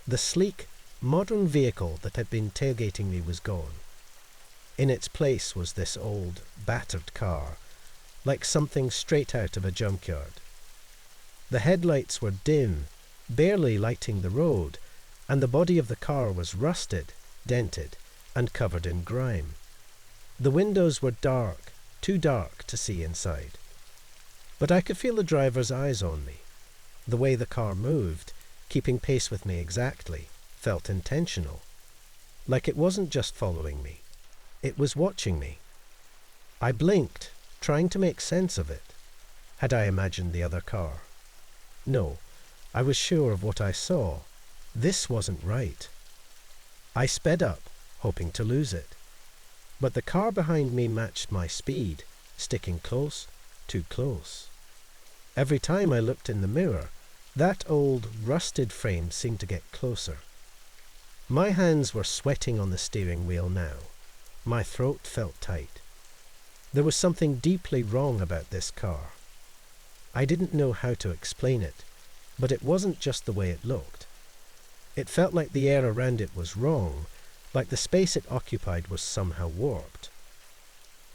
The sleek, modern vehicle that had been tailgating me was gone. In its place was this old, battered car, like something straight out of a junkyard. The headlights were dim, barely lighting the road, and the body of the car was rusted, dented, and covered in grime. The windows were dark, too dark to see inside. But I could feel the driver's eyes on me. The way the car moved, keeping pace with me exactly, felt intentional. Like it wasn't just following me. It was watching me. I blinked, trying to make sense of it. Had I imagined the other car? No, I was sure of what I saw. This wasn't right. I sped up, hoping to lose it. But the car behind me matched my speed, sticking close, too close. Every time I looked in the mirror, that old, rusted frame seemed to get closer. My hands were sweating on the steering wheel now. My throat felt tight. There was something deeply wrong about this car. I didn't know how to explain it, but it wasn't just the way it looked. It felt like the air around it was wrong, like the space it occupied was somehow warped.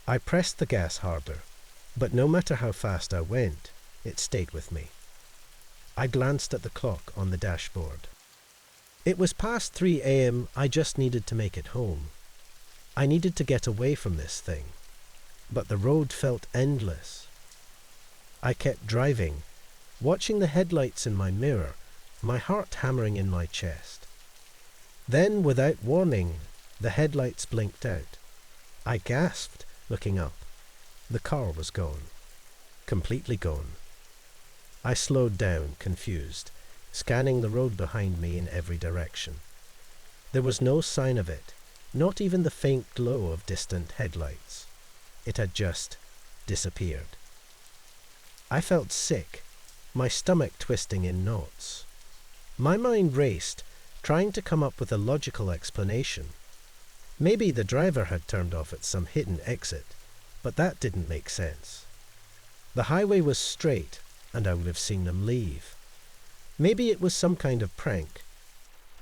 I pressed the gas harder, but no matter how fast I went, it stayed with me. I glanced at the clock on the dashboard. It was past 3 a.m. I just needed to make it home. I needed to get away from this thing. But the road felt endless. I kept driving, watching the headlights in my mirror, my heart hammering in my chest. Then, without warning, the headlights blinked out. I gasped, looking up. The car was gone. Completely gone. I slowed down, confused, scanning the road behind me in every direction. There was no sign of it, not even the faint glow of distant headlights. It had just disappeared. I felt sick, my stomach twisting in knots. My mind raced, trying to come up with a logical explanation. Maybe the driver had turned off at some hidden exit, but that didn't make sense. The highway was straight, and I would have seen them leave. Maybe it was some kind of prank.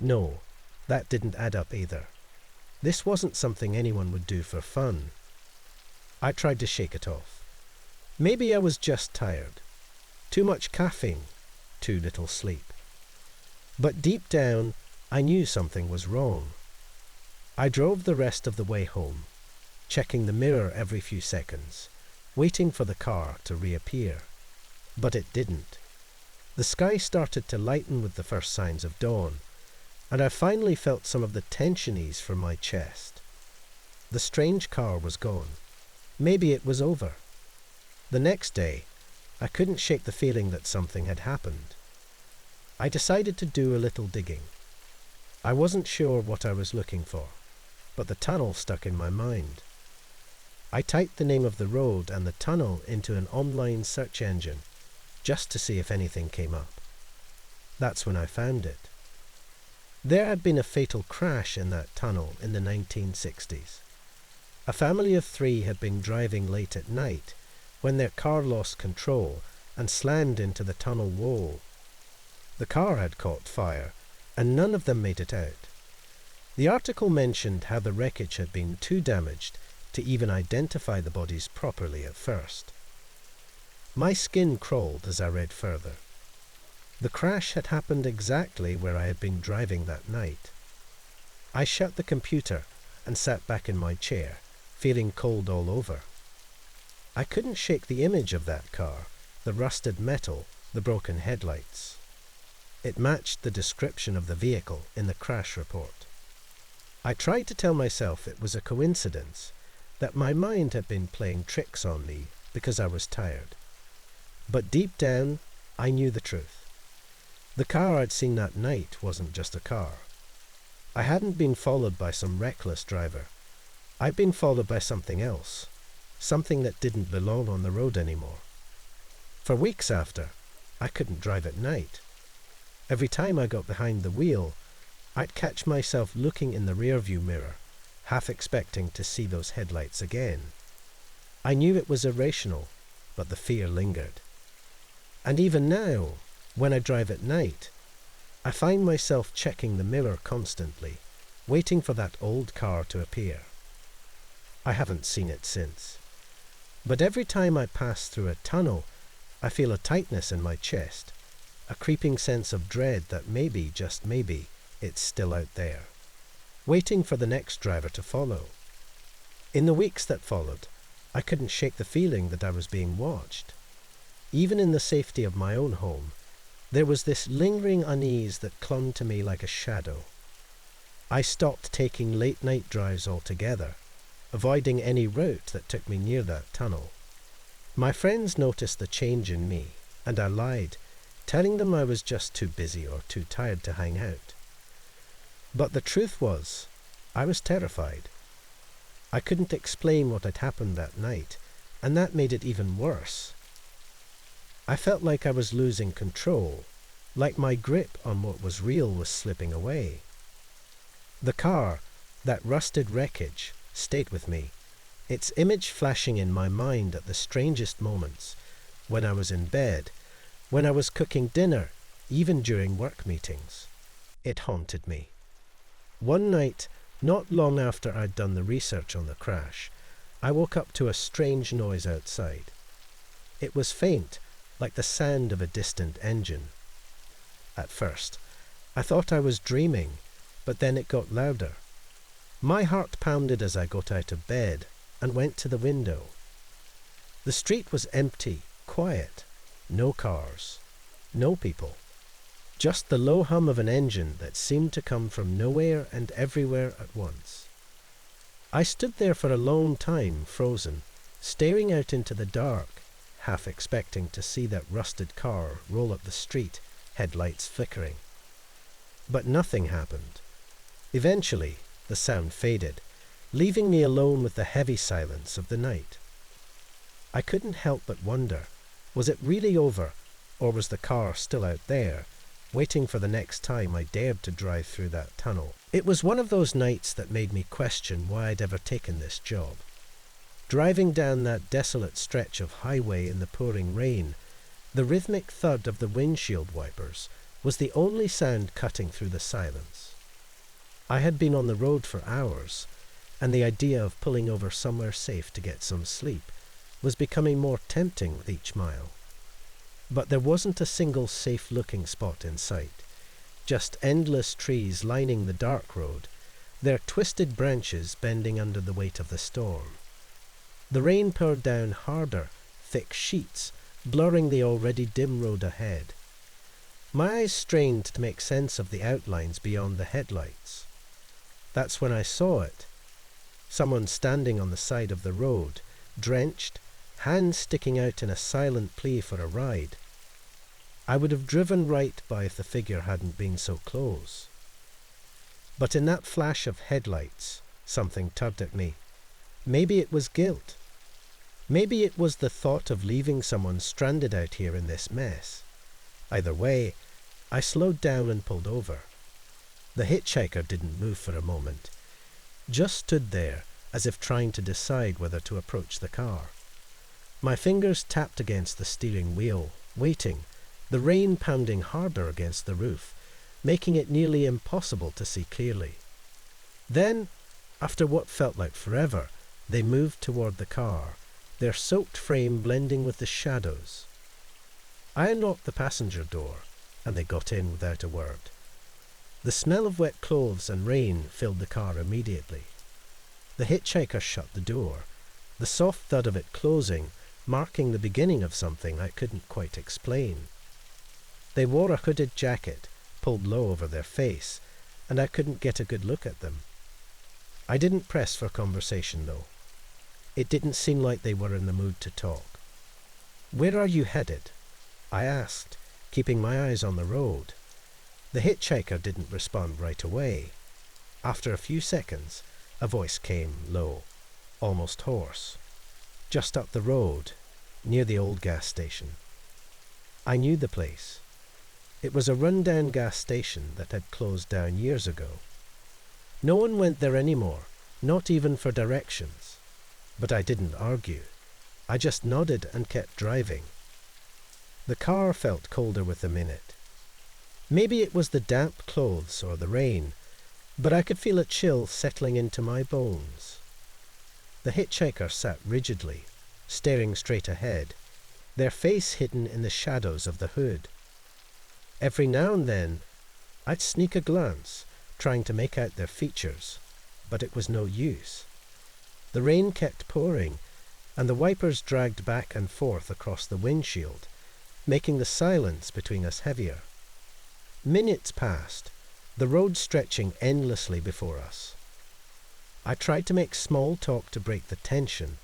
No, that didn't add up either. This wasn't something anyone would do for fun. I tried to shake it off. Maybe I was just tired. Too much caffeine, too little sleep. But deep down, I knew something was wrong. I drove the rest of the way home, checking the mirror every few seconds, waiting for the car to reappear. But it didn't. The sky started to lighten with the first signs of dawn, and I finally felt some of the tension ease from my chest. The strange car was gone. Maybe it was over. The next day, I couldn't shake the feeling that something had happened. I decided to do a little digging. I wasn't sure what I was looking for, but the tunnel stuck in my mind. I typed the name of the road and the tunnel into an online search engine, just to see if anything came up. That's when I found it. There had been a fatal crash in that tunnel in the 1960s. A family of 3 had been driving late at night when their car lost control and slammed into the tunnel wall. The car had caught fire, and none of them made it out. The article mentioned how the wreckage had been too damaged to even identify the bodies properly at first. My skin crawled as I read further. The crash had happened exactly where I had been driving that night. I shut the computer and sat back in my chair, feeling cold all over. I couldn't shake the image of that car, the rusted metal, the broken headlights. It matched the description of the vehicle in the crash report. I tried to tell myself it was a coincidence, that my mind had been playing tricks on me because I was tired. But deep down, I knew the truth. The car I'd seen that night wasn't just a car. I hadn't been followed by some reckless driver. I'd been followed by something else, something that didn't belong on the road anymore. For weeks after, I couldn't drive at night. Every time I got behind the wheel, I'd catch myself looking in the rearview mirror, half expecting to see those headlights again. I knew it was irrational, but the fear lingered. And even now, when I drive at night, I find myself checking the mirror constantly, waiting for that old car to appear. I haven't seen it since. But every time I pass through a tunnel, I feel a tightness in my chest, a creeping sense of dread that maybe, just maybe, it's still out there, waiting for the next driver to follow. In the weeks that followed, I couldn't shake the feeling that I was being watched. Even in the safety of my own home, there was this lingering unease that clung to me like a shadow. I stopped taking late-night drives altogether, avoiding any route that took me near that tunnel. My friends noticed the change in me, and I lied, telling them I was just too busy or too tired to hang out. But the truth was, I was terrified. I couldn't explain what had happened that night, and that made it even worse. I felt like I was losing control, like my grip on what was real was slipping away. The car, that rusted wreckage, stayed with me, its image flashing in my mind at the strangest moments, when I was in bed, when I was cooking dinner, even during work meetings. It haunted me. One night, not long after I'd done the research on the crash, I woke up to a strange noise outside. It was faint, like the sound of a distant engine. At first, I thought I was dreaming, but then it got louder. My heart pounded as I got out of bed and went to the window. The street was empty, quiet, no cars, no people. just the low hum of an engine that seemed to come from nowhere and everywhere at once. I stood there for a long time, frozen, staring out into the dark, half expecting to see that rusted car roll up the street, headlights flickering. But nothing happened. Eventually, the sound faded, leaving me alone with the heavy silence of the night. I couldn't help but wonder, was it really over, or was the car still out there, waiting for the next time I dared to drive through that tunnel? It was one of those nights that made me question why I'd ever taken this job. Driving down that desolate stretch of highway in the pouring rain, the rhythmic thud of the windshield wipers was the only sound cutting through the silence. I had been on the road for hours, and the idea of pulling over somewhere safe to get some sleep was becoming more tempting with each mile. But there wasn't a single safe-looking spot in sight, just endless trees lining the dark road, their twisted branches bending under the weight of the storm. The rain poured down harder, thick sheets, blurring the already dim road ahead. My eyes strained to make sense of the outlines beyond the headlights. That's when I saw it. Someone standing on the side of the road, drenched, hands sticking out in a silent plea for a ride. I would have driven right by if the figure hadn't been so close. But in that flash of headlights, something tugged at me. Maybe it was guilt. Maybe it was the thought of leaving someone stranded out here in this mess. Either way, I slowed down and pulled over. The hitchhiker didn't move for a moment, just stood there as if trying to decide whether to approach the car. My fingers tapped against the steering wheel, waiting, the rain pounding harder against the roof, making it nearly impossible to see clearly. Then, after what felt like forever, they moved toward the car, their soaked frame blending with the shadows. I unlocked the passenger door, and they got in without a word. The smell of wet clothes and rain filled the car immediately. The hitchhiker shut the door, the soft thud of it closing, marking the beginning of something I couldn't quite explain. They wore a hooded jacket, pulled low over their face, and I couldn't get a good look at them. I didn't press for conversation, though. It didn't seem like they were in the mood to talk. "Where are you headed?" I asked, keeping my eyes on the road. The hitchhiker didn't respond right away. After a few seconds, a voice came, low, almost hoarse. "Just up the road, near the old gas station." I knew the place. It was a run-down gas station that had closed down years ago. No one went there anymore, not even for directions. But I didn't argue. I just nodded and kept driving. The car felt colder with the minute. Maybe it was the damp clothes or the rain, but I could feel a chill settling into my bones. The hitchhiker sat rigidly, staring straight ahead, their face hidden in the shadows of the hood. Every now and then, I'd sneak a glance, trying to make out their features, but it was no use. The rain kept pouring, and the wipers dragged back and forth across the windshield, making the silence between us heavier. Minutes passed, the road stretching endlessly before us. I tried to make small talk to break the tension,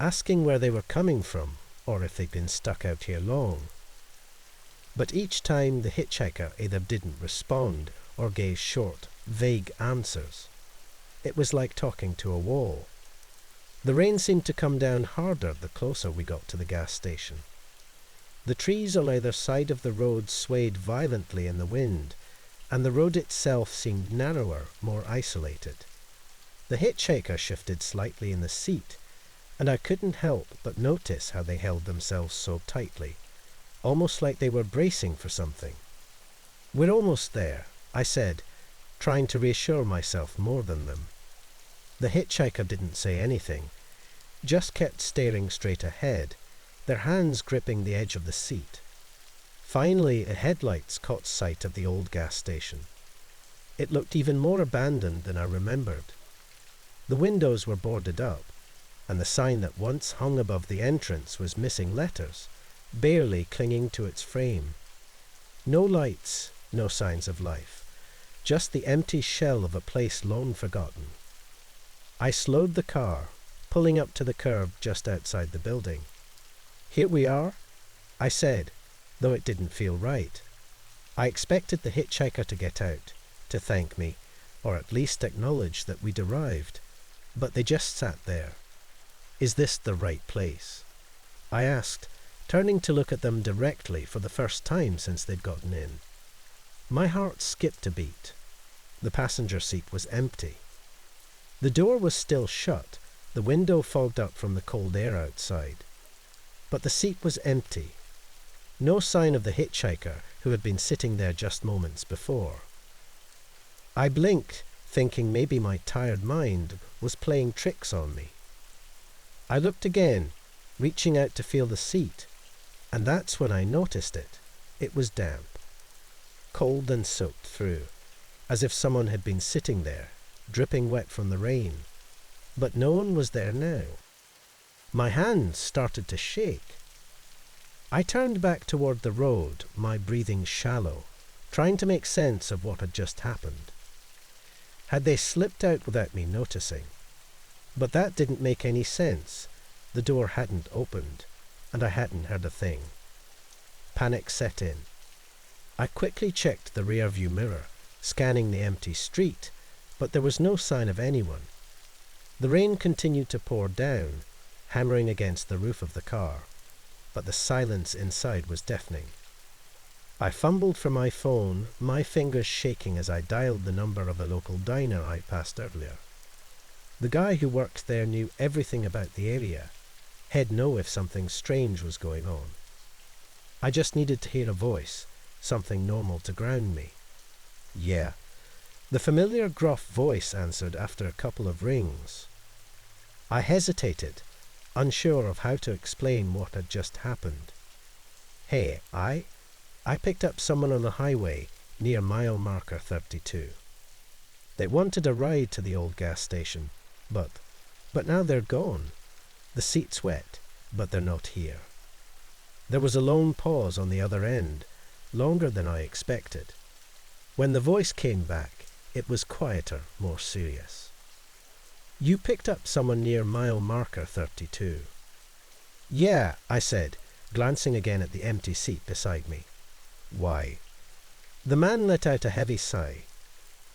asking where they were coming from, or if they'd been stuck out here long. But each time the hitchhiker either didn't respond or gave short, vague answers. It was like talking to a wall. The rain seemed to come down harder the closer we got to the gas station. The trees on either side of the road swayed violently in the wind, and the road itself seemed narrower, more isolated. The hitchhiker shifted slightly in the seat, and I couldn't help but notice how they held themselves so tightly, almost like they were bracing for something. "We're almost there," I said, trying to reassure myself more than them. The hitchhiker didn't say anything, just kept staring straight ahead, their hands gripping the edge of the seat. Finally, a headlights caught sight of the old gas station. It looked even more abandoned than I remembered. The windows were boarded up, and the sign that once hung above the entrance was missing letters, barely clinging to its frame. No lights, No signs of life. Just the empty shell of a place long forgotten. I slowed the car, pulling up to the curb just outside the building. "Here we are," I said, though it didn't feel right. I expected the hitchhiker to get out, to thank me, or at least acknowledge that we'd arrived, but they just sat there. "Is this the right place?" I asked, turning to look at them directly for the first time since they'd gotten in. My heart skipped a beat. The passenger seat was empty. The door was still shut, the window fogged up from the cold air outside. But the seat was empty. No sign of the hitchhiker who had been sitting there just moments before. I blinked, thinking maybe my tired mind was playing tricks on me. I looked again, reaching out to feel the seat, and that's when I noticed it. It was damp, cold and soaked through, as if someone had been sitting there, dripping wet from the rain. But no one was there now. My hands started to shake. I turned back toward the road, my breathing shallow, trying to make sense of what had just happened. Had they slipped out without me noticing? But that didn't make any sense. The door hadn't opened, and I hadn't heard a thing. Panic set in. I quickly checked the rear-view mirror, scanning the empty street, but there was no sign of anyone. The rain continued to pour down, hammering against the roof of the car, but the silence inside was deafening. I fumbled for my phone, my fingers shaking as I dialed the number of a local diner I passed earlier. The guy who worked there knew everything about the area. He'd know if something strange was going on. I just needed to hear a voice, something normal to ground me. "Yeah." The familiar gruff voice answered after a couple of rings. I hesitated, unsure of how to explain what had just happened. "Hey, I picked up someone on the highway near mile marker 32. They wanted a ride to the old gas station, but now they're gone. The seat's wet, but they're not here." There was a long pause on the other end, longer than I expected. When the voice came back, it was quieter, more serious. "You picked up someone near mile marker 32. "Yeah," I said, glancing again at the empty seat beside me. "Why?" The man let out a heavy sigh.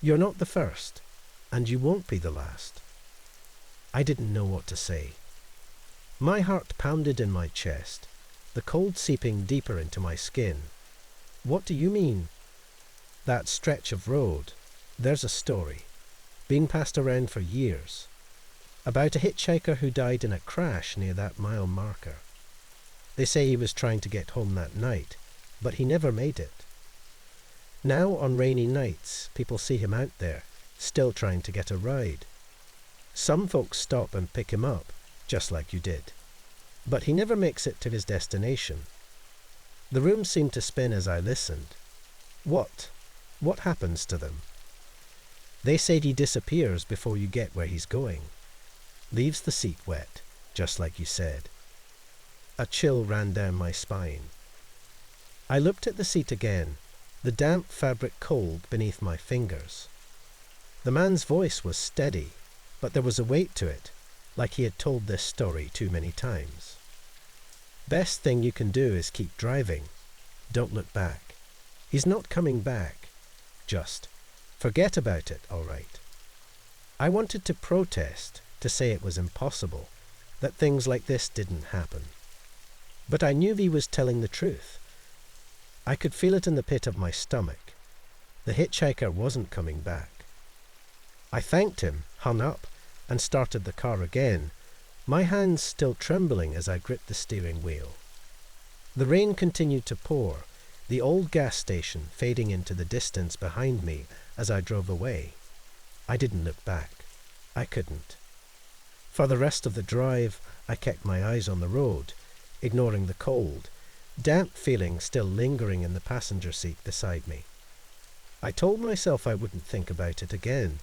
"You're not the first, and you won't be the last." I didn't know what to say. My heart pounded in my chest, the cold seeping deeper into my skin. "What do you mean?" "That stretch of road. There's a story. Been passed around for years. About a hitchhiker who died in a crash near that mile marker. They say he was trying to get home that night, but he never made it. Now on rainy nights, people see him out there, still trying to get a ride. Some folks stop and pick him up, just like you did. But he never makes it to his destination." The room seemed to spin as I listened. What happens to them?" "They said he disappears before you get where he's going. Leaves the seat wet, just like you said." A chill ran down my spine. I looked at the seat again, the damp fabric cold beneath my fingers. The man's voice was steady, but there was a weight to it, like he had told this story too many times. "Best thing you can do is keep driving. Don't look back. He's not coming back. Just forget about it, all right." I wanted to protest, to say it was impossible, that things like this didn't happen. But I knew he was telling the truth. I could feel it in the pit of my stomach. The hitchhiker wasn't coming back. I thanked him, hung up, and started the car again, my hands still trembling as I gripped the steering wheel. The rain continued to pour, the old gas station fading into the distance behind me as I drove away. I didn't look back. I couldn't. For the rest of the drive, I kept my eyes on the road, ignoring the cold, damp feeling still lingering in the passenger seat beside me. I told myself I wouldn't think about it again,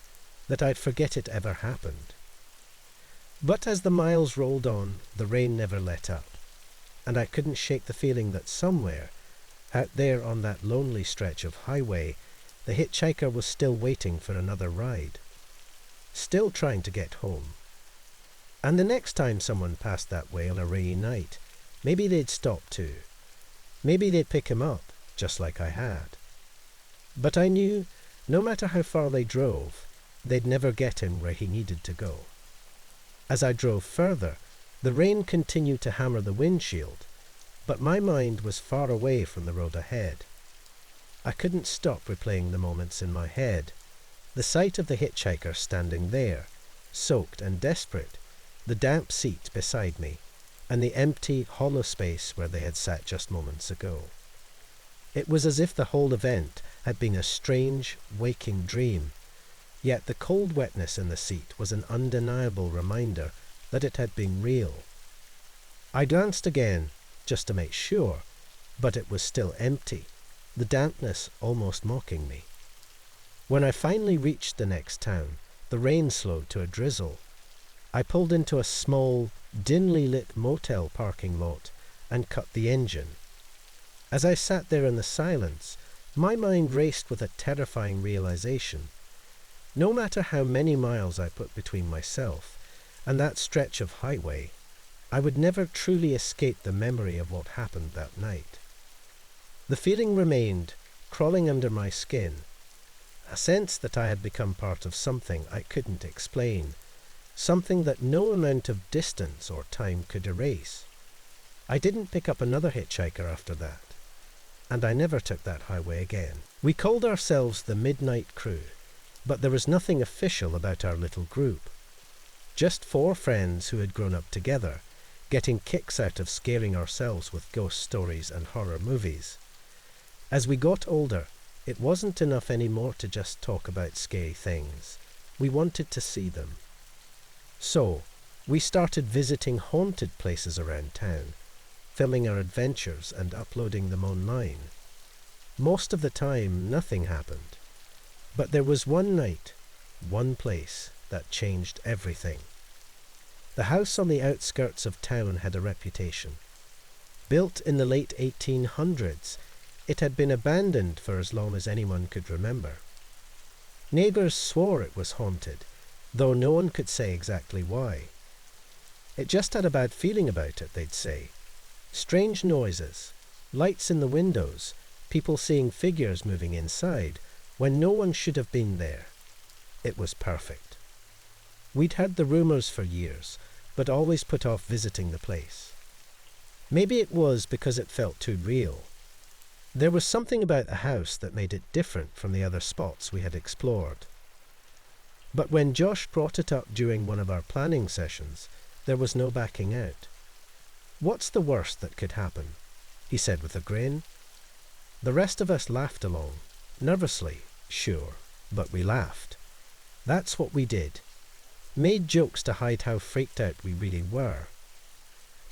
that I'd forget it ever happened. But as the miles rolled on, the rain never let up, and I couldn't shake the feeling that somewhere, Out there on that lonely stretch of highway, the hitchhiker was still waiting for another ride, still trying to get home. And the next time someone passed that way on a rainy night, maybe they'd stop too. Maybe they'd pick him up, just like I had. But I knew, no matter how far they drove, they'd never get him where he needed to go. As I drove further, the rain continued to hammer the windshield, but my mind was far away from the road ahead. I couldn't stop replaying the moments in my head. The sight of the hitchhiker standing there, soaked and desperate, the damp seat beside me, and the empty, hollow space where they had sat just moments ago. It was as if the whole event had been a strange, waking dream, yet the cold wetness in the seat was an undeniable reminder that it had been real. I glanced again, just to make sure, but it was still empty, the dampness almost mocking me. When I finally reached the next town, the rain slowed to a drizzle. I pulled into a small, dimly lit motel parking lot and cut the engine. As I sat there in the silence, my mind raced with a terrifying realization. No matter how many miles I put between myself and that stretch of highway, I would never truly escape the memory of what happened that night. The feeling remained, crawling under my skin, a sense that I had become part of something I couldn't explain, something that no amount of distance or time could erase. I didn't pick up another hitchhiker after that, and I never took that highway again. We called ourselves the Midnight Crew, but there was nothing official about our little group. Just 4 friends who had grown up together, getting kicks out of scaring ourselves with ghost stories and horror movies. As we got older, it wasn't enough anymore to just talk about scary things. We wanted to see them. So, we started visiting haunted places around town, filming our adventures and uploading them online. Most of the time, nothing happened. But there was one night, one place, that changed everything. The house on the outskirts of town had a reputation. Built in the late 1800s, it had been abandoned for as long as anyone could remember. Neighbours swore it was haunted, though no one could say exactly why. It just had a bad feeling about it, they'd say. Strange noises, lights in the windows, people seeing figures moving inside, when no one should have been there. It was perfect. We'd heard the rumours for years, but always put off visiting the place. Maybe it was because it felt too real. There was something about the house that made it different from the other spots we had explored. But when Josh brought it up during one of our planning sessions, there was no backing out. "What's the worst that could happen?" he said with a grin. The rest of us laughed along, nervously, sure, but we laughed. That's what we did. Made jokes to hide how freaked out we really were.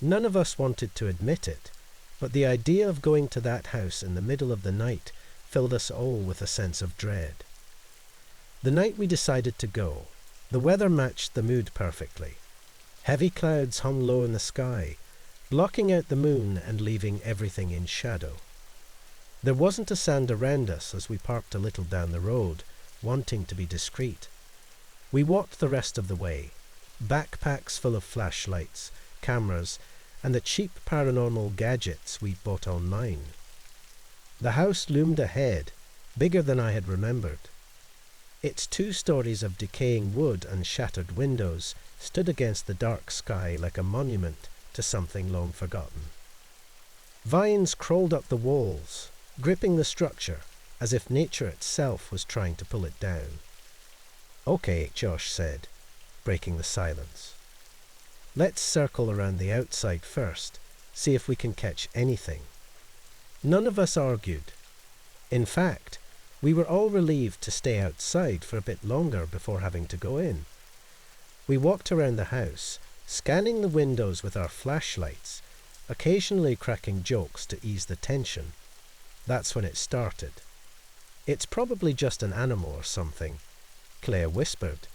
None of us wanted to admit it, but the idea of going to that house in the middle of the night filled us all with a sense of dread. The night we decided to go, the weather matched the mood perfectly. Heavy clouds hung low in the sky, blocking out the moon and leaving everything in shadow. There wasn't a sound around us as we parked a little down the road, wanting to be discreet. We walked the rest of the way, backpacks full of flashlights, cameras, and the cheap paranormal gadgets we'd bought online. The house loomed ahead, bigger than I had remembered. Its 2 stories of decaying wood and shattered windows stood against the dark sky like a monument to something long forgotten. Vines crawled up the walls, gripping the structure as if nature itself was trying to pull it down. "Okay," Josh said, breaking the silence. "Let's circle around the outside first, see if we can catch anything." None of us argued. In fact, we were all relieved to stay outside for a bit longer before having to go in. We walked around the house, scanning the windows with our flashlights, occasionally cracking jokes to ease the tension. That's when it started. "It's probably just an animal or something," Claire whispered,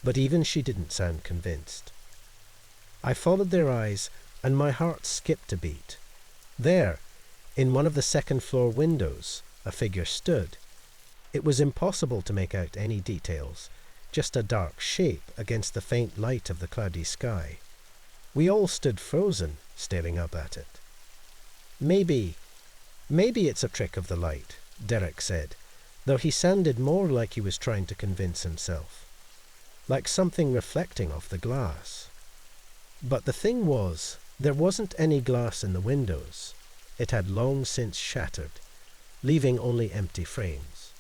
but even she didn't sound convinced. I followed their eyes, and my heart skipped a beat. There, In one of the second-floor windows, a figure stood. It was impossible to make out any details, just a dark shape against the faint light of the cloudy sky. We all stood frozen, staring up at it. Maybe it's a trick of the light, Derek said, though he sounded more like he was trying to convince himself. Like something reflecting off the glass. But the thing was, there wasn't any glass in the windows. It had long since shattered, leaving only empty frames.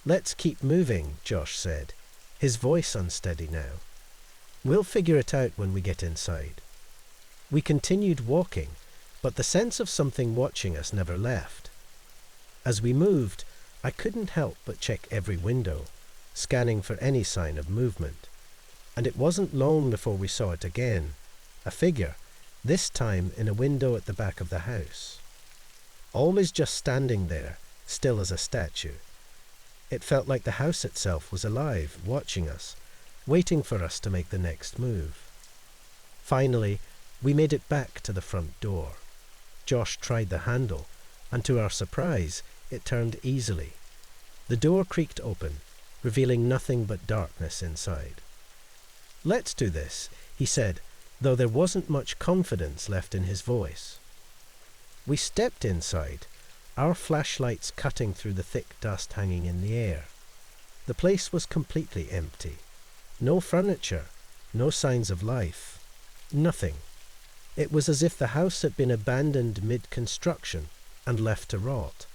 "Let's keep moving," Josh said, his voice unsteady now. "We'll figure it out when we get inside." We continued walking, but the sense of something watching us never left. As we moved, I couldn't help but check every window, scanning for any sign of movement. And it wasn't long before we saw it again, a figure, this time in a window at the back of the house. Always just standing there, still as a statue. It felt like the house itself was alive, watching us, waiting for us to make the next move. Finally, we made it back to the front door. Josh tried the handle, and to our surprise, it turned easily. The door creaked open, revealing nothing but darkness inside. "Let's do this," he said, though there wasn't much confidence left in his voice. We stepped inside, our flashlights cutting through the thick dust hanging in the air. The place was completely empty. No furniture, no signs of life, nothing. It was as if the house had been abandoned mid-construction and left to rot.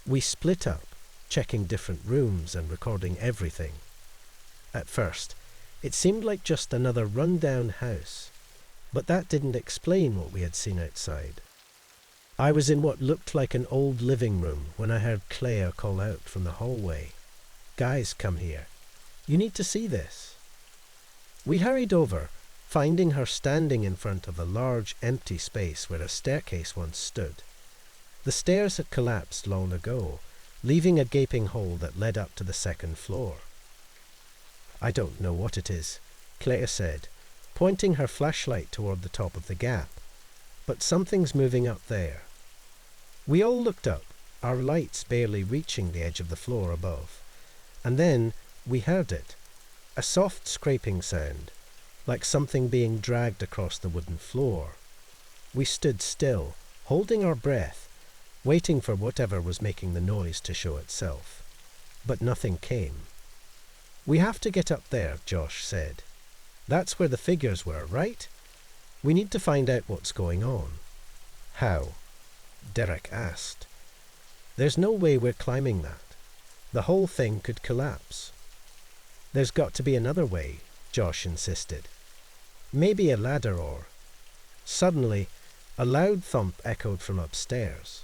We split up, checking different rooms and recording everything. At first, it seemed like just another run-down house, but that didn't explain what we had seen outside. I was in what looked like an old living room when I heard Claire call out from the hallway, "Guys, come here. You need to see this." We hurried over, finding her standing in front of a large empty space where a staircase once stood. The stairs had collapsed long ago, leaving a gaping hole that led up to the second floor. "I don't know what it is," Claire said, pointing her flashlight toward the top of the gap, "but something's moving up there." We all looked up, our lights barely reaching the edge of the floor above, and then we heard it, a soft scraping sound, like something being dragged across the wooden floor. We stood still, holding our breath, waiting for whatever was making the noise to show itself. But nothing came. "We have to get up there," Josh said. "That's where the figures were, right? We need to find out what's going on." "How?" Derek asked. "There's no way we're climbing that. The whole thing could collapse." "There's got to be another way," Josh insisted. "Maybe a ladder or—" Suddenly, a loud thump echoed from upstairs.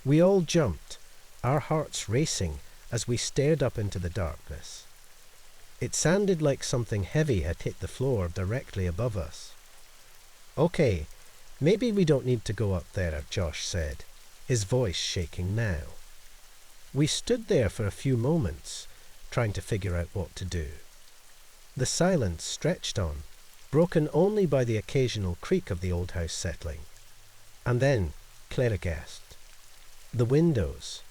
We all jumped, our hearts racing as we stared up into the darkness. It sounded like something heavy had hit the floor directly above us. "Okay, maybe we don't need to go up there," Josh said, his voice shaking now. We stood there for a few moments, trying to figure out what to do. The silence stretched on, broken only by the occasional creak of the old house settling. And then Clara gasped. "The windows."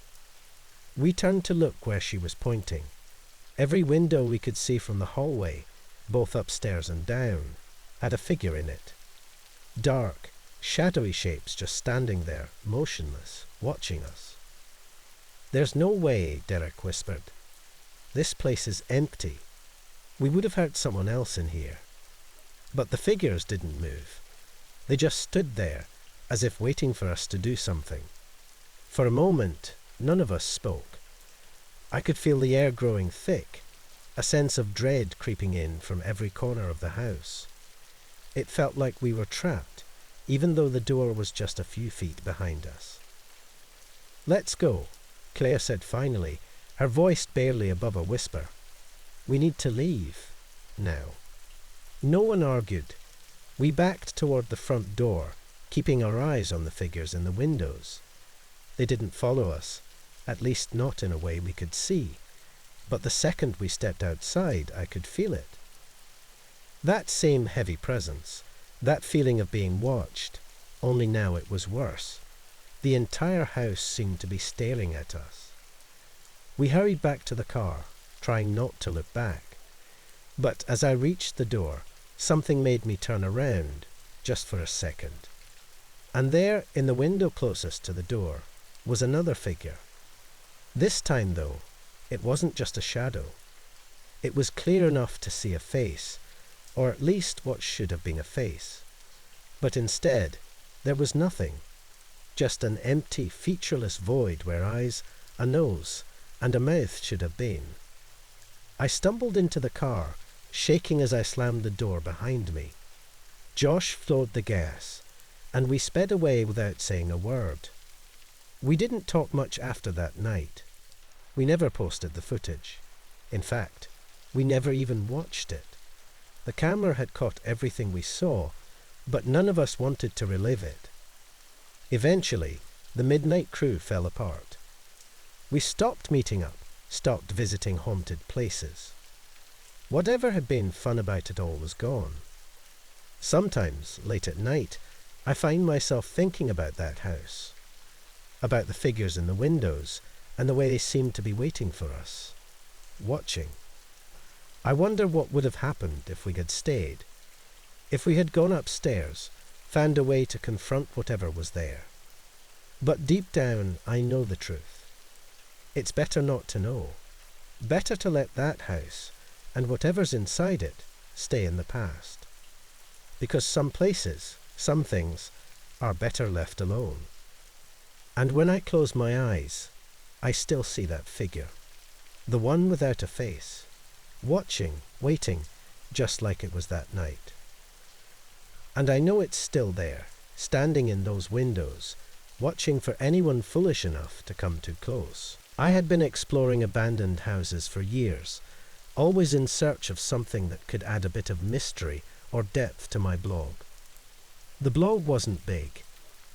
We turned to look where she was pointing. Every window we could see from the hallway, both upstairs and down, had a figure in it. Dark, shadowy shapes just standing there, motionless, watching us. "There's no way," Derek whispered. "This place is empty. We would have heard someone else in here." But the figures didn't move. They just stood there, as if waiting for us to do something. For a moment, none of us spoke. I could feel the air growing thick, a sense of dread creeping in from every corner of the house. It felt like we were trapped, even though the door was just a few feet behind us. "Let's go," Claire said finally, her voice barely above a whisper. "We need to leave. Now." No one argued. We backed toward the front door, keeping our eyes on the figures in the windows. They didn't follow us, at least not in a way we could see, but the second we stepped outside, I could feel it. That same heavy presence, that feeling of being watched, only now it was worse. The entire house seemed to be staring at us. We hurried back to the car, trying not to look back. But as I reached the door, something made me turn around, just for a second. And there, in the window closest to the door, was another figure. This time, though, it wasn't just a shadow. It was clear enough to see a face, or at least what should have been a face. But instead, there was nothing. Just an empty, featureless void where eyes, a nose, and a mouth should have been. I stumbled into the car, shaking as I slammed the door behind me. Josh floored the gas, and we sped away without saying a word. We didn't talk much after that night. We never posted the footage. In fact, we never even watched it. The camera had caught everything we saw, but none of us wanted to relive it. Eventually, the midnight crew fell apart. We stopped meeting up, stopped visiting haunted places. Whatever had been fun about it all was gone. Sometimes, late at night, I find myself thinking about that house, about the figures in the windows, and the way they seemed to be waiting for us, watching. I wonder what would have happened if we had stayed, if we had gone upstairs, found a way to confront whatever was there. But deep down, I know the truth. It's better not to know. Better to let that house, and whatever's inside it, stay in the past. Because some places, some things, are better left alone. And when I close my eyes, I still see that figure. The one without a face. Watching, waiting, just like it was that night. And I know it's still there, standing in those windows, watching for anyone foolish enough to come too close. I had been exploring abandoned houses for years, always in search of something that could add a bit of mystery or depth to my blog. The blog wasn't big,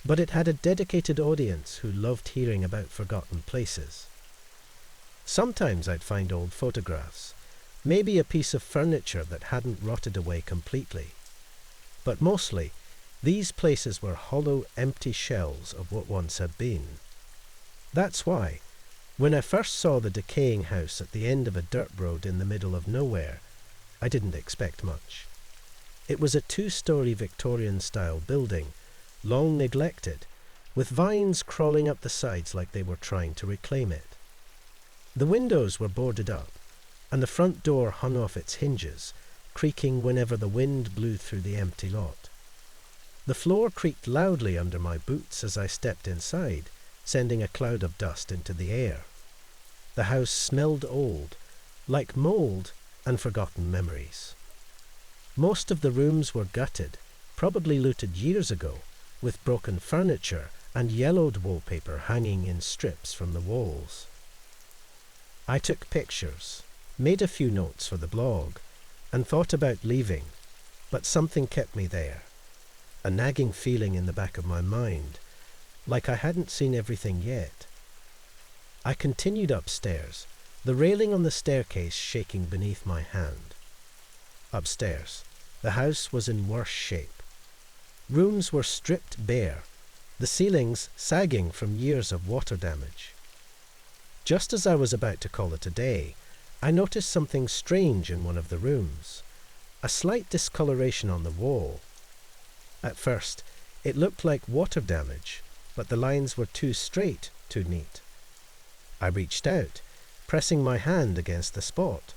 but it had a dedicated audience who loved hearing about forgotten places. Sometimes I'd find old photographs, maybe a piece of furniture that hadn't rotted away completely. But mostly, these places were hollow, empty shells of what once had been. That's why, when I first saw the decaying house at the end of a dirt road in the middle of nowhere, I didn't expect much. It was a 2-story Victorian-style building, long neglected, with vines crawling up the sides like they were trying to reclaim it. The windows were boarded up, and the front door hung off its hinges, creaking whenever the wind blew through the empty lot. The floor creaked loudly under my boots as I stepped inside, sending a cloud of dust into the air. The house smelled old, like mold and forgotten memories. Most of the rooms were gutted, probably looted years ago, with broken furniture and yellowed wallpaper hanging in strips from the walls. I took pictures, made a few notes for the blog, and thought about leaving, but something kept me there, a nagging feeling in the back of my mind, like I hadn't seen everything yet. I continued upstairs, the railing on the staircase shaking beneath my hand. Upstairs, the house was in worse shape. Rooms were stripped bare, the ceilings sagging from years of water damage. Just as I was about to call it a day, I noticed something strange in one of the rooms, a slight discoloration on the wall. At first, it looked like water damage, but the lines were too straight, too neat. I reached out, pressing my hand against the spot.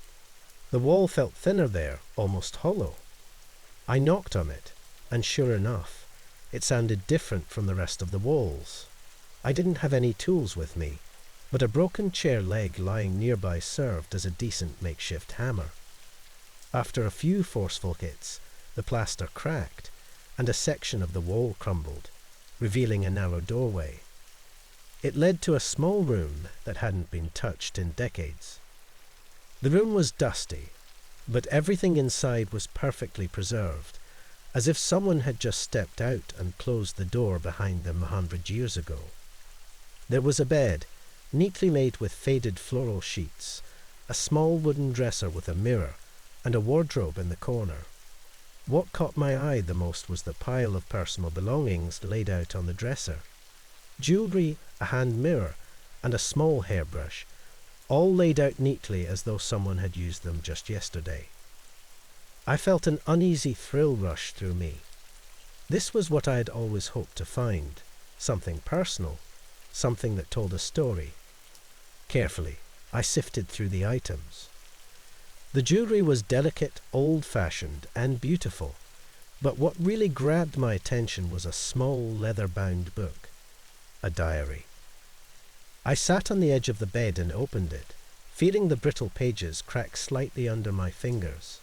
The wall felt thinner there, almost hollow. I knocked on it, and sure enough, it sounded different from the rest of the walls. I didn't have any tools with me, but a broken chair leg lying nearby served as a decent makeshift hammer. After a few forceful hits, the plaster cracked, and a section of the wall crumbled, revealing a narrow doorway. It led to a small room that hadn't been touched in decades. The room was dusty, but everything inside was perfectly preserved, as if someone had just stepped out and closed the door behind them 100 years ago. There was a bed, neatly made with faded floral sheets, a small wooden dresser with a mirror, and a wardrobe in the corner. What caught my eye the most was the pile of personal belongings laid out on the dresser. Jewellery, a hand mirror, and a small hairbrush, all laid out neatly as though someone had used them just yesterday. I felt an uneasy thrill rush through me. This was what I had always hoped to find, something personal, something that told a story. Carefully, I sifted through the items. The jewellery was delicate, old-fashioned, and beautiful, but what really grabbed my attention was a small leather-bound book, a diary. I sat on the edge of the bed and opened it, feeling the brittle pages crack slightly under my fingers.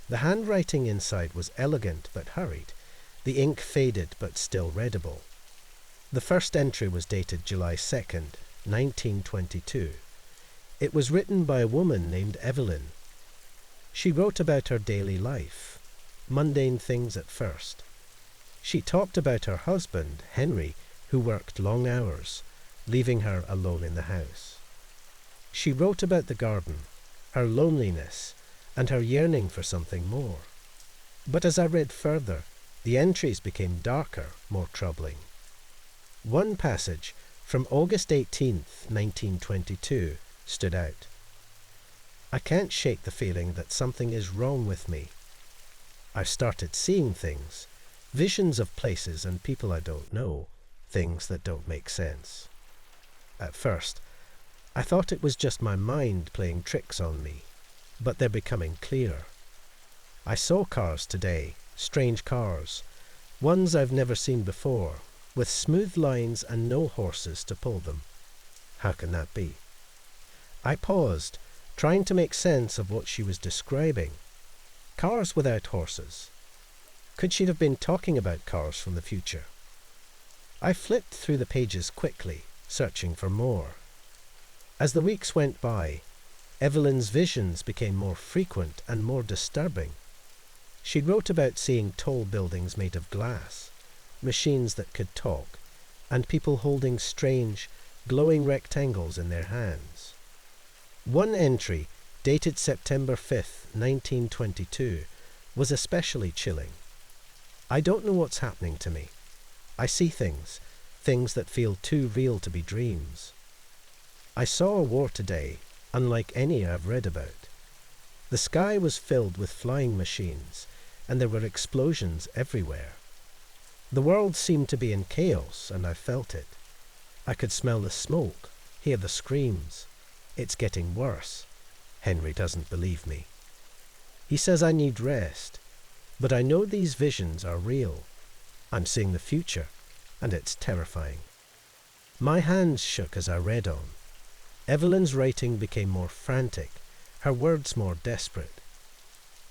The handwriting inside was elegant but hurried, the ink faded but still readable. The first entry was dated July 2nd, 1922. It was written by a woman named Evelyn. She wrote about her daily life, mundane things at first. She talked about her husband, Henry, who worked long hours, leaving her alone in the house. She wrote about the garden, her loneliness, and her yearning for something more. But as I read further, the entries became darker, more troubling. One passage, from August 18th, 1922, stood out. I can't shake the feeling that something is wrong with me. I've started seeing things, visions of places and people I don't know, things that don't make sense. At first, I thought it was just my mind playing tricks on me, but they're becoming clearer. I saw cars today, strange cars, ones I've never seen before, with smooth lines and no horses to pull them. How can that be? I paused, trying to make sense of what she was describing. Cars without horses. Could she have been talking about cars from the future? I flipped through the pages quickly, searching for more. As the weeks went by, Evelyn's visions became more frequent and more disturbing. She wrote about seeing tall buildings made of glass, machines that could talk, and people holding strange, glowing rectangles in their hands. One entry, dated September 5th, 1922, was especially chilling. I don't know what's happening to me. I see things that feel too real to be dreams. I saw a war today, unlike any I've read about. The sky was filled with flying machines, and there were explosions everywhere. The world seemed to be in chaos, and I felt it. I could smell the smoke, hear the screams. It's getting worse. Henry doesn't believe me. He says I need rest, but I know these visions are real. I'm seeing the future, and it's terrifying. My hands shook as I read on. Evelyn's writing became more frantic, her words more desperate.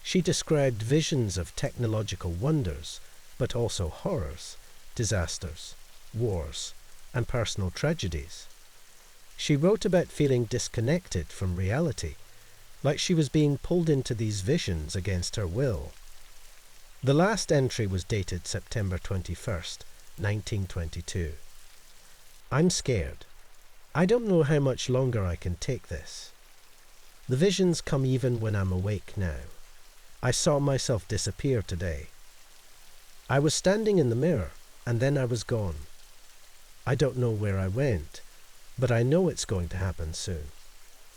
She described visions of technological wonders, but also horrors, disasters, wars, and personal tragedies. She wrote about feeling disconnected from reality, like she was being pulled into these visions against her will. The last entry was dated September 21st, 1922. I'm scared. I don't know how much longer I can take this. The visions come even when I'm awake now. I saw myself disappear today. I was standing in the mirror, and then I was gone. I don't know where I went, but I know it's going to happen soon.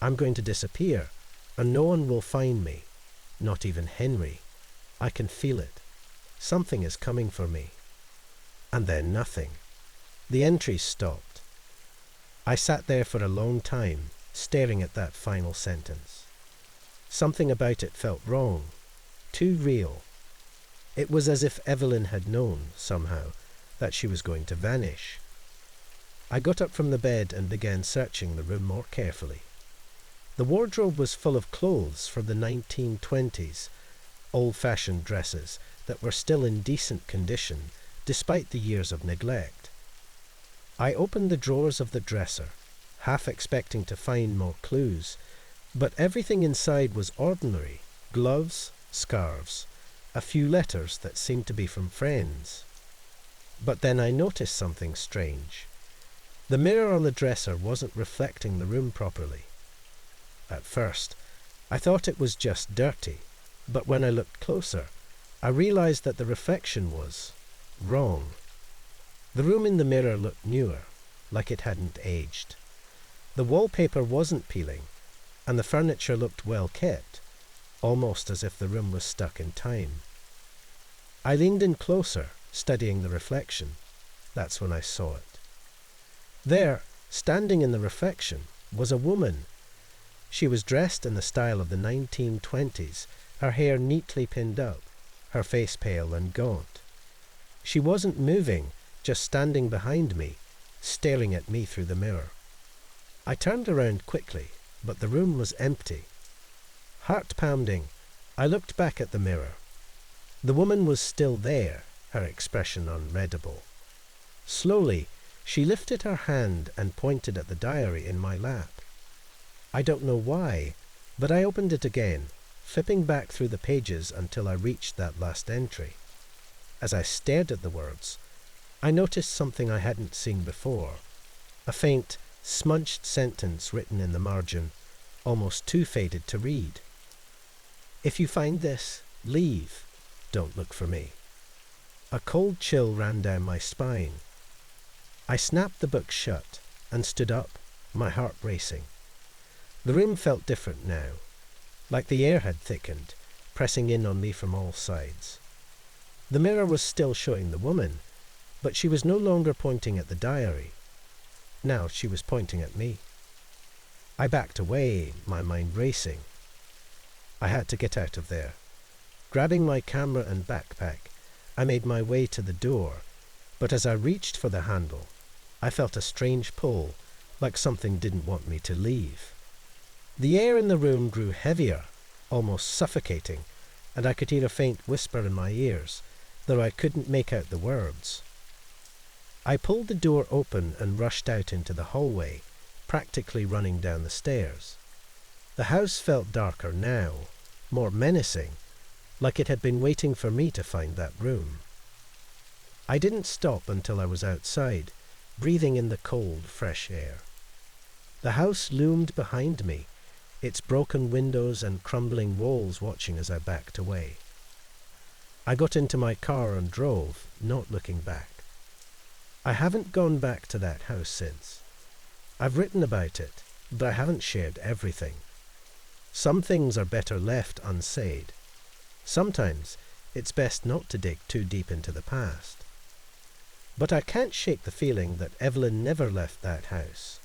I'm going to disappear, and no one will find me, not even Henry. I can feel it. Something is coming for me. And then nothing. The entries stopped. I sat there for a long time, staring at that final sentence. Something about it felt wrong, too real. It was as if Evelyn had known, somehow, that she was going to vanish. I got up from the bed and began searching the room more carefully. The wardrobe was full of clothes from the 1920s, old-fashioned dresses that were still in decent condition despite the years of neglect. I opened the drawers of the dresser, half expecting to find more clues, but everything inside was ordinary: gloves, scarves, a few letters that seemed to be from friends. But then I noticed something strange. The mirror on the dresser wasn't reflecting the room properly. At first, I thought it was just dirty, but when I looked closer, I realized that the reflection was wrong. The room in the mirror looked newer, like it hadn't aged. The wallpaper wasn't peeling, and the furniture looked well kept, almost as if the room was stuck in time. I leaned in closer, studying the reflection. That's when I saw it. There, standing in the reflection, was a woman. She was dressed in the style of the 1920s, her hair neatly pinned up, her face pale and gaunt. She wasn't moving, just standing behind me, staring at me through the mirror. I turned around quickly, but the room was empty. Heart pounding, I looked back at the mirror. The woman was still there, her expression unreadable. Slowly, she lifted her hand and pointed at the diary in my lap. I don't know why, but I opened it again, flipping back through the pages until I reached that last entry. As I stared at the words, I noticed something I hadn't seen before. A faint, smudged sentence written in the margin, almost too faded to read. "If you find this, leave. Don't look for me." A cold chill ran down my spine. I snapped the book shut and stood up, my heart racing. The room felt different now, like the air had thickened, pressing in on me from all sides. The mirror was still showing the woman, but she was no longer pointing at the diary. Now she was pointing at me. I backed away, my mind racing. I had to get out of there. Grabbing my camera and backpack, I made my way to the door, but as I reached for the handle, I felt a strange pull, like something didn't want me to leave. The air in the room grew heavier, almost suffocating, and I could hear a faint whisper in my ears, though I couldn't make out the words. I pulled the door open and rushed out into the hallway, practically running down the stairs. The house felt darker now, more menacing, like it had been waiting for me to find that room. I didn't stop until I was outside, breathing in the cold, fresh air. The house loomed behind me, its broken windows and crumbling walls watching as I backed away. I got into my car and drove, not looking back. I haven't gone back to that house since. I've written about it, but I haven't shared everything. Some things are better left unsaid. Sometimes it's best not to dig too deep into the past. But I can't shake the feeling that Evelyn never left that house.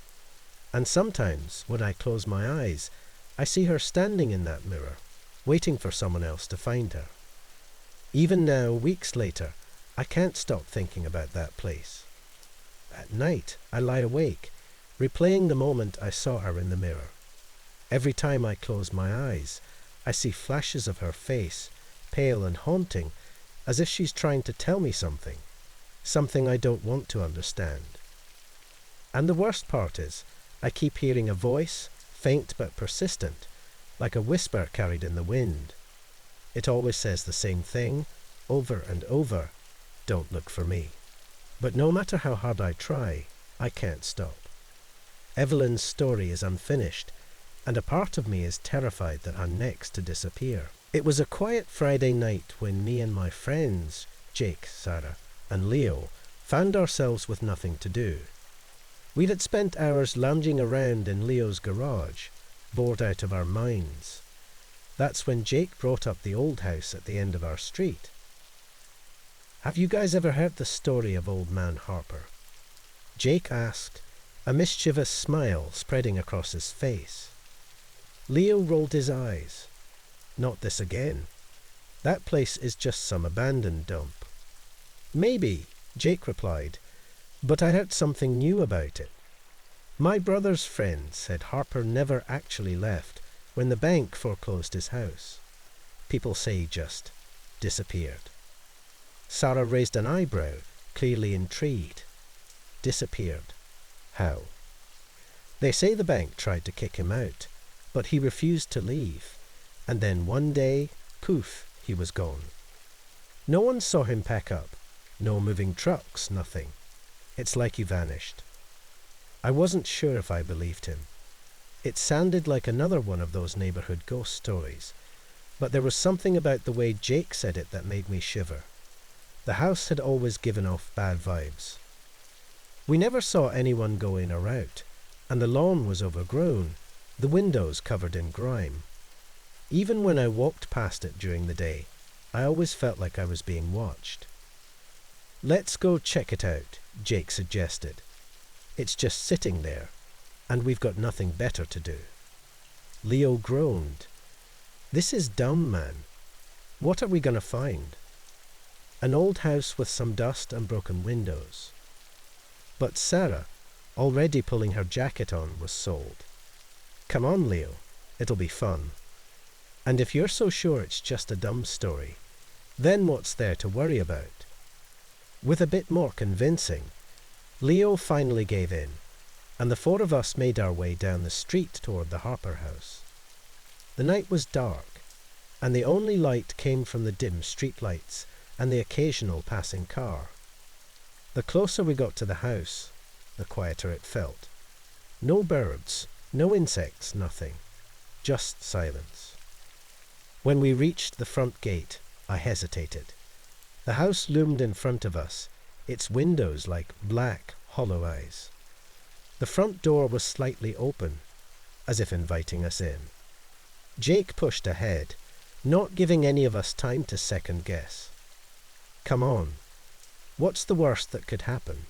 And sometimes, when I close my eyes, I see her standing in that mirror, waiting for someone else to find her. Even now, weeks later, I can't stop thinking about that place. At night, I lie awake, replaying the moment I saw her in the mirror. Every time I close my eyes, I see flashes of her face, pale and haunting, as if she's trying to tell me something I don't want to understand. And the worst part is, I keep hearing a voice, faint but persistent, like a whisper carried in the wind. It always says the same thing, over and over, "Don't look for me." But no matter how hard I try, I can't stop. Evelyn's story is unfinished, and a part of me is terrified that I'm next to disappear. It was a quiet Friday night when me and my friends, Jake, Sarah, and Leo, found ourselves with nothing to do. We had spent hours lounging around in Leo's garage, bored out of our minds. That's when Jake brought up the old house at the end of our street. "Have you guys ever heard the story of Old Man Harper?" Jake asked, a mischievous smile spreading across his face. Leo rolled his eyes. "Not this again. That place is just some abandoned dump." "Maybe," Jake replied, "but I heard something new about it. My brother's friend said Harper never actually left when the bank foreclosed his house. People say he just disappeared." Sarah raised an eyebrow, clearly intrigued. "Disappeared? How?" "They say the bank tried to kick him out, but he refused to leave, and then one day, poof, he was gone. No one saw him pack up, no moving trucks, nothing. It's like he vanished." I wasn't sure if I believed him. It sounded like another one of those neighborhood ghost stories, but there was something about the way Jake said it that made me shiver. The house had always given off bad vibes, We never saw anyone go in or out, and the lawn was overgrown, the windows covered in grime. Even when I walked past it during the day, I always felt like I was being watched. "Let's go check it out," Jake suggested. "It's just sitting there, and we've got nothing better to do." Leo groaned. "This is dumb, man. What are we going to find?" "An old house with some dust and broken windows." But Sarah, already pulling her jacket on, was sold. "Come on, Leo. It'll be fun. And if you're so sure it's just a dumb story, then what's there to worry about?" With a bit more convincing, Leo finally gave in, and the four of us made our way down the street toward the Harper house. The night was dark, and the only light came from the dim street lights and the occasional passing car. The closer we got to the house, the quieter it felt. No birds, no insects, nothing. Just silence. When we reached the front gate, I hesitated. The house loomed in front of us, its windows like black, hollow eyes. The front door was slightly open, as if inviting us in. Jake pushed ahead, not giving any of us time to second guess. "Come on. What's the worst that could happen?"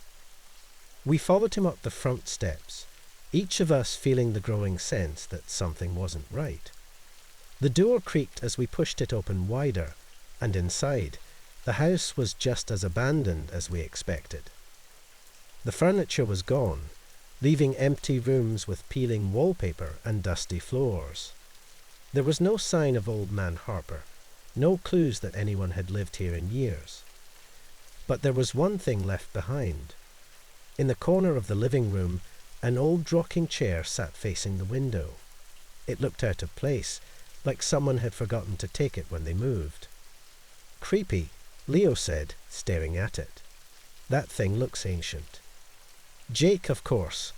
We followed him up the front steps, each of us feeling the growing sense that something wasn't right. The door creaked as we pushed it open wider, and inside, the house was just as abandoned as we expected. The furniture was gone, leaving empty rooms with peeling wallpaper and dusty floors. There was no sign of Old Man Harper, no clues that anyone had lived here in years. But there was one thing left behind. In the corner of the living room, an old rocking chair sat facing the window. It looked out of place, like someone had forgotten to take it when they moved. "Creepy," Leo said, staring at it. "That thing looks ancient." Jake, of course,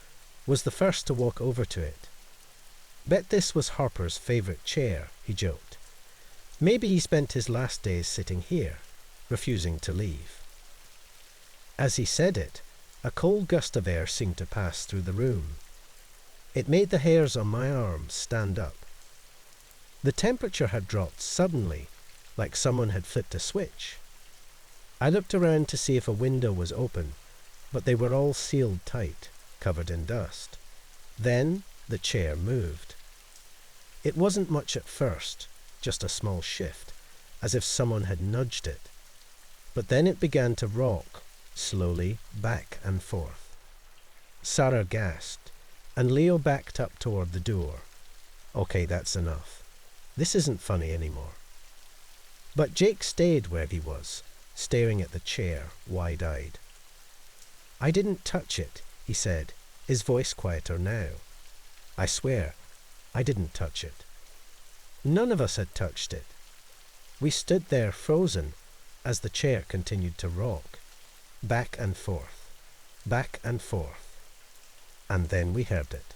was the first to walk over to it. "Bet this was Harper's favorite chair," he joked. "Maybe he spent his last days sitting here, refusing to leave." As he said it, a cold gust of air seemed to pass through the room. It made the hairs on my arms stand up. The temperature had dropped suddenly, like someone had flipped a switch. I looked around to see if a window was open, but they were all sealed tight, covered in dust. Then the chair moved. It wasn't much at first, just a small shift, as if someone had nudged it. But then it began to rock, slowly back and forth. Sarah gasped, and Leo backed up toward the door. "Okay, that's enough. This isn't funny anymore." But Jake stayed where he was, staring at the chair, wide-eyed. "I didn't touch it," he said, his voice quieter now. "I swear, I didn't touch it." None of us had touched it. We stood there frozen as the chair continued to rock, back and forth, back and forth. And then we heard it.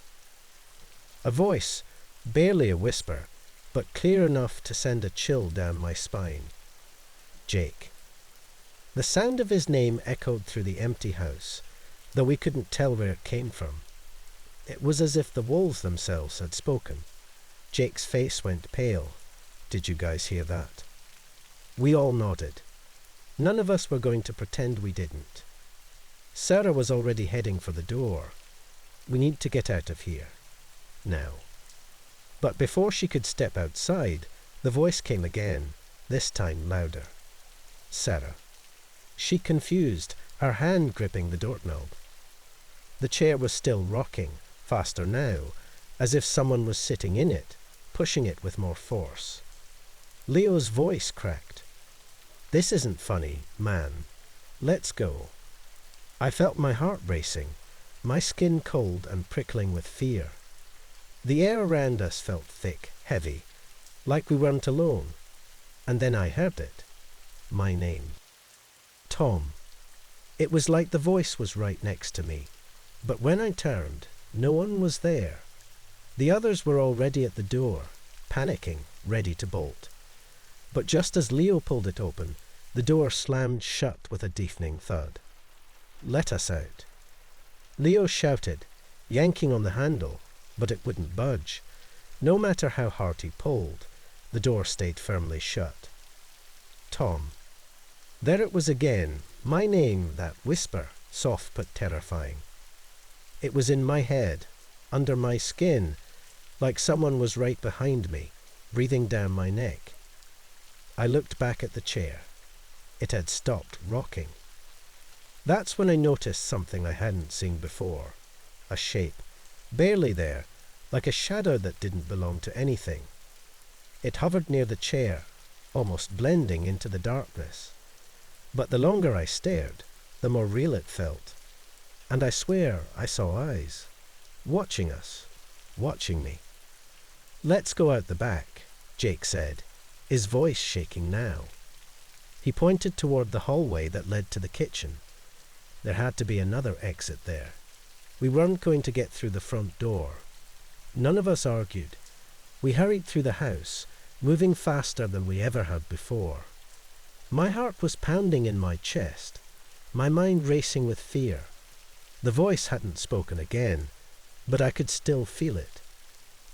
A voice, barely a whisper, but clear enough to send a chill down my spine. Jake. The sound of his name echoed through the empty house, though we couldn't tell where it came from. It was as if the walls themselves had spoken. Jake's face went pale. "Did you guys hear that?" We all nodded. None of us were going to pretend we didn't. Sarah was already heading for the door. "We need to get out of here. Now." But before she could step outside, the voice came again, this time louder. "Sarah." She confused, her hand gripping the doorknob. The chair was still rocking, faster now, as if someone was sitting in it, pushing it with more force. Leo's voice cracked. "This isn't funny, man. Let's go." I felt my heart racing, my skin cold and prickling with fear. The air around us felt thick, heavy, like we weren't alone. And then I heard it. My name. Tom. It was like the voice was right next to me. But when I turned, no one was there. The others were already at the door, panicking, ready to bolt. But just as Leo pulled it open, the door slammed shut with a deafening thud. "Let us out." Leo shouted, yanking on the handle, but it wouldn't budge. No matter how hard he pulled, the door stayed firmly shut. Tom. There it was again, my name, that whisper, soft but terrifying. It was in my head, under my skin, like someone was right behind me, breathing down my neck. I looked back at the chair. It had stopped rocking. That's when I noticed something I hadn't seen before. A shape, barely there, like a shadow that didn't belong to anything. It hovered near the chair, almost blending into the darkness. But the longer I stared, the more real it felt. And I swear I saw eyes, watching us, watching me. "Let's go out the back," Jake said, his voice shaking now. He pointed toward the hallway that led to the kitchen. There had to be another exit there. We weren't going to get through the front door. None of us argued. We hurried through the house, moving faster than we ever had before. My heart was pounding in my chest, my mind racing with fear. The voice hadn't spoken again, but I could still feel it,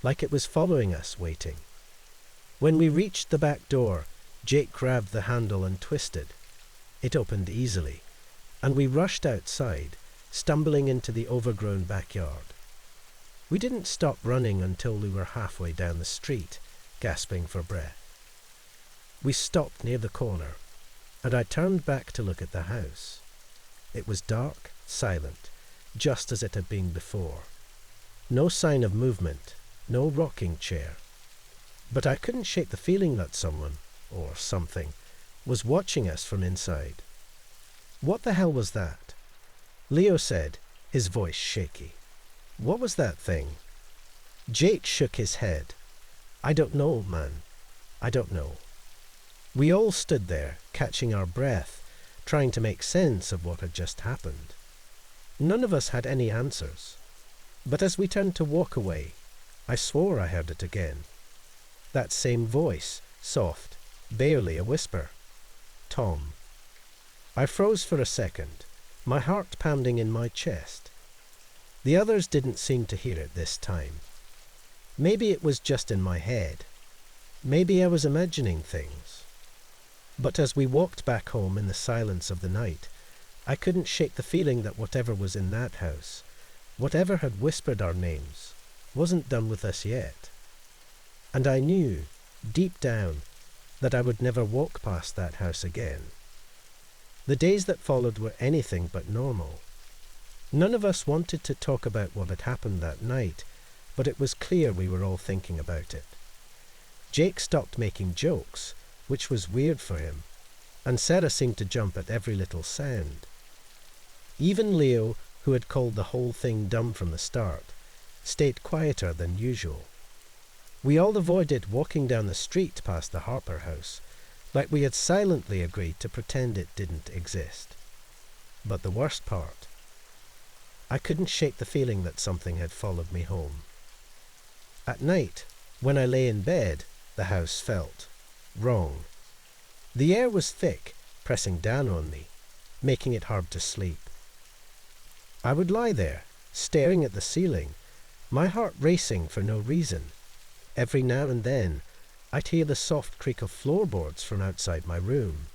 like it was following us, waiting. When we reached the back door, Jake grabbed the handle and twisted. It opened easily, and we rushed outside, stumbling into the overgrown backyard. We didn't stop running until we were halfway down the street, gasping for breath. We stopped near the corner, and I turned back to look at the house. It was dark, silent, just as it had been before. No sign of movement, no rocking chair. But I couldn't shake the feeling that someone, or something, was watching us from inside. "What the hell was that?" Leo said, his voice shaky. "What was that thing?" Jake shook his head. "I don't know, man. I don't know." We all stood there, catching our breath, trying to make sense of what had just happened. None of us had any answers. But as we turned to walk away, I swore I heard it again. That same voice, soft, barely a whisper. "Tom." I froze for a second, my heart pounding in my chest. The others didn't seem to hear it this time. Maybe it was just in my head. Maybe I was imagining things. But as we walked back home in the silence of the night, I couldn't shake the feeling that whatever was in that house, whatever had whispered our names, wasn't done with us yet. And I knew, deep down, that I would never walk past that house again. The days that followed were anything but normal. None of us wanted to talk about what had happened that night, but it was clear we were all thinking about it. Jake stopped making jokes, which was weird for him, and Sarah seemed to jump at every little sound. Even Leo, who had called the whole thing dumb from the start, stayed quieter than usual. We all avoided walking down the street past the Harper house, like we had silently agreed to pretend it didn't exist. But the worst part, I couldn't shake the feeling that something had followed me home. At night, when I lay in bed, the house felt wrong. The air was thick, pressing down on me, making it hard to sleep. I would lie there, staring at the ceiling, my heart racing for no reason. Every now and then, I'd hear the soft creak of floorboards from outside my room.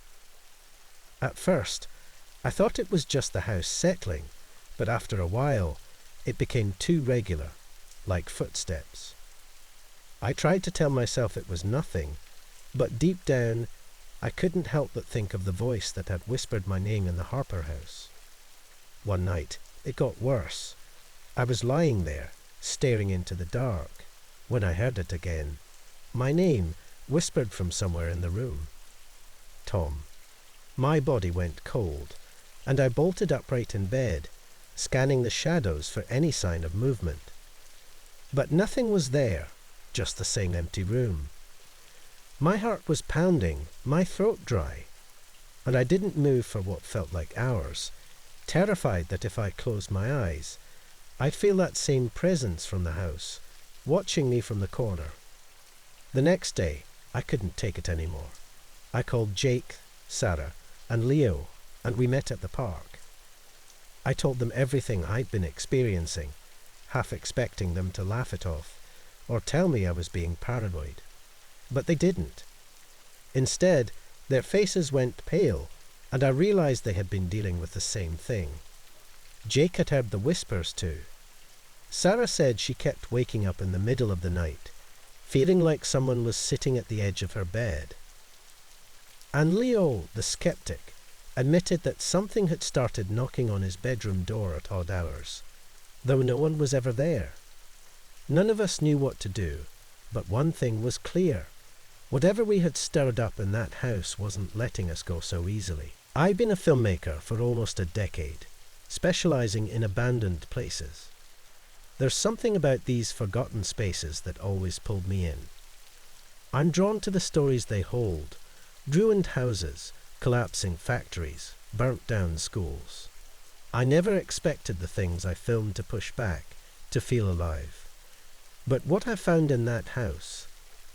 At first, I thought it was just the house settling, but after a while, it became too regular, like footsteps. I tried to tell myself it was nothing, but deep down, I couldn't help but think of the voice that had whispered my name in the Harper house. One night, it got worse. I was lying there, staring into the dark, when I heard it again. My name, whispered from somewhere in the room. Tom. My body went cold, and I bolted upright in bed, scanning the shadows for any sign of movement. But nothing was there, just the same empty room. My heart was pounding, my throat dry, and I didn't move for what felt like hours, terrified that if I closed my eyes, I'd feel that same presence from the house, watching me from the corner. The next day, I couldn't take it anymore. I called Jake, Sarah, and Leo, and we met at the park. I told them everything I'd been experiencing, half expecting them to laugh it off, or tell me I was being paranoid. But they didn't. Instead, their faces went pale, and I realized they had been dealing with the same thing. Jake had heard the whispers too. Sarah said she kept waking up in the middle of the night, feeling like someone was sitting at the edge of her bed. And Leo, the skeptic, admitted that something had started knocking on his bedroom door at odd hours, though no one was ever there. None of us knew what to do, but one thing was clear. Whatever we had stirred up in that house wasn't letting us go so easily. I'd been a filmmaker for almost a decade, specializing in abandoned places. There's something about these forgotten spaces that always pulled me in. I'm drawn to the stories they hold: ruined houses, collapsing factories, burnt down schools. I never expected the things I filmed to push back, to feel alive. But what I found in that house,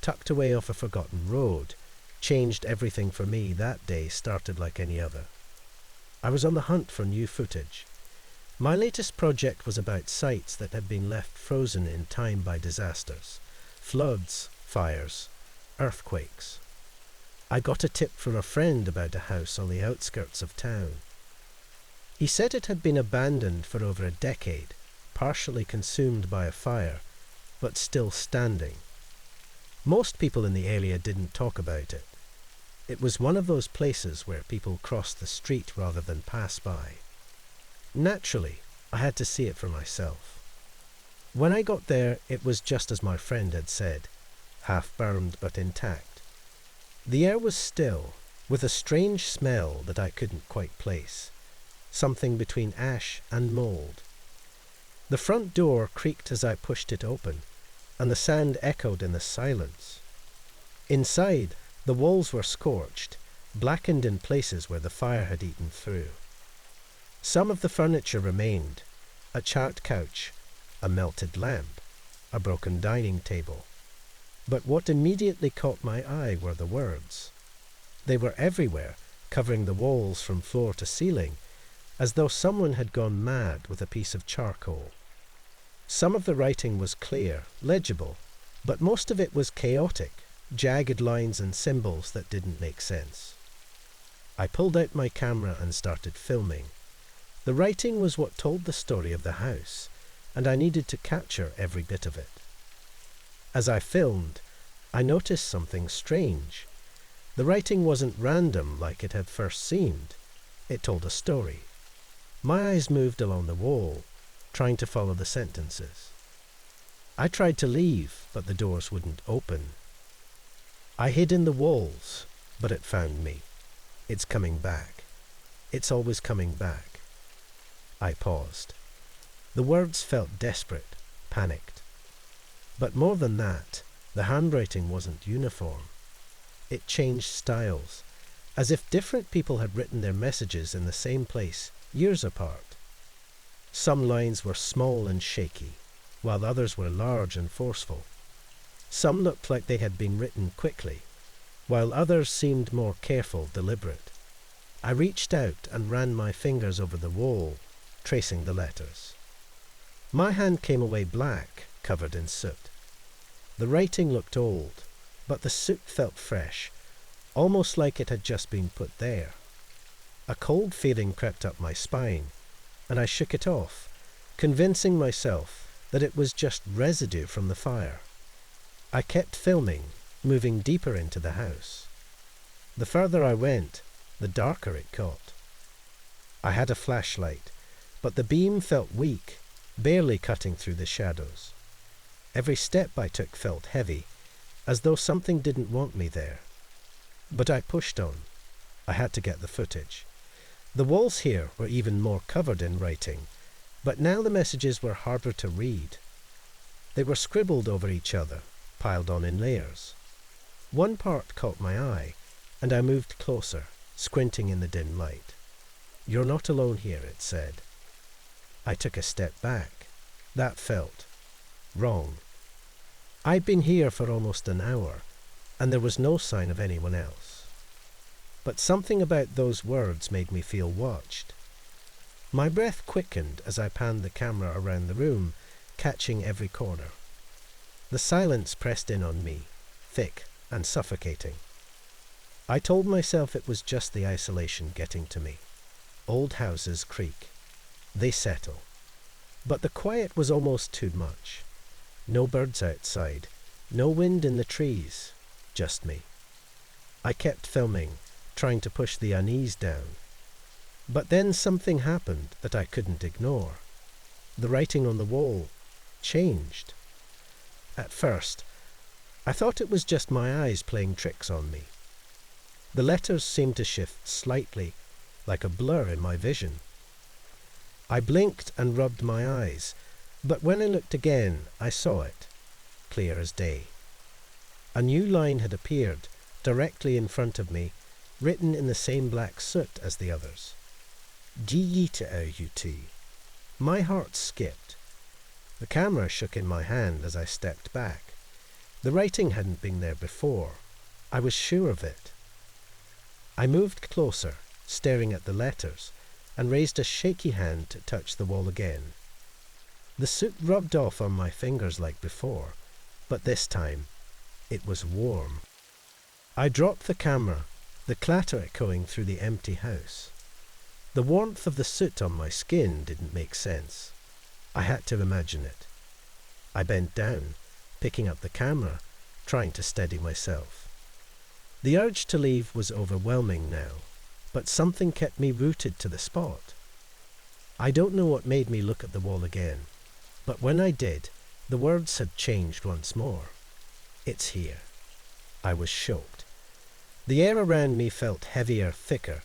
tucked away off a forgotten road, changed everything for me. That day started like any other. I was on the hunt for new footage. My latest project was about sites that had been left frozen in time by disasters: floods, fires, earthquakes. I got a tip from a friend about a house on the outskirts of town. He said it had been abandoned for over a decade, partially consumed by a fire, but still standing. Most people in the area didn't talk about it. It was one of those places where people cross the street rather than pass by. Naturally, I had to see it for myself. When I got there, it was just as my friend had said, half burned but intact. The air was still, with a strange smell that I couldn't quite place, something between ash and mold. The front door creaked as I pushed it open, and the sand echoed in the silence. Inside, the walls were scorched, blackened in places where the fire had eaten through. Some of the furniture remained: a charred couch, a melted lamp, a broken dining table. But what immediately caught my eye were the words. They were everywhere, covering the walls from floor to ceiling, as though someone had gone mad with a piece of charcoal. Some of the writing was clear, legible, but most of it was chaotic, jagged lines and symbols that didn't make sense. I pulled out my camera and started filming. The writing was what told the story of the house, and I needed to capture every bit of it. As I filmed, I noticed something strange. The writing wasn't random like it had first seemed. It told a story. My eyes moved along the wall, trying to follow the sentences. I tried to leave, but the doors wouldn't open. I hid in the walls, but it found me. It's coming back. It's always coming back. I paused. The words felt desperate, panicked. But more than that, the handwriting wasn't uniform. It changed styles, as if different people had written their messages in the same place, years apart. Some lines were small and shaky, while others were large and forceful. Some looked like they had been written quickly, while others seemed more careful, deliberate. I reached out and ran my fingers over the wall, tracing the letters. My hand came away black, covered in soot. The writing looked old, but the soot felt fresh, almost like it had just been put there. A cold feeling crept up my spine, and I shook it off, convincing myself that it was just residue from the fire. I kept filming, moving deeper into the house. The further I went, the darker it got. I had a flashlight, but the beam felt weak, barely cutting through the shadows. Every step I took felt heavy, as though something didn't want me there. But I pushed on. I had to get the footage. The walls here were even more covered in writing, but now the messages were harder to read. They were scribbled over each other, piled on in layers. One part caught my eye, and I moved closer, squinting in the dim light. "You're not alone here," it said. I took a step back. That felt wrong. I'd been here for almost an hour, and there was no sign of anyone else. But something about those words made me feel watched. My breath quickened as I panned the camera around the room, catching every corner. The silence pressed in on me, thick and suffocating. I told myself it was just the isolation getting to me. Old houses creak. They settle. But the quiet was almost too much. No birds outside, no wind in the trees, just me. I kept filming, trying to push the unease down. But then something happened that I couldn't ignore. The writing on the wall changed. At first, I thought it was just my eyes playing tricks on me. The letters seemed to shift slightly, like a blur in my vision. I blinked and rubbed my eyes, but when I looked again, I saw it, clear as day. A new line had appeared directly in front of me, written in the same black soot as the others. G-E-T-O-U-T. My heart skipped. The camera shook in my hand as I stepped back. The writing hadn't been there before. I was sure of it. I moved closer, staring at the letters, and raised a shaky hand to touch the wall again. The soot rubbed off on my fingers like before, but this time it was warm. I dropped the camera, the clatter echoing through the empty house. The warmth of the soot on my skin didn't make sense. I had to imagine it. I bent down, picking up the camera, trying to steady myself. The urge to leave was overwhelming now, but something kept me rooted to the spot. I don't know what made me look at the wall again, but when I did, the words had changed once more. It's here. I was choked. The air around me felt heavier, thicker,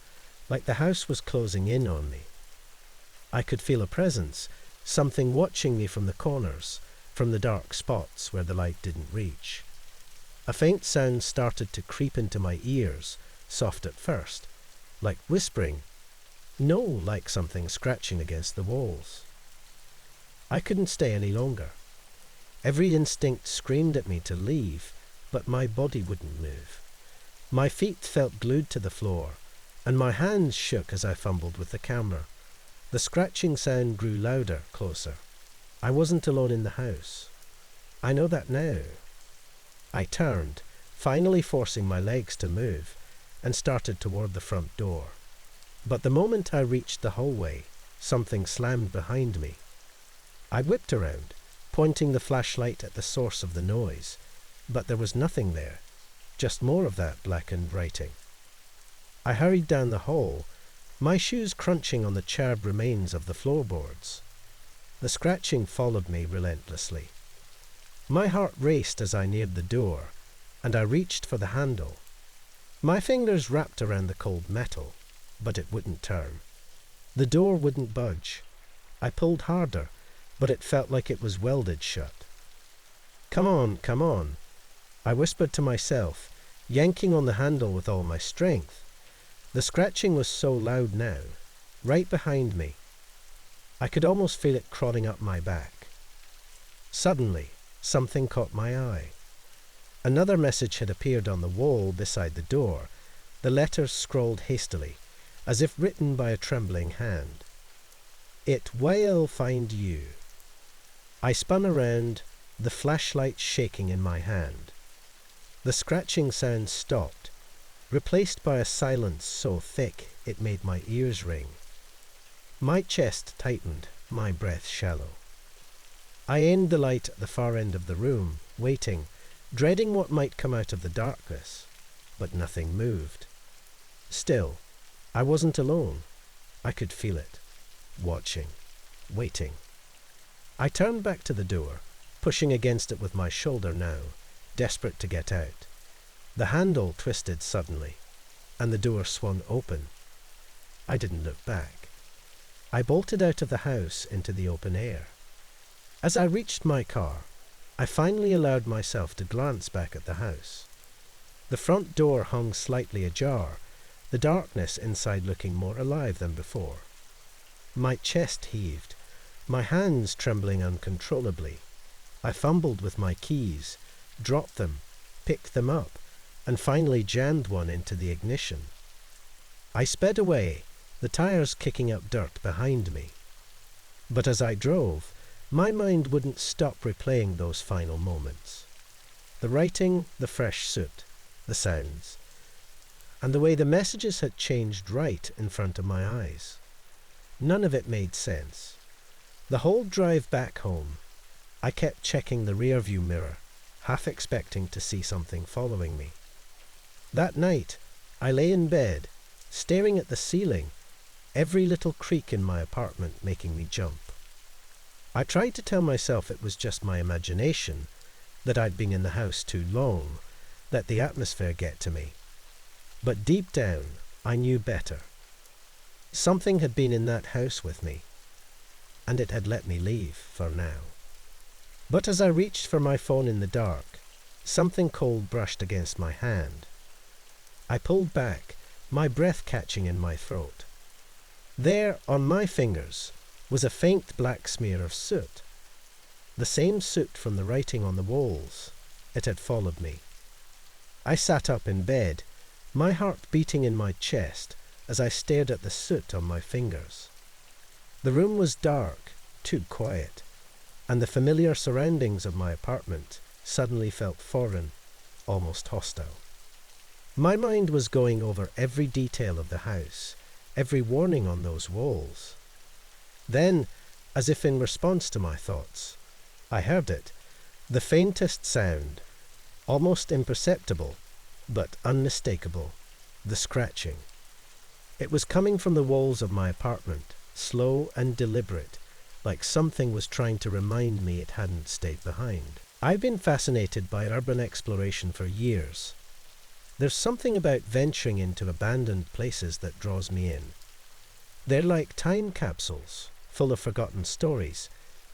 like the house was closing in on me. I could feel a presence, something watching me from the corners, from the dark spots where the light didn't reach. A faint sound started to creep into my ears, soft at first, like whispering. No, like something scratching against the walls. I couldn't stay any longer. Every instinct screamed at me to leave, but my body wouldn't move. My feet felt glued to the floor, and my hands shook as I fumbled with the camera. The scratching sound grew louder, closer. I wasn't alone in the house. I know that now. I turned, finally forcing my legs to move, and started toward the front door. But the moment I reached the hallway, something slammed behind me. I whipped around, pointing the flashlight at the source of the noise, but there was nothing there, just more of that blackened writing. I hurried down the hall, my shoes crunching on the charred remains of the floorboards. The scratching followed me relentlessly. My heart raced as I neared the door, and I reached for the handle. My fingers wrapped around the cold metal, but it wouldn't turn. The door wouldn't budge. I pulled harder, but it felt like it was welded shut. Come on, come on, I whispered to myself, yanking on the handle with all my strength. The scratching was so loud now, right behind me. I could almost feel it crawling up my back. Suddenly, something caught my eye. Another message had appeared on the wall beside the door, the letters scrawled hastily, as if written by a trembling hand. It will find you. I spun around, the flashlight shaking in my hand. The scratching sound stopped, replaced by a silence so thick it made my ears ring. My chest tightened, my breath shallow. I aimed the light at the far end of the room, waiting, dreading what might come out of the darkness, but nothing moved. Still, I wasn't alone. I could feel it, watching, waiting. I turned back to the door, pushing against it with my shoulder now, desperate to get out. The handle twisted suddenly, and the door swung open. I didn't look back. I bolted out of the house into the open air. As I reached my car, I finally allowed myself to glance back at the house. The front door hung slightly ajar, the darkness inside looking more alive than before. My chest heaved, my hands trembling uncontrollably. I fumbled with my keys, dropped them, picked them up, and finally jammed one into the ignition. I sped away, the tires kicking up dirt behind me. But as I drove, my mind wouldn't stop replaying those final moments. The writing, the fresh suit, the sounds, and the way the messages had changed right in front of my eyes. None of it made sense. The whole drive back home, I kept checking the rearview mirror, half expecting to see something following me. That night, I lay in bed, staring at the ceiling, every little creak in my apartment making me jump. I tried to tell myself it was just my imagination, that I'd been in the house too long, let the atmosphere get to me. But deep down, I knew better. Something had been in that house with me, and it had let me leave for now. But as I reached for my phone in the dark, something cold brushed against my hand. I pulled back, my breath catching in my throat. There, on my fingers, was a faint black smear of soot. The same soot from the writing on the walls. It had followed me. I sat up in bed, my heart beating in my chest as I stared at the soot on my fingers. The room was dark, too quiet, and the familiar surroundings of my apartment suddenly felt foreign, almost hostile. My mind was going over every detail of the house, every warning on those walls. Then, as if in response to my thoughts, I heard it, the faintest sound, almost imperceptible, but unmistakable, the scratching. It was coming from the walls of my apartment, slow and deliberate, like something was trying to remind me it hadn't stayed behind. I've been fascinated by urban exploration for years. There's something about venturing into abandoned places that draws me in. They're like time capsules, full of forgotten stories,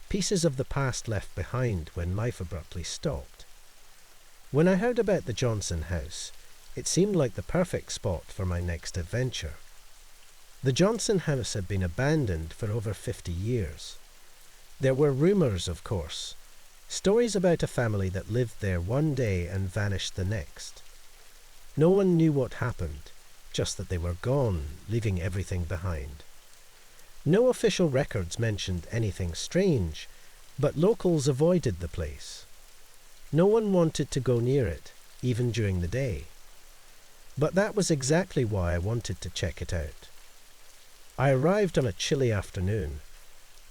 pieces of the past left behind when life abruptly stopped. When I heard about the Johnson house, it seemed like the perfect spot for my next adventure. The Johnson house had been abandoned for over 50 years. There were rumours, of course, stories about a family that lived there one day and vanished the next. No one knew what happened, just that they were gone, leaving everything behind. No official records mentioned anything strange, but locals avoided the place. No one wanted to go near it, even during the day. But that was exactly why I wanted to check it out. I arrived on a chilly afternoon.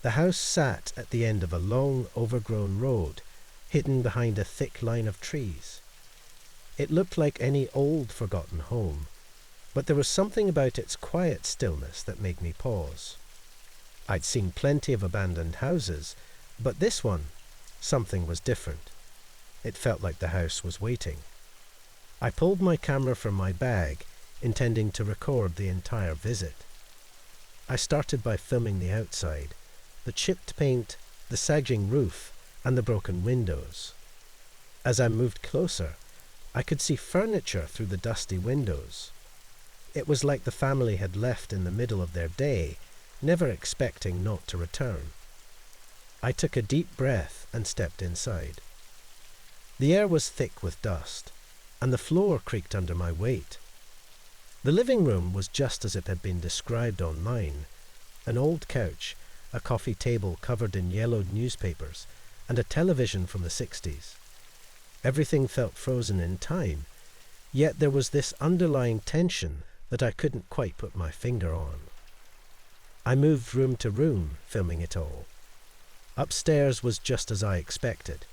The house sat at the end of a long, overgrown road, hidden behind a thick line of trees. It looked like any old, forgotten home, but there was something about its quiet stillness that made me pause. I'd seen plenty of abandoned houses, but this one, something was different. It felt like the house was waiting. I pulled my camera from my bag, intending to record the entire visit. I started by filming the outside, the chipped paint, the sagging roof, and the broken windows. As I moved closer, I could see furniture through the dusty windows. It was like the family had left in the middle of their day, never expecting not to return. I took a deep breath and stepped inside. The air was thick with dust, and the floor creaked under my weight. The living room was just as it had been described online. An old couch, a coffee table covered in yellowed newspapers, and a television from the 60s. Everything felt frozen in time, yet there was this underlying tension that I couldn't quite put my finger on. I moved room to room, filming it all. Upstairs was just as I expected.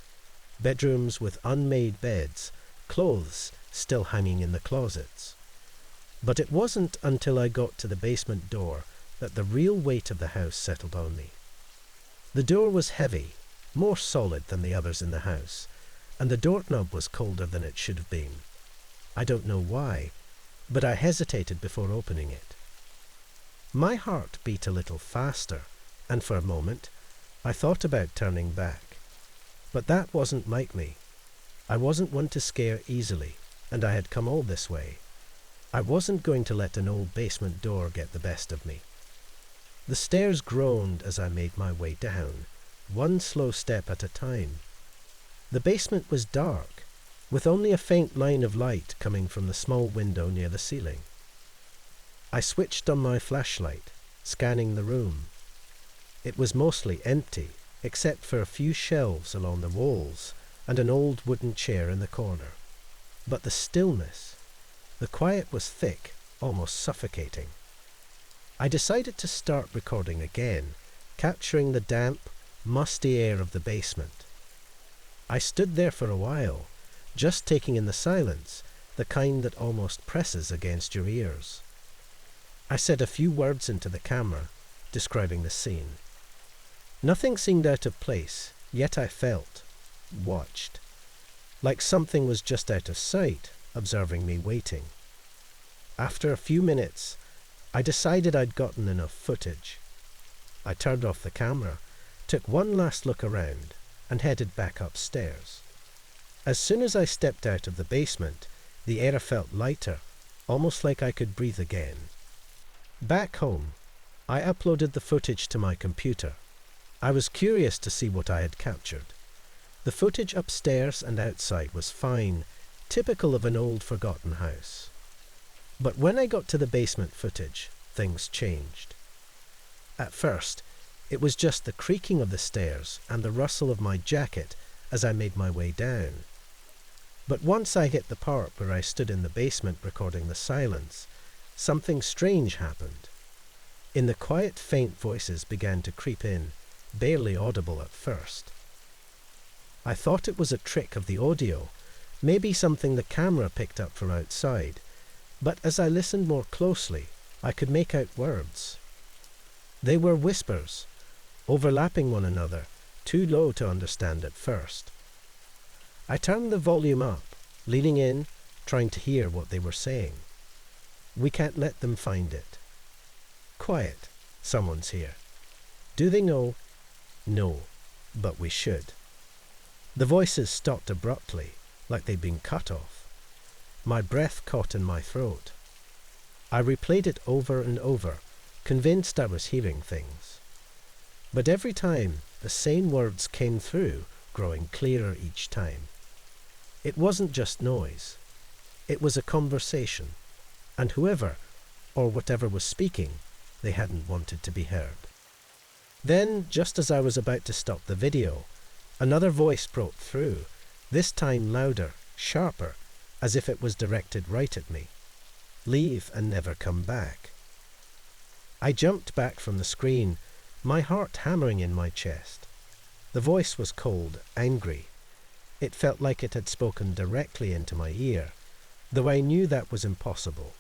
Bedrooms with unmade beds, clothes still hanging in the closets. But it wasn't until I got to the basement door that the real weight of the house settled on me. The door was heavy, more solid than the others in the house, and the doorknob was colder than it should have been. I don't know why, but I hesitated before opening it. My heart beat a little faster, and for a moment I thought about turning back. But that wasn't like me. I wasn't one to scare easily, and I had come all this way. I wasn't going to let an old basement door get the best of me. The stairs groaned as I made my way down, one slow step at a time. The basement was dark, with only a faint line of light coming from the small window near the ceiling. I switched on my flashlight, scanning the room. It was mostly empty, except for a few shelves along the walls and an old wooden chair in the corner. But the stillness, the quiet was thick, almost suffocating. I decided to start recording again, capturing the damp, musty air of the basement. I stood there for a while, just taking in the silence, the kind that almost presses against your ears. I said a few words into the camera, describing the scene. Nothing seemed out of place, yet I felt watched, like something was just out of sight, observing me waiting. After a few minutes, I decided I'd gotten enough footage. I turned off the camera, took one last look around, and headed back upstairs. As soon as I stepped out of the basement, the air felt lighter, almost like I could breathe again. Back home, I uploaded the footage to my computer. I was curious to see what I had captured. The footage upstairs and outside was fine, typical of an old forgotten house. But when I got to the basement footage, things changed. At first, it was just the creaking of the stairs and the rustle of my jacket as I made my way down. But once I hit the part where I stood in the basement recording the silence, something strange happened. In the quiet, faint voices began to creep in, barely audible at first. I thought it was a trick of the audio, maybe something the camera picked up from outside, but as I listened more closely, I could make out words. They were whispers, overlapping one another, too low to understand at first. I turned the volume up, leaning in, trying to hear what they were saying. We can't let them find it. Quiet, someone's here. Do they know? No, but we should. The voices stopped abruptly, like they'd been cut off. My breath caught in my throat. I replayed it over and over, convinced I was hearing things. But every time, the same words came through, growing clearer each time. It wasn't just noise. It was a conversation, and whoever, or whatever was speaking, they hadn't wanted to be heard. Then, just as I was about to stop the video, another voice broke through, this time louder, sharper, as if it was directed right at me. Leave and never come back. I jumped back from the screen, my heart hammering in my chest. The voice was cold, angry. It felt like it had spoken directly into my ear, though I knew that was impossible.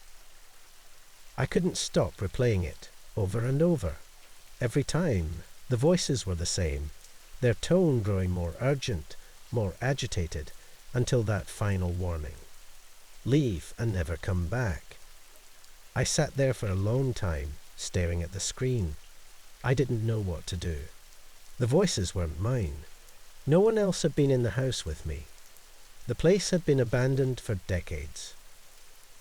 I couldn't stop replaying it, over and over. Every time, the voices were the same, their tone growing more urgent, more agitated, until that final warning. Leave and never come back. I sat there for a long time, staring at the screen. I didn't know what to do. The voices weren't mine. No one else had been in the house with me. The place had been abandoned for decades.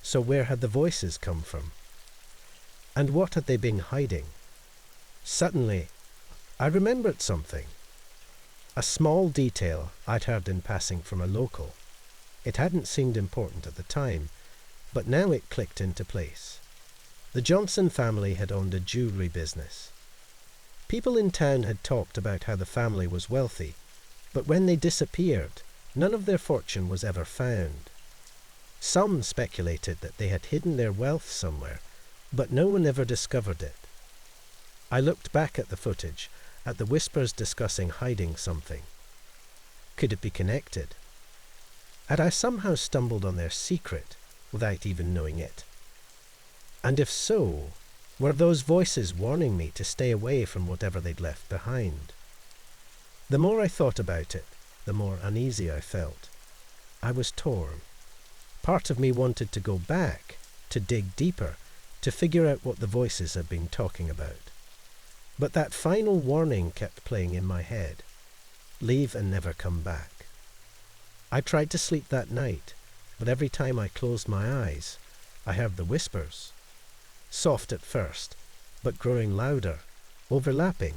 So where had the voices come from? And what had they been hiding? Suddenly, I remembered something. A small detail I'd heard in passing from a local. It hadn't seemed important at the time, but now it clicked into place. The Johnson family had owned a jewelry business. People in town had talked about how the family was wealthy, but when they disappeared, none of their fortune was ever found. Some speculated that they had hidden their wealth somewhere, but no one ever discovered it. I looked back at the footage, at the whispers discussing hiding something. Could it be connected? Had I somehow stumbled on their secret, without even knowing it? And if so, were those voices warning me to stay away from whatever they'd left behind? The more I thought about it, the more uneasy I felt. I was torn. Part of me wanted to go back, to dig deeper, to figure out what the voices had been talking about. But that final warning kept playing in my head. Leave and never come back. I tried to sleep that night, but every time I closed my eyes, I heard the whispers. Soft at first, but growing louder, overlapping,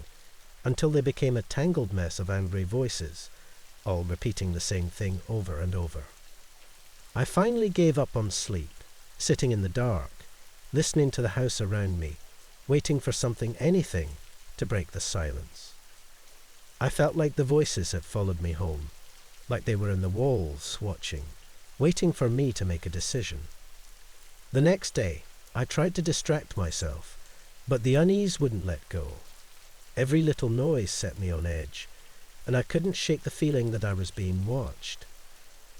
until they became a tangled mess of angry voices, all repeating the same thing over and over. I finally gave up on sleep, sitting in the dark, listening to the house around me, waiting for something, anything, to break the silence. I felt like the voices had followed me home, like they were in the walls, watching, waiting for me to make a decision. The next day, I tried to distract myself, but the unease wouldn't let go. Every little noise set me on edge, and I couldn't shake the feeling that I was being watched.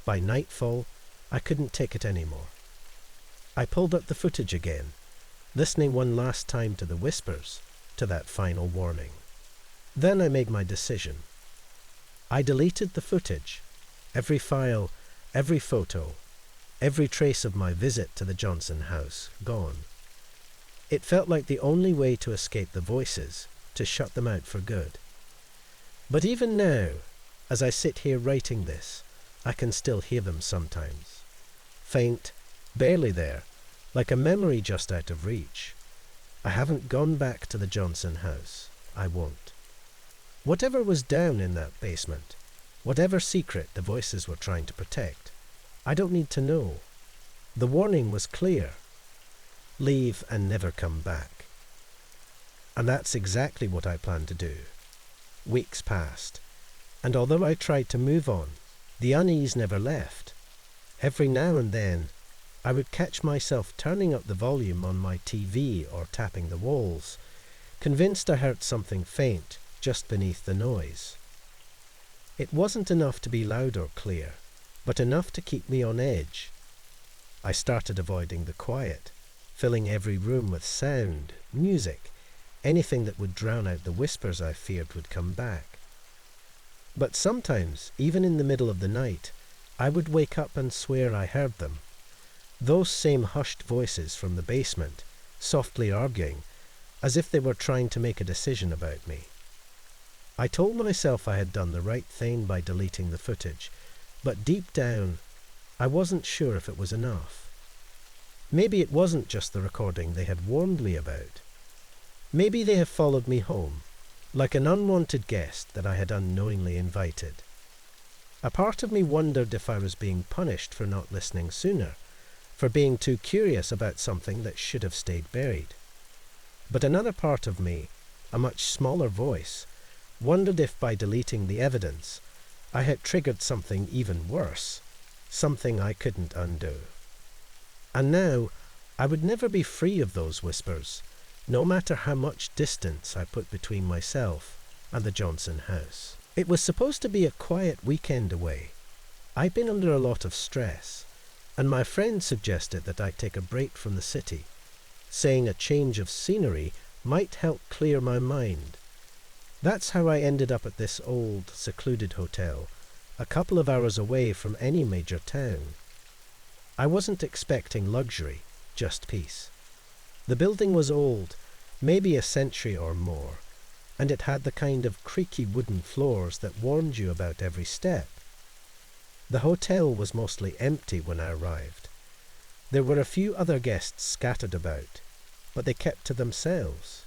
By nightfall, I couldn't take it anymore. I pulled up the footage again, listening one last time to the whispers, to that final warning. Then I made my decision. I deleted the footage, every file, every photo, every trace of my visit to the Johnson house, gone. It felt like the only way to escape the voices, to shut them out for good. But even now, as I sit here writing this, I can still hear them sometimes. Faint, barely there, like a memory just out of reach. I haven't gone back to the Johnson house. I won't. Whatever was down in that basement, whatever secret the voices were trying to protect, I don't need to know. The warning was clear. Leave and never come back. And that's exactly what I plan to do. Weeks passed, and although I tried to move on, the unease never left. Every now and then, I would catch myself turning up the volume on my TV or tapping the walls, convinced I heard something faint just beneath the noise. It wasn't enough to be loud or clear, but enough to keep me on edge. I started avoiding the quiet, filling every room with sound, music, anything that would drown out the whispers I feared would come back. But sometimes, even in the middle of the night, I would wake up and swear I heard them. Those same hushed voices from the basement, softly arguing, as if they were trying to make a decision about me. I told myself I had done the right thing by deleting the footage, but deep down, I wasn't sure if it was enough. Maybe it wasn't just the recording they had warned me about. Maybe they have followed me home, like an unwanted guest that I had unknowingly invited. A part of me wondered if I was being punished for not listening sooner, for being too curious about something that should have stayed buried. But another part of me, a much smaller voice, wondered if by deleting the evidence, I had triggered something even worse, something I couldn't undo. And now, I would never be free of those whispers, no matter how much distance I put between myself and the Johnson house. It was supposed to be a quiet weekend away. I'd been under a lot of stress, and my friend suggested that I take a break from the city, saying a change of scenery might help clear my mind. That's how I ended up at this old, secluded hotel, a couple of hours away from any major town. I wasn't expecting luxury, just peace. The building was old, maybe a century or more, and it had the kind of creaky wooden floors that warned you about every step. The hotel was mostly empty when I arrived. There were a few other guests scattered about, but they kept to themselves.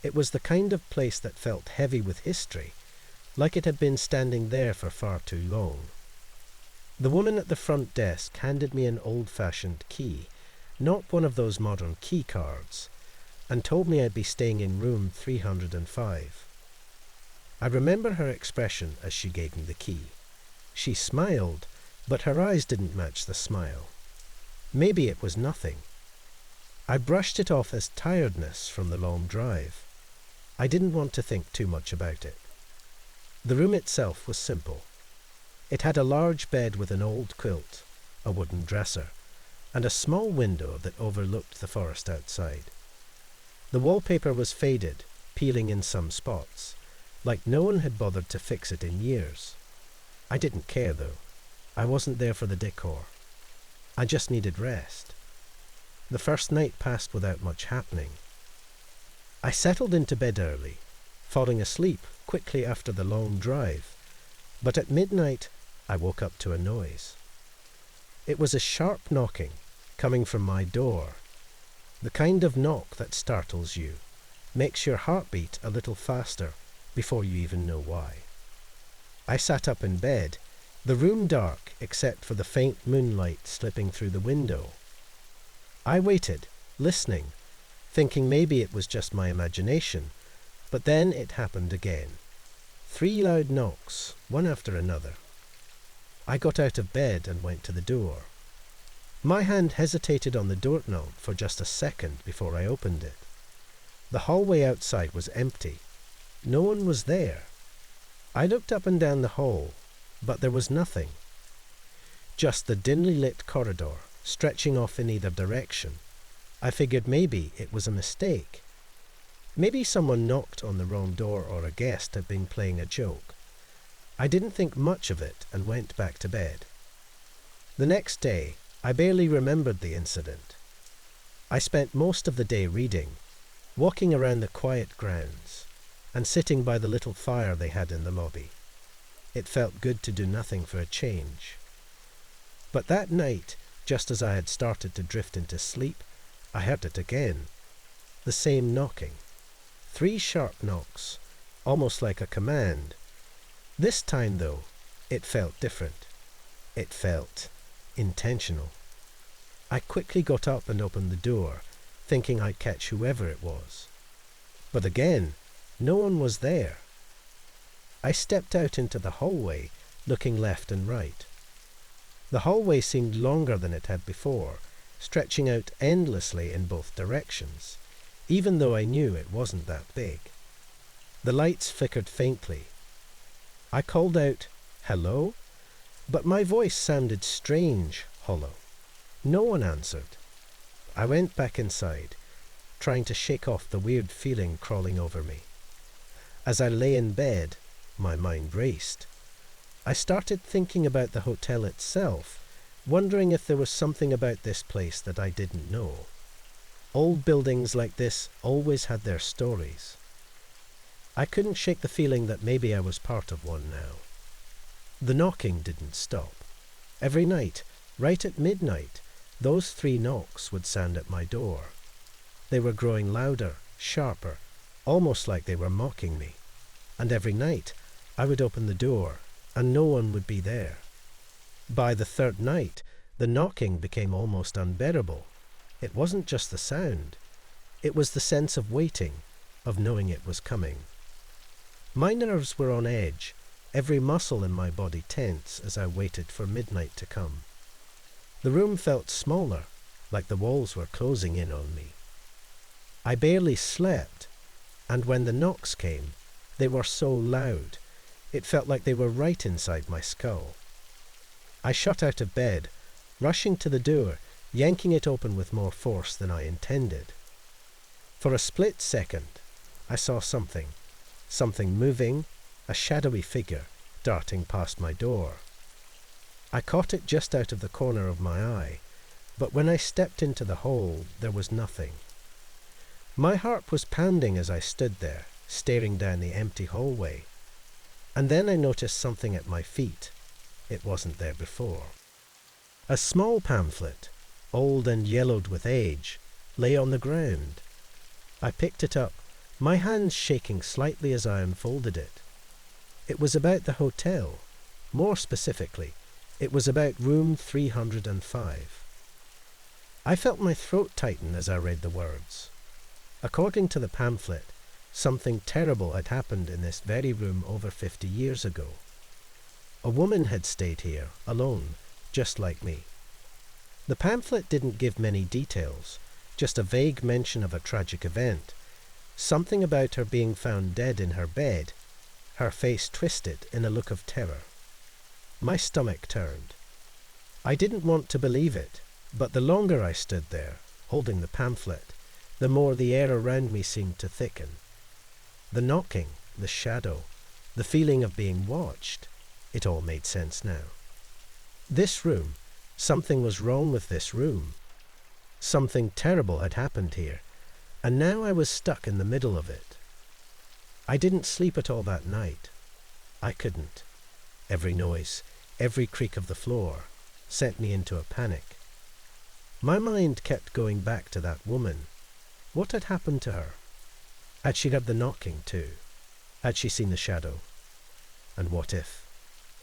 It was the kind of place that felt heavy with history, like it had been standing there for far too long. The woman at the front desk handed me an old-fashioned key, not one of those modern key cards, and told me I'd be staying in room 305. I remember her expression as she gave me the key. She smiled, but her eyes didn't match the smile. Maybe it was nothing. I brushed it off as tiredness from the long drive. I didn't want to think too much about it. The room itself was simple. It had a large bed with an old quilt, a wooden dresser, and a small window that overlooked the forest outside. The wallpaper was faded, peeling in some spots, like no one had bothered to fix it in years. I didn't care, though. I wasn't there for the decor. I just needed rest. The first night passed without much happening. I settled into bed early, falling asleep quickly after the long drive, but at midnight I woke up to a noise. It was a sharp knocking, coming from my door, the kind of knock that startles you, makes your heart beat a little faster before you even know why. I sat up in bed, the room dark except for the faint moonlight slipping through the window. I waited, listening, thinking maybe it was just my imagination, but then it happened again. 3 loud knocks, one after another. I got out of bed and went to the door. My hand hesitated on the doorknob for just a second before I opened it. The hallway outside was empty. No one was there. I looked up and down the hall, but there was nothing. Just the dimly lit corridor, stretching off in either direction. I figured maybe it was a mistake. Maybe someone knocked on the wrong door or a guest had been playing a joke. I didn't think much of it and went back to bed. The next day, I barely remembered the incident. I spent most of the day reading, walking around the quiet grounds, and sitting by the little fire they had in the lobby. It felt good to do nothing for a change. But that night, just as I had started to drift into sleep, I heard it again. The same knocking. 3 sharp knocks, almost like a command. This time, though, it felt different. It felt intentional. I quickly got up and opened the door, thinking I'd catch whoever it was. But again, no one was there. I stepped out into the hallway, looking left and right. The hallway seemed longer than it had before, stretching out endlessly in both directions, even though I knew it wasn't that big. The lights flickered faintly. I called out, "Hello?" But my voice sounded strange, hollow. No one answered. I went back inside, trying to shake off the weird feeling crawling over me. As I lay in bed, my mind raced. I started thinking about the hotel itself, wondering if there was something about this place that I didn't know. Old buildings like this always had their stories. I couldn't shake the feeling that maybe I was part of one now. The knocking didn't stop. Every night, right at midnight, those 3 knocks would sound at my door. They were growing louder, sharper, almost like they were mocking me. And every night, I would open the door, and no one would be there. By the 3rd night, the knocking became almost unbearable. It wasn't just the sound. It was the sense of waiting, of knowing it was coming. My nerves were on edge, every muscle in my body tense as I waited for midnight to come. The room felt smaller, like the walls were closing in on me. I barely slept, and when the knocks came, they were so loud, it felt like they were right inside my skull. I shot out of bed, rushing to the door, yanking it open with more force than I intended. For a split second, I saw something moving, a shadowy figure darting past my door. I caught it just out of the corner of my eye, but when I stepped into the hole, there was nothing. My heart was pounding as I stood there, staring down the empty hallway. And then I noticed something at my feet. It wasn't there before. A small pamphlet, old and yellowed with age, lay on the ground. I picked it up, my hands shaking slightly as I unfolded it. It was about the hotel. More specifically, it was about room 305. I felt my throat tighten as I read the words. According to the pamphlet, something terrible had happened in this very room over 50 years ago. A woman had stayed here, alone, just like me. The pamphlet didn't give many details, just a vague mention of a tragic event. Something about her being found dead in her bed, her face twisted in a look of terror. My stomach turned. I didn't want to believe it, but the longer I stood there, holding the pamphlet, the more the air around me seemed to thicken. The knocking, the shadow, the feeling of being watched, it all made sense now. This room, something was wrong with this room. Something terrible had happened here, and now I was stuck in the middle of it. I didn't sleep at all that night. I couldn't. Every noise, every creak of the floor, sent me into a panic. My mind kept going back to that woman. What had happened to her? Had she heard the knocking too? Had she seen the shadow? And what if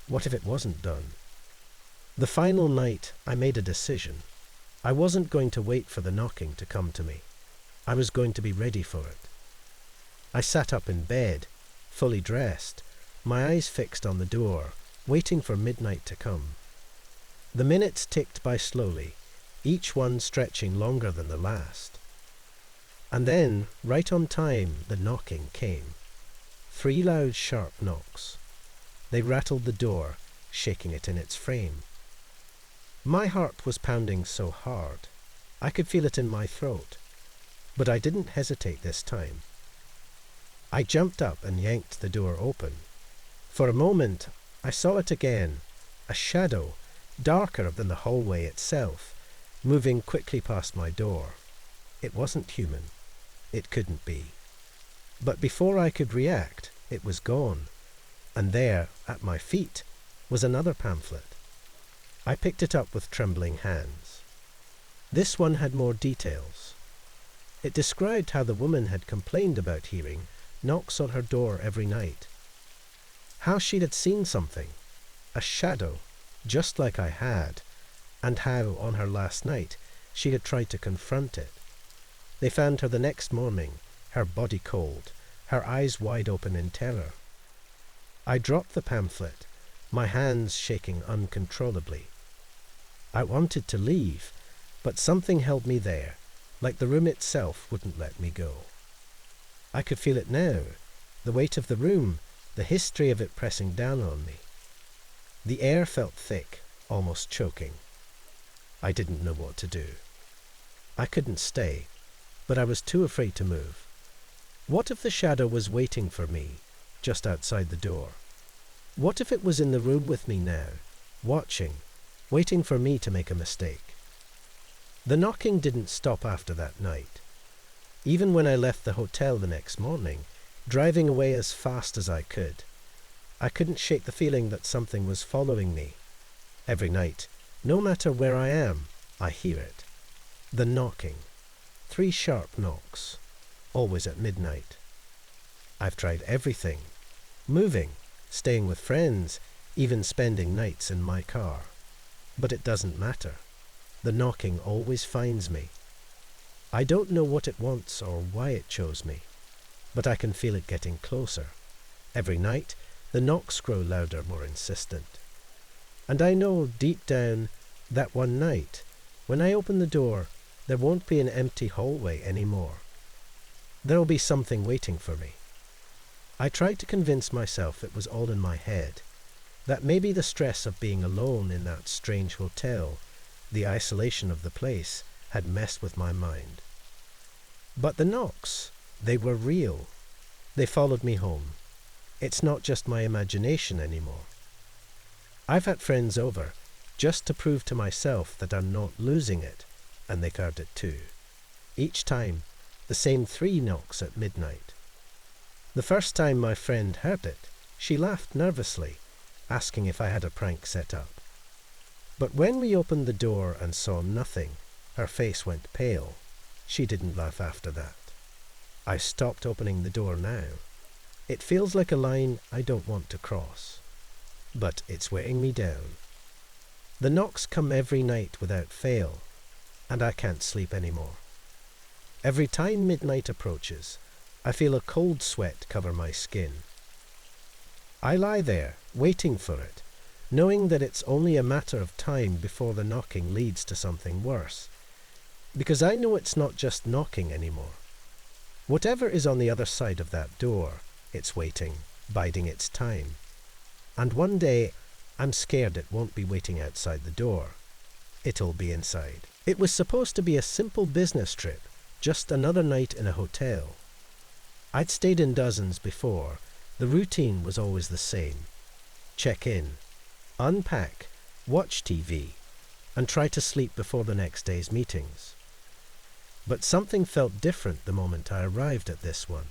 it wasn't done? The final night, I made a decision. I wasn't going to wait for the knocking to come to me. I was going to be ready for it. I sat up in bed, fully dressed, my eyes fixed on the door, waiting for midnight to come. The minutes ticked by slowly, each one stretching longer than the last. And then, right on time, the knocking came. 3 loud, sharp knocks. They rattled the door, shaking it in its frame. My heart was pounding so hard, I could feel it in my throat. But I didn't hesitate this time. I jumped up and yanked the door open. For a moment, I saw it again, a shadow, darker than the hallway itself, moving quickly past my door. It wasn't human. It couldn't be. But before I could react, it was gone. And there, at my feet, was another pamphlet. I picked it up with trembling hands. This one had more details. It described how the woman had complained about hearing knocks on her door every night. How she'd had seen something, a shadow, just like I had, and how, on her last night, she had tried to confront it. They found her the next morning, her body cold, her eyes wide open in terror. I dropped the pamphlet, my hands shaking uncontrollably. I wanted to leave, but something held me there, like the room itself wouldn't let me go. I could feel it now, the weight of the room, the history of it pressing down on me. The air felt thick, almost choking. I didn't know what to do. I couldn't stay, but I was too afraid to move. What if the shadow was waiting for me, just outside the door? What if it was in the room with me now, watching, waiting for me to make a mistake? The knocking didn't stop after that night. Even when I left the hotel the next morning, driving away as fast as I couldn't shake the feeling that something was following me. Every night, no matter where I am, I hear it. The knocking. 3 sharp knocks. Always at midnight. I've tried everything. Moving, staying with friends, even spending nights in my car. But it doesn't matter. The knocking always finds me. I don't know what it wants or why it chose me, but I can feel it getting closer. Every night, the knocks grow louder, more insistent. And I know deep down that one night, when I open the door, there won't be an empty hallway anymore. There'll be something waiting for me. I tried to convince myself it was all in my head, that maybe the stress of being alone in that strange hotel, the isolation of the place, had messed with my mind. But the knocks, they were real. They followed me home. It's not just my imagination anymore. I've had friends over just to prove to myself that I'm not losing it, and they heard it too. Each time, the same 3 knocks at midnight. The first time my friend heard it, she laughed nervously, asking if I had a prank set up. But when we opened the door and saw nothing, her face went pale. She didn't laugh after that. I stopped opening the door now. It feels like a line I don't want to cross. But it's weighing me down. The knocks come every night without fail, and I can't sleep anymore. Every time midnight approaches, I feel a cold sweat cover my skin. I lie there, waiting for it, knowing that it's only a matter of time before the knocking leads to something worse. Because I know it's not just knocking anymore. Whatever is on the other side of that door, it's waiting, biding its time. And one day, I'm scared it won't be waiting outside the door. It'll be inside. It was supposed to be a simple business trip, just another night in a hotel. I'd stayed in dozens before. The routine was always the same. Check in, unpack, watch TV, and try to sleep before the next day's meetings. But something felt different the moment I arrived at this one.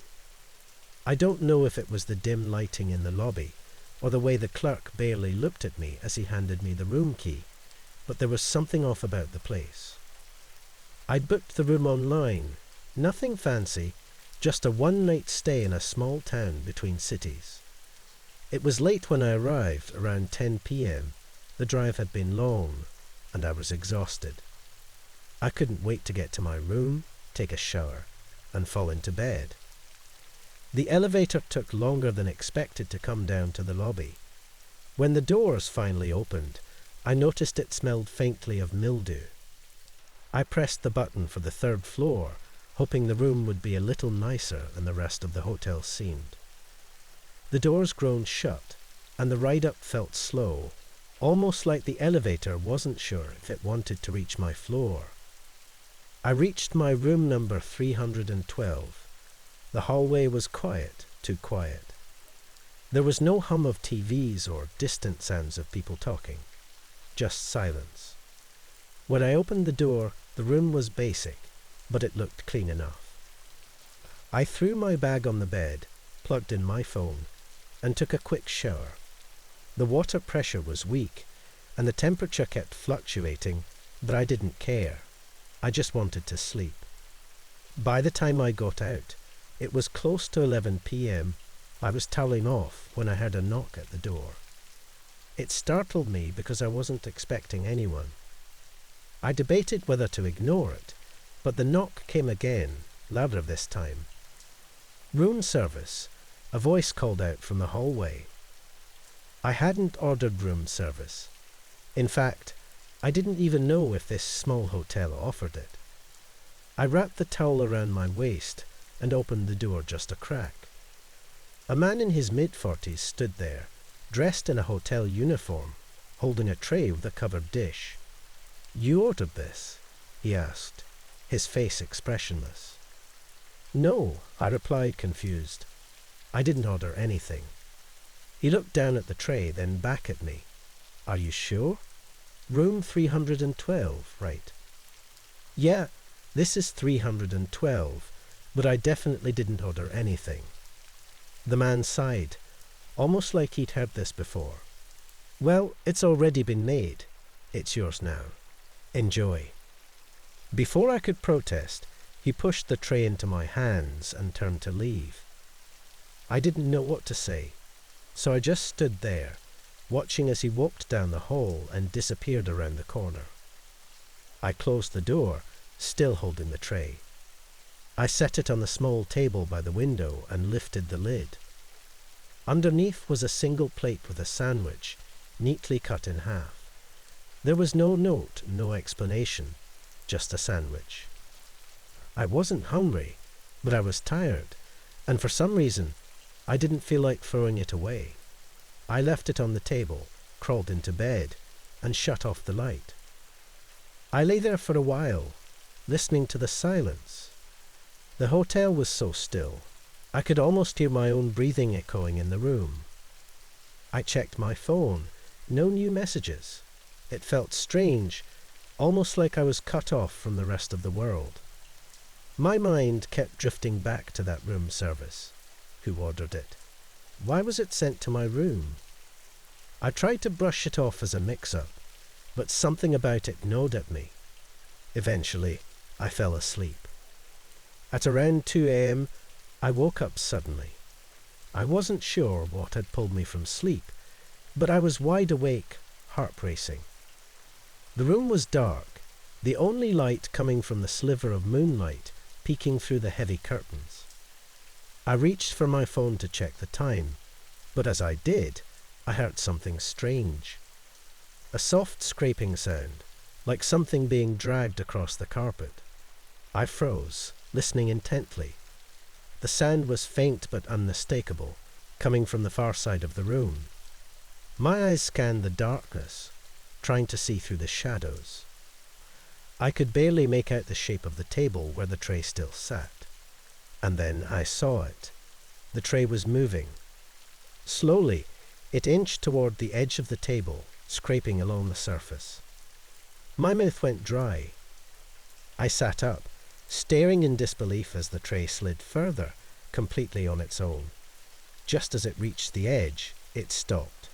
I don't know if it was the dim lighting in the lobby, or the way the clerk barely looked at me as he handed me the room key, but there was something off about the place. I'd booked the room online, nothing fancy, just a one-night stay in a small town between cities. It was late when I arrived, around 10 p.m. The drive had been long, and I was exhausted. I couldn't wait to get to my room, take a shower, and fall into bed. The elevator took longer than expected to come down to the lobby. When the doors finally opened, I noticed it smelled faintly of mildew. I pressed the button for the third floor, hoping the room would be a little nicer than the rest of the hotel seemed. The doors groaned shut, and the ride-up felt slow, almost like the elevator wasn't sure if it wanted to reach my floor. I reached my room number 312. The hallway was quiet, too quiet. There was no hum of TVs or distant sounds of people talking, just silence. When I opened the door, the room was basic, but it looked clean enough. I threw my bag on the bed, plugged in my phone, and took a quick shower. The water pressure was weak, and the temperature kept fluctuating, but I didn't care. I just wanted to sleep. By the time I got out, it was close to 11 p.m. I was toweling off when I heard a knock at the door. It startled me because I wasn't expecting anyone. I debated whether to ignore it, but the knock came again, louder this time. "Room service," a voice called out from the hallway. I hadn't ordered room service. In fact, I didn't even know if this small hotel offered it. I wrapped the towel around my waist and opened the door just a crack. A man in his mid-40s stood there, dressed in a hotel uniform, holding a tray with a covered dish. "You ordered this?" he asked, his face expressionless. "No," I replied, confused. "I didn't order anything." He looked down at the tray, then back at me. "Are you sure? Room 312, right?" "Yeah, this is 312, but I definitely didn't order anything." The man sighed, almost like he'd heard this before. "Well, it's already been made. It's yours now. Enjoy." Before I could protest, he pushed the tray into my hands and turned to leave. I didn't know what to say, so I just stood there, watching as he walked down the hall and disappeared around the corner. I closed the door, still holding the tray. I set it on the small table by the window and lifted the lid. Underneath was a single plate with a sandwich, neatly cut in half. There was no note, no explanation, just a sandwich. I wasn't hungry, but I was tired, and for some reason, I didn't feel like throwing it away. I left it on the table, crawled into bed, and shut off the light. I lay there for a while, listening to the silence. The hotel was so still, I could almost hear my own breathing echoing in the room. I checked my phone, no new messages. It felt strange, almost like I was cut off from the rest of the world. My mind kept drifting back to that room service. Who ordered it? Why was it sent to my room? I tried to brush it off as a mix-up, but something about it gnawed at me. Eventually, I fell asleep. At around 2 a.m., I woke up suddenly. I wasn't sure what had pulled me from sleep, but I was wide awake, heart racing. The room was dark, the only light coming from the sliver of moonlight peeking through the heavy curtains. I reached for my phone to check the time, but as I did, I heard something strange. A soft scraping sound, like something being dragged across the carpet. I froze, listening intently. The sound was faint but unmistakable, coming from the far side of the room. My eyes scanned the darkness, trying to see through the shadows. I could barely make out the shape of the table where the tray still sat. And then I saw it. The tray was moving. Slowly, it inched toward the edge of the table, scraping along the surface. My mouth went dry. I sat up, staring in disbelief as the tray slid further, completely on its own. Just as it reached the edge, it stopped.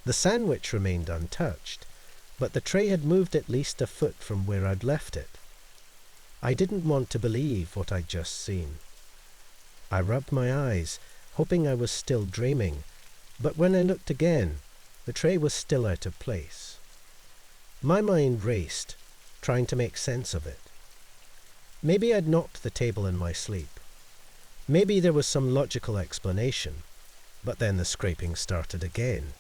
The sandwich remained untouched, but the tray had moved at least a foot from where I'd left it. I didn't want to believe what I'd just seen. I rubbed my eyes, hoping I was still dreaming, but when I looked again, the tray was still out of place. My mind raced. trying to make sense of it. Maybe I'd knocked the table in my sleep. Maybe there was some logical explanation, but then the scraping started again.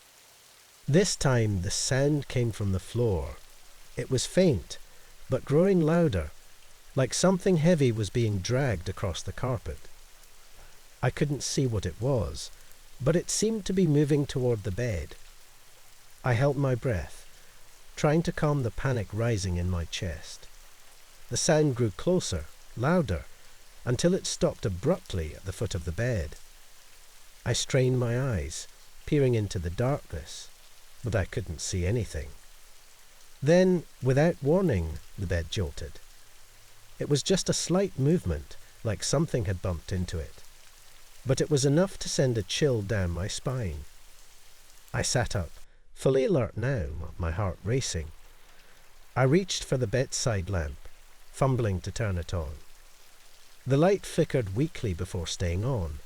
This time the sound came from the floor. It was faint, but growing louder, like something heavy was being dragged across the carpet. I couldn't see what it was, but it seemed to be moving toward the bed. I held my breath, trying to calm the panic rising in my chest. The sound grew closer, louder, until it stopped abruptly at the foot of the bed. I strained my eyes, peering into the darkness, but I couldn't see anything. Then, without warning, the bed jolted. It was just a slight movement, like something had bumped into it, but it was enough to send a chill down my spine. I sat up, fully alert now, my heart racing. I reached for the bedside lamp, fumbling to turn it on. The light flickered weakly before staying on,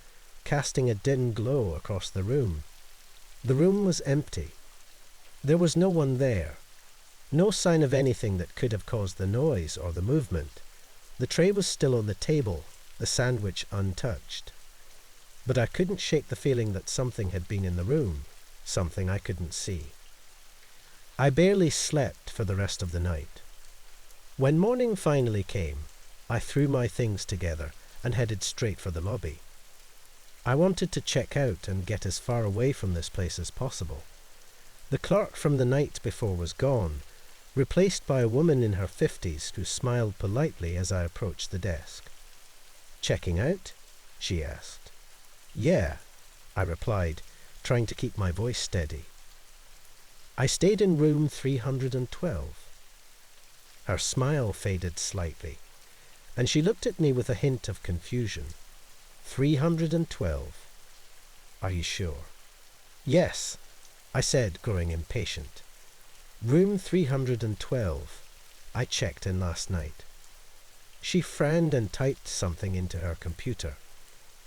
casting a dim glow across the room. The room was empty. There was no one there. No sign of anything that could have caused the noise or the movement. The tray was still on the table, the sandwich untouched. But I couldn't shake the feeling that something had been in the room, something I couldn't see. I barely slept for the rest of the night. When morning finally came, I threw my things together and headed straight for the lobby. I wanted to check out and get as far away from this place as possible. The clerk from the night before was gone, replaced by a woman in her 50s who smiled politely as I approached the desk. "Checking out?" she asked. "Yeah," I replied, trying to keep my voice steady. "I stayed in room 312. Her smile faded slightly, and she looked at me with a hint of confusion. 312. "Are you sure?" "Yes," I said, growing impatient. "Room 312. I checked in last night." She frowned and typed something into her computer.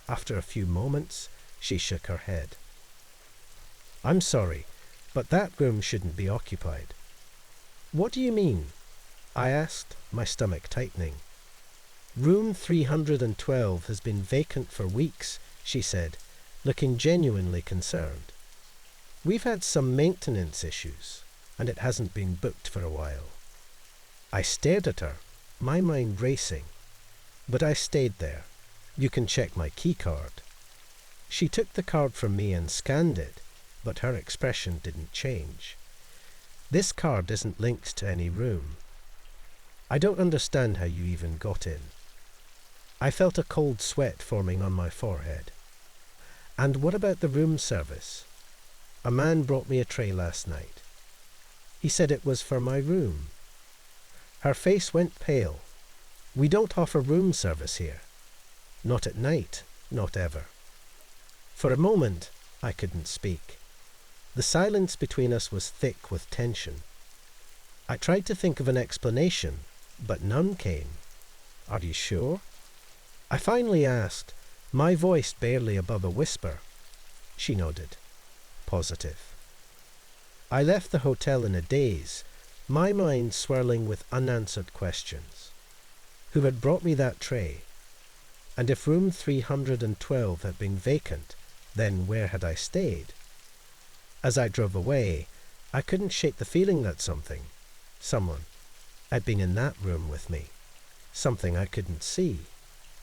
After a few moments, she shook her head. "I'm sorry, but that room shouldn't be occupied." "What do you mean?" I asked, my stomach tightening. "Room 312 has been vacant for weeks," she said, looking genuinely concerned. "We've had some maintenance issues, and it hasn't been booked for a while." I stared at her, my mind racing. But I stayed there. "You can check my key card." She took the card from me and scanned it, but her expression didn't change. "This card isn't linked to any room." "I don't understand how you even got in." I felt a cold sweat forming on my forehead. "And what about the room service?" "A man brought me a tray last night. He said it was for my room." Her face went pale. "We don't offer room service here. Not at night, not ever." For a moment, I couldn't speak. The silence between us was thick with tension. I tried to think of an explanation, but none came. "Are you sure?" I finally asked, my voice barely above a whisper. She nodded. "Positive." I left the hotel in a daze, my mind swirling with unanswered questions. Who had brought me that tray? And if room 312 had been vacant, then where had I stayed? As I drove away, I couldn't shake the feeling that someone, had been in that room with me. Something I couldn't see,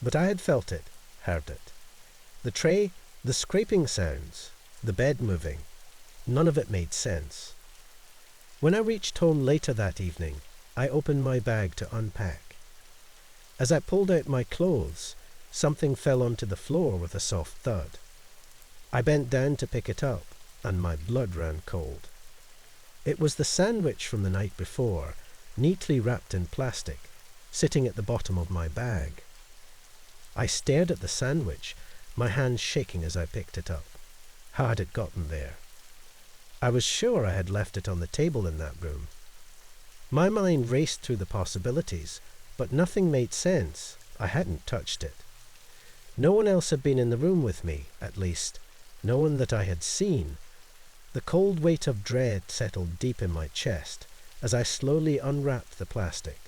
but I had felt it, heard it. The tray, the scraping sounds, the bed moving, none of it made sense. When I reached home later that evening, I opened my bag to unpack. As I pulled out my clothes, something fell onto the floor with a soft thud. I bent down to pick it up, and my blood ran cold. It was the sandwich from the night before, neatly wrapped in plastic, sitting at the bottom of my bag. I stared at the sandwich, my hands shaking as I picked it up. How had it gotten there? I was sure I had left it on the table in that room. My mind raced through the possibilities, but nothing made sense. I hadn't touched it. No one else had been in the room with me, at least, no one that I had seen. The cold weight of dread settled deep in my chest, as I slowly unwrapped the plastic.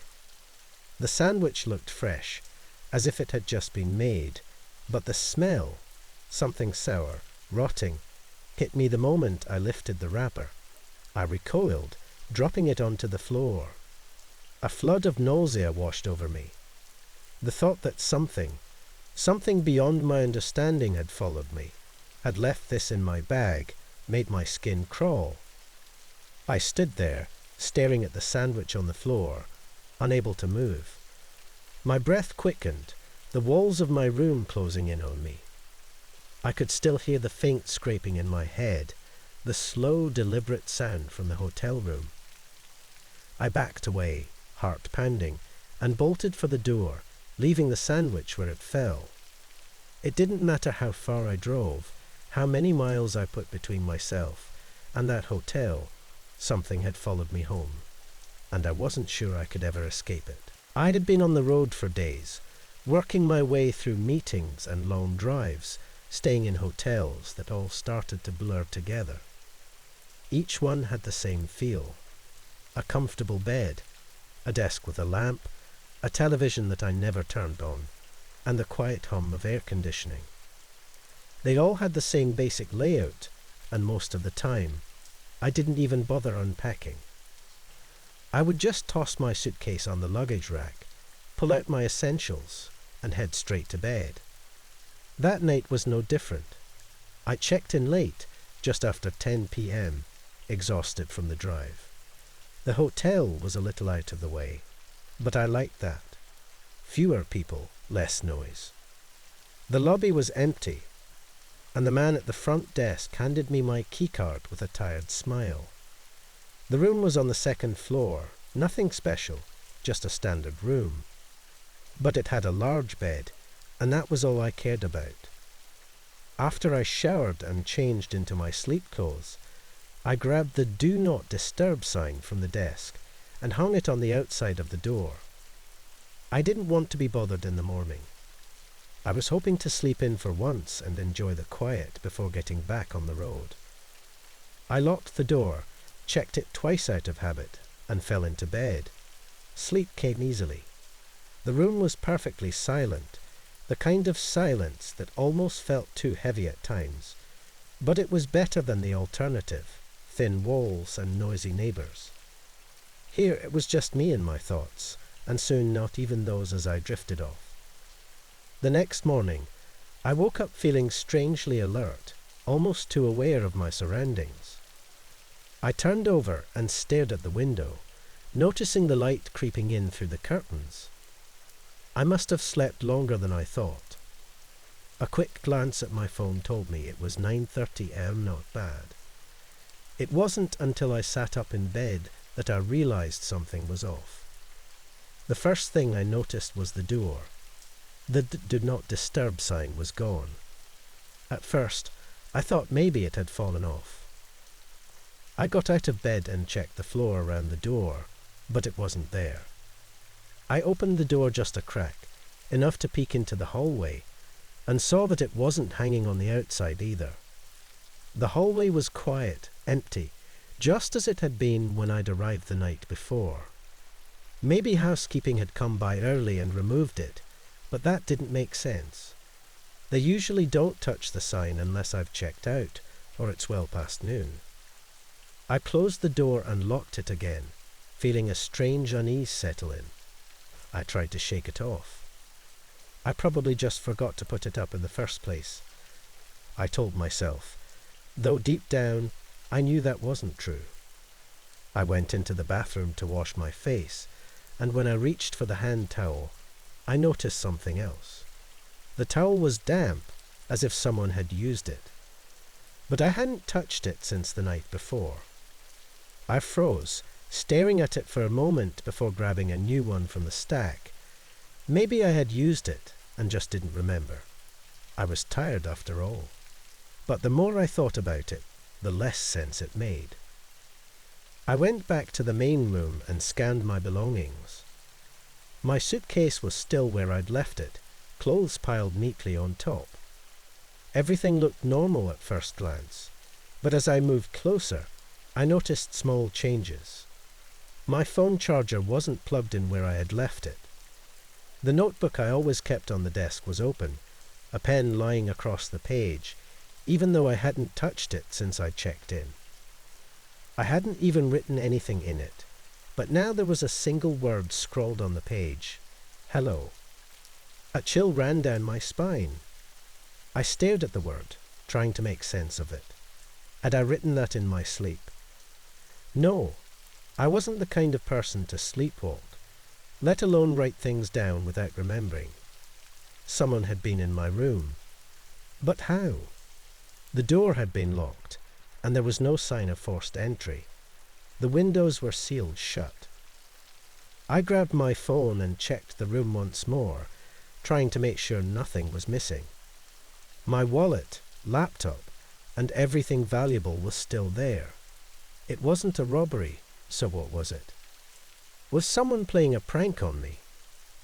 The sandwich looked fresh, as if it had just been made, but the smell, something sour, rotting, hit me the moment I lifted the wrapper. I recoiled, dropping it onto the floor. A flood of nausea washed over me. The thought that something beyond my understanding had followed me, had left this in my bag, made my skin crawl. I stood there, staring at the sandwich on the floor, unable to move. My breath quickened, the walls of my room closing in on me. I could still hear the faint scraping in my head, the slow, deliberate sound from the hotel room. I backed away, heart pounding, and bolted for the door, leaving the sandwich where it fell. It didn't matter how far I drove, how many miles I put between myself and that hotel. Something had followed me home, and I wasn't sure I could ever escape it. I had been on the road for days, working my way through meetings and long drives, staying in hotels that all started to blur together. Each one had the same feel. A comfortable bed, a desk with a lamp, a television that I never turned on, and the quiet hum of air conditioning. They all had the same basic layout, and most of the time, I didn't even bother unpacking. I would just toss my suitcase on the luggage rack, pull out my essentials, and head straight to bed. That night was no different. I checked in late, just after 10 p.m., exhausted from the drive. The hotel was a little out of the way, but I liked that. Fewer people, less noise. The lobby was empty, and the man at the front desk handed me my keycard with a tired smile. The room was on the second floor, nothing special, just a standard room. But it had a large bed, and that was all I cared about. After I showered and changed into my sleep clothes, I grabbed the "Do Not Disturb" sign from the desk and hung it on the outside of the door. I didn't want to be bothered in the morning. I was hoping to sleep in for once and enjoy the quiet before getting back on the road. I locked the door, checked it twice out of habit, and fell into bed. Sleep came easily. The room was perfectly silent, the kind of silence that almost felt too heavy at times, but it was better than the alternative, thin walls and noisy neighbours. Here it was just me and my thoughts, and soon not even those as I drifted off. The next morning, I woke up feeling strangely alert, almost too aware of my surroundings. I turned over and stared at the window, noticing the light creeping in through the curtains. I must have slept longer than I thought. A quick glance at my phone told me it was 9:30 am, not bad. It wasn't until I sat up in bed that I realized something was off. The first thing I noticed was the door. The "Do Not Disturb" sign was gone. At first, I thought maybe it had fallen off. I got out of bed and checked the floor around the door, but it wasn't there. I opened the door just a crack, enough to peek into the hallway, and saw that it wasn't hanging on the outside either. The hallway was quiet, empty, just as it had been when I'd arrived the night before. Maybe housekeeping had come by early and removed it, but that didn't make sense. They usually don't touch the sign unless I've checked out, or it's well past noon. I closed the door and locked it again, feeling a strange unease settle in. I tried to shake it off. I probably just forgot to put it up in the first place, I told myself, though deep down I knew that wasn't true. I went into the bathroom to wash my face, and when I reached for the hand towel, I noticed something else. The towel was damp, as if someone had used it. But I hadn't touched it since the night before. I froze, staring at it for a moment before grabbing a new one from the stack. Maybe I had used it and just didn't remember. I was tired after all. But the more I thought about it, the less sense it made. I went back to the main room and scanned my belongings. My suitcase was still where I'd left it, clothes piled neatly on top. Everything looked normal at first glance, but as I moved closer, I noticed small changes. My phone charger wasn't plugged in where I had left it. The notebook I always kept on the desk was open, a pen lying across the page, even though I hadn't touched it since I checked in. I hadn't even written anything in it, but now there was a single word scrawled on the page: hello. A chill ran down my spine. I stared at the word, trying to make sense of it. Had I written that in my sleep? No, I wasn't the kind of person to sleepwalk, let alone write things down without remembering. Someone had been in my room. But how? The door had been locked, and there was no sign of forced entry. The windows were sealed shut. I grabbed my phone and checked the room once more, trying to make sure nothing was missing. My wallet, laptop, and everything valuable was still there. It wasn't a robbery, so what was it? Was someone playing a prank on me?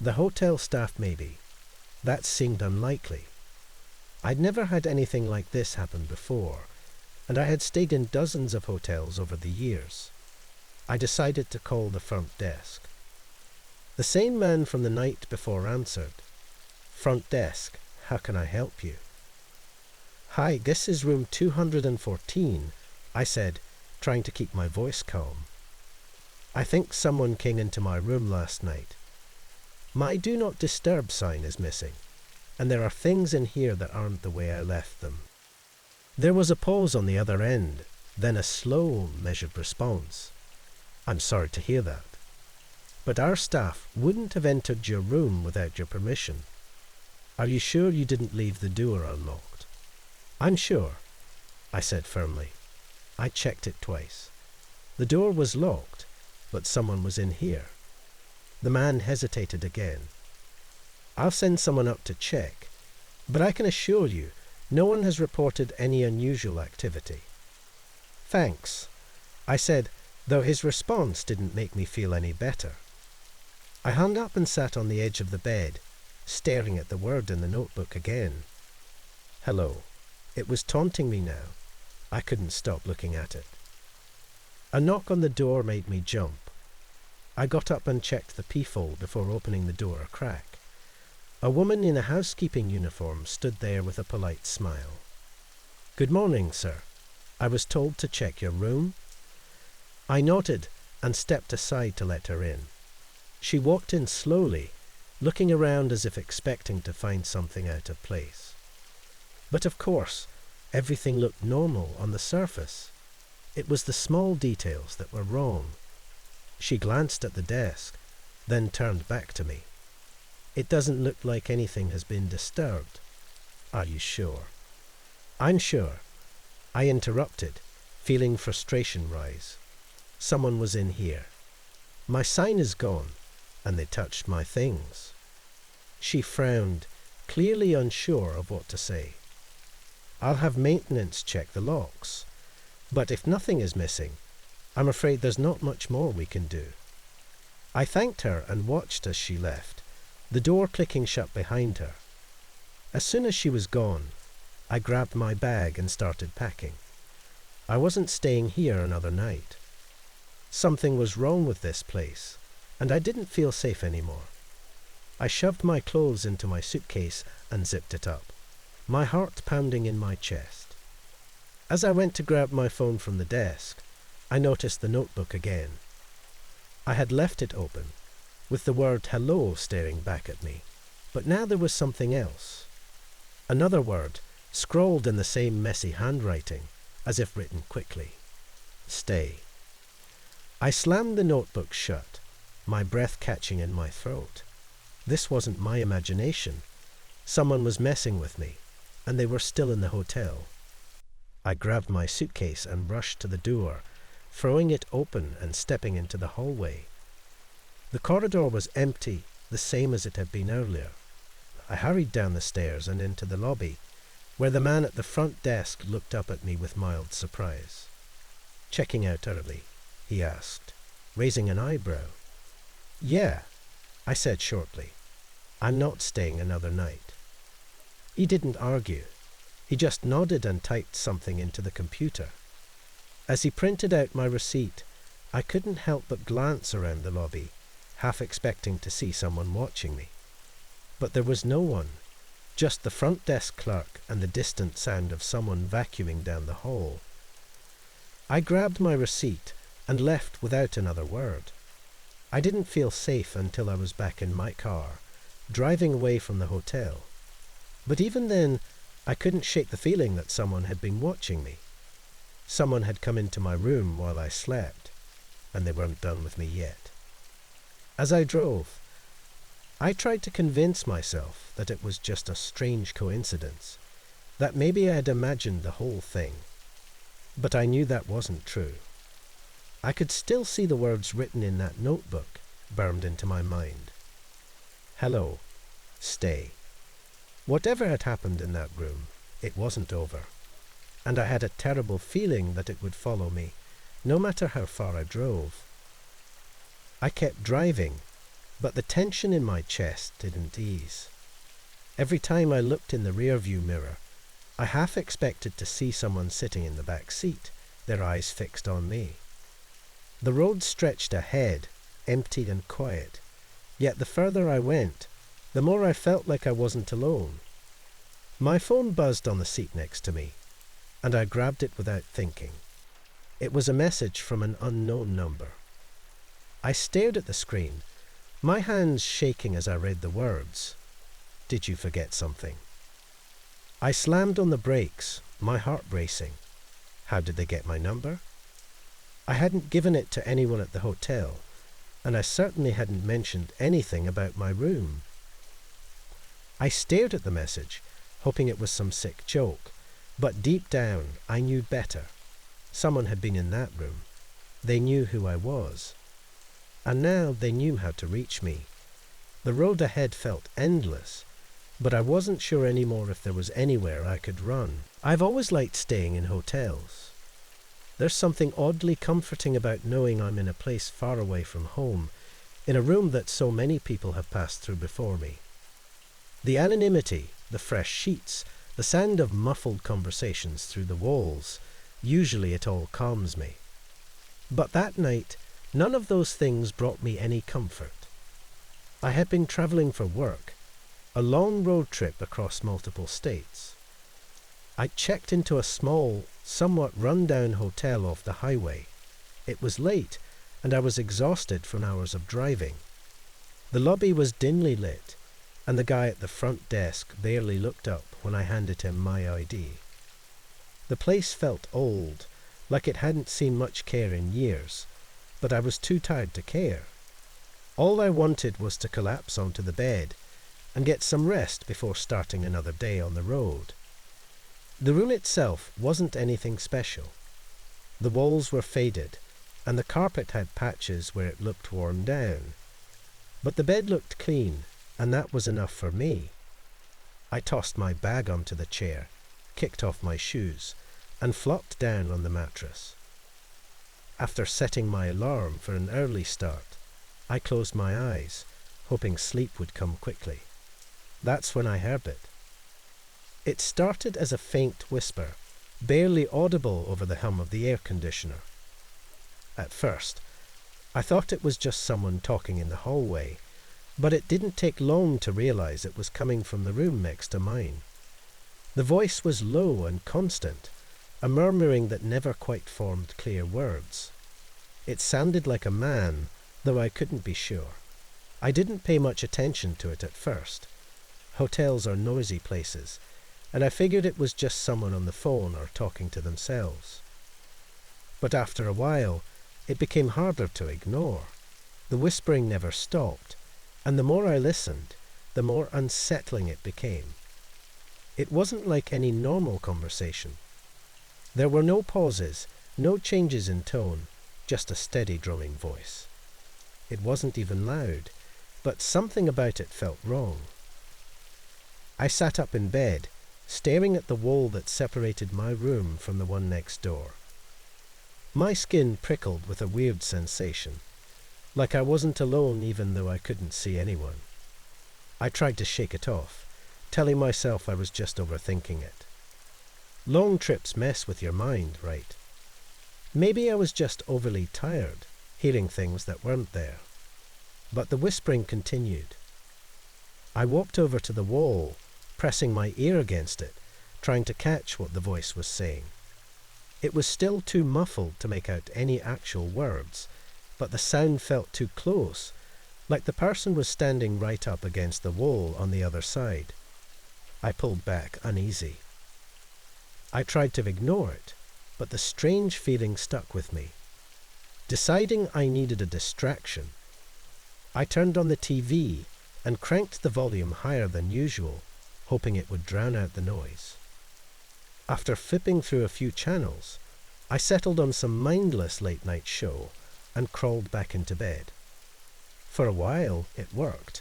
The hotel staff, maybe. That seemed unlikely. I'd never had anything like this happen before, and I had stayed in dozens of hotels over the years. I decided to call the front desk. The same man from the night before answered. "Front desk, how can I help you?" "Hi, this is room 214, I said, trying to keep my voice calm. "I think someone came into my room last night. My do not disturb sign is missing, and there are things in here that aren't the way I left them." There was a pause on the other end, then a slow, measured response. "I'm sorry to hear that. But our staff wouldn't have entered your room without your permission. Are you sure you didn't leave the door unlocked?" "I'm sure," I said firmly. I checked it twice. The door was locked, but someone was in here. The man hesitated again. "I'll send someone up to check, but I can assure you no one has reported any unusual activity." "Thanks," I said, though his response didn't make me feel any better. I hung up and sat on the edge of the bed, staring at the word in the notebook again. Hello. It was taunting me now. I couldn't stop looking at it. A knock on the door made me jump. I got up and checked the peephole before opening the door a crack. A woman in a housekeeping uniform stood there with a polite smile. "Good morning, sir. I was told to check your room." I nodded and stepped aside to let her in. She walked in slowly, looking around as if expecting to find something out of place. But of course, everything looked normal on the surface. It was the small details that were wrong. She glanced at the desk, then turned back to me. "It doesn't look like anything has been disturbed. Are you sure?" "I'm sure," I interrupted, feeling frustration rise. "Someone was in here. My sign is gone, and they touched my things." She frowned, clearly unsure of what to say. "I'll have maintenance check the locks, but if nothing is missing, I'm afraid there's not much more we can do." I thanked her and watched as she left, the door clicking shut behind her. As soon as she was gone, I grabbed my bag and started packing. I wasn't staying here another night. Something was wrong with this place, and I didn't feel safe anymore. I shoved my clothes into my suitcase and zipped it up, my heart pounding in my chest. As I went to grab my phone from the desk, I noticed the notebook again. I had left it open, with the word hello staring back at me, but now there was something else. Another word, scrawled in the same messy handwriting, as if written quickly. Stay. I slammed the notebook shut, my breath catching in my throat. This wasn't my imagination. Someone was messing with me, and they were still in the hotel. I grabbed my suitcase and rushed to the door, throwing it open and stepping into the hallway. The corridor was empty, the same as it had been earlier. I hurried down the stairs and into the lobby, where the man at the front desk looked up at me with mild surprise. "Checking out early?" he asked, raising an eyebrow. "Yeah," I said shortly. "I'm not staying another night." He didn't argue. He just nodded and typed something into the computer. As he printed out my receipt, I couldn't help but glance around the lobby, half expecting to see someone watching me. But there was no one, just the front desk clerk and the distant sound of someone vacuuming down the hall. I grabbed my receipt and left without another word. I didn't feel safe until I was back in my car, driving away from the hotel. But even then, I couldn't shake the feeling that someone had been watching me. Someone had come into my room while I slept, and they weren't done with me yet. As I drove, I tried to convince myself that it was just a strange coincidence, that maybe I had imagined the whole thing. But I knew that wasn't true. I could still see the words written in that notebook burned into my mind. Hello, stay. Whatever had happened in that room, it wasn't over, and I had a terrible feeling that it would follow me, no matter how far I drove. I kept driving, but the tension in my chest didn't ease. Every time I looked in the rearview mirror, I half expected to see someone sitting in the back seat, their eyes fixed on me. The road stretched ahead, empty and quiet, yet the further I went, the more I felt like I wasn't alone. My phone buzzed on the seat next to me, and I grabbed it without thinking. It was a message from an unknown number. I stared at the screen, my hands shaking as I read the words. Did you forget something? I slammed on the brakes, my heart racing. How did they get my number? I hadn't given it to anyone at the hotel, and I certainly hadn't mentioned anything about my room. I stared at the message, hoping it was some sick joke, but deep down I knew better. Someone had been in that room. They knew who I was. And now they knew how to reach me. The road ahead felt endless, but I wasn't sure anymore if there was anywhere I could run. I've always liked staying in hotels. There's something oddly comforting about knowing I'm in a place far away from home, in a room that so many people have passed through before me. The anonymity, the fresh sheets, the sound of muffled conversations through the walls, usually it all calms me. But that night, none of those things brought me any comfort. I had been traveling for work, a long road trip across multiple states. I checked into a small, somewhat run-down hotel off the highway. It was late, and I was exhausted from hours of driving. The lobby was dimly lit, and the guy at the front desk barely looked up when I handed him my ID. The place felt old, like it hadn't seen much care in years, but I was too tired to care. All I wanted was to collapse onto the bed and get some rest before starting another day on the road. The room itself wasn't anything special. The walls were faded, and the carpet had patches where it looked worn down. But the bed looked clean, and that was enough for me. I tossed my bag onto the chair, kicked off my shoes, and flopped down on the mattress. After setting my alarm for an early start, I closed my eyes, hoping sleep would come quickly. That's when I heard it. It started as a faint whisper, barely audible over the hum of the air conditioner. At first, I thought it was just someone talking in the hallway, but it didn't take long to realize it was coming from the room next to mine. The voice was low and constant, a murmuring that never quite formed clear words. It sounded like a man, though I couldn't be sure. I didn't pay much attention to it at first. Hotels are noisy places, and I figured it was just someone on the phone or talking to themselves. But after a while, it became harder to ignore. The whispering never stopped, and the more I listened, the more unsettling it became. It wasn't like any normal conversation. There were no pauses, no changes in tone, just a steady drumming voice. It wasn't even loud, but something about it felt wrong. I sat up in bed, staring at the wall that separated my room from the one next door. My skin prickled with a weird sensation, like I wasn't alone even though I couldn't see anyone. I tried to shake it off, telling myself I was just overthinking it. Long trips mess with your mind, right? Maybe I was just overly tired. hearing things that weren't there. But the whispering continued. I walked over to the wall, pressing my ear against it, trying to catch what the voice was saying. It was still too muffled to make out any actual words, but the sound felt too close, like the person was standing right up against the wall on the other side. I pulled back, uneasy. I tried to ignore it, but the strange feeling stuck with me. Deciding I needed a distraction, I turned on the TV and cranked the volume higher than usual, hoping it would drown out the noise. After flipping through a few channels, I settled on some mindless late-night show and crawled back into bed. For a while, it worked.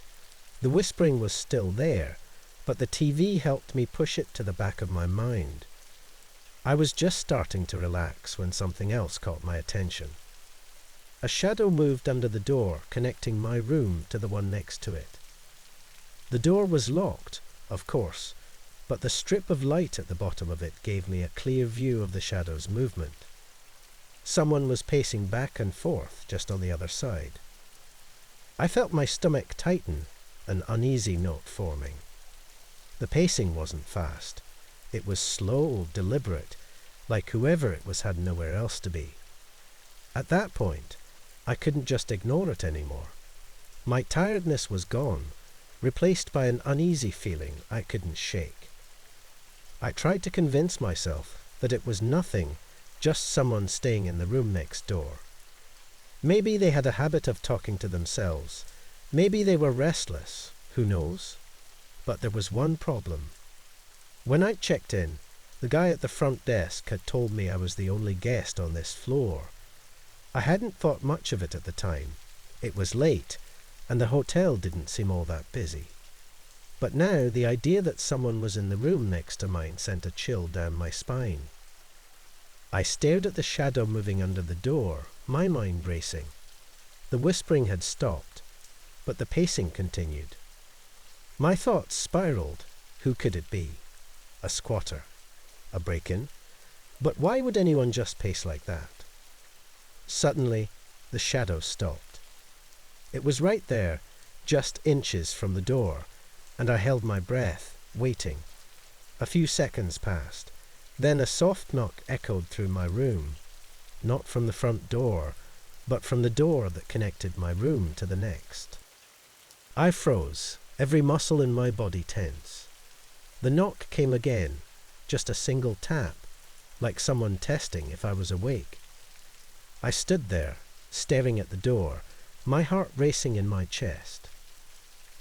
The whispering was still there, but the TV helped me push it to the back of my mind. I was just starting to relax when something else caught my attention. A shadow moved under the door connecting my room to the one next to it. The door was locked, of course, but the strip of light at the bottom of it gave me a clear view of the shadow's movement. Someone was pacing back and forth just on the other side. I felt my stomach tighten, an uneasy note forming. The pacing wasn't fast. It was slow, deliberate, like whoever it was had nowhere else to be. At that point, I couldn't just ignore it anymore. My tiredness was gone, replaced by an uneasy feeling I couldn't shake. I tried to convince myself that it was nothing, just someone staying in the room next door. Maybe they had a habit of talking to themselves. Maybe they were restless, who knows? But there was one problem. When I checked in, the guy at the front desk had told me I was the only guest on this floor. I hadn't thought much of it at the time. It was late, and the hotel didn't seem all that busy. But now the idea that someone was in the room next to mine sent a chill down my spine. I stared at the shadow moving under the door, my mind racing. The whispering had stopped, but the pacing continued. My thoughts spiraled. Who could it be? A squatter? A break-in? But why would anyone just pace like that? Suddenly, the shadow stopped. It was right there, just inches from the door, and I held my breath, waiting. A few seconds passed. Then a soft knock echoed through my room, not from the front door, but from the door that connected my room to the next. I froze, every muscle in my body tense. The knock came again, just a single tap, like someone testing if I was awake. I stood there, staring at the door, my heart racing in my chest.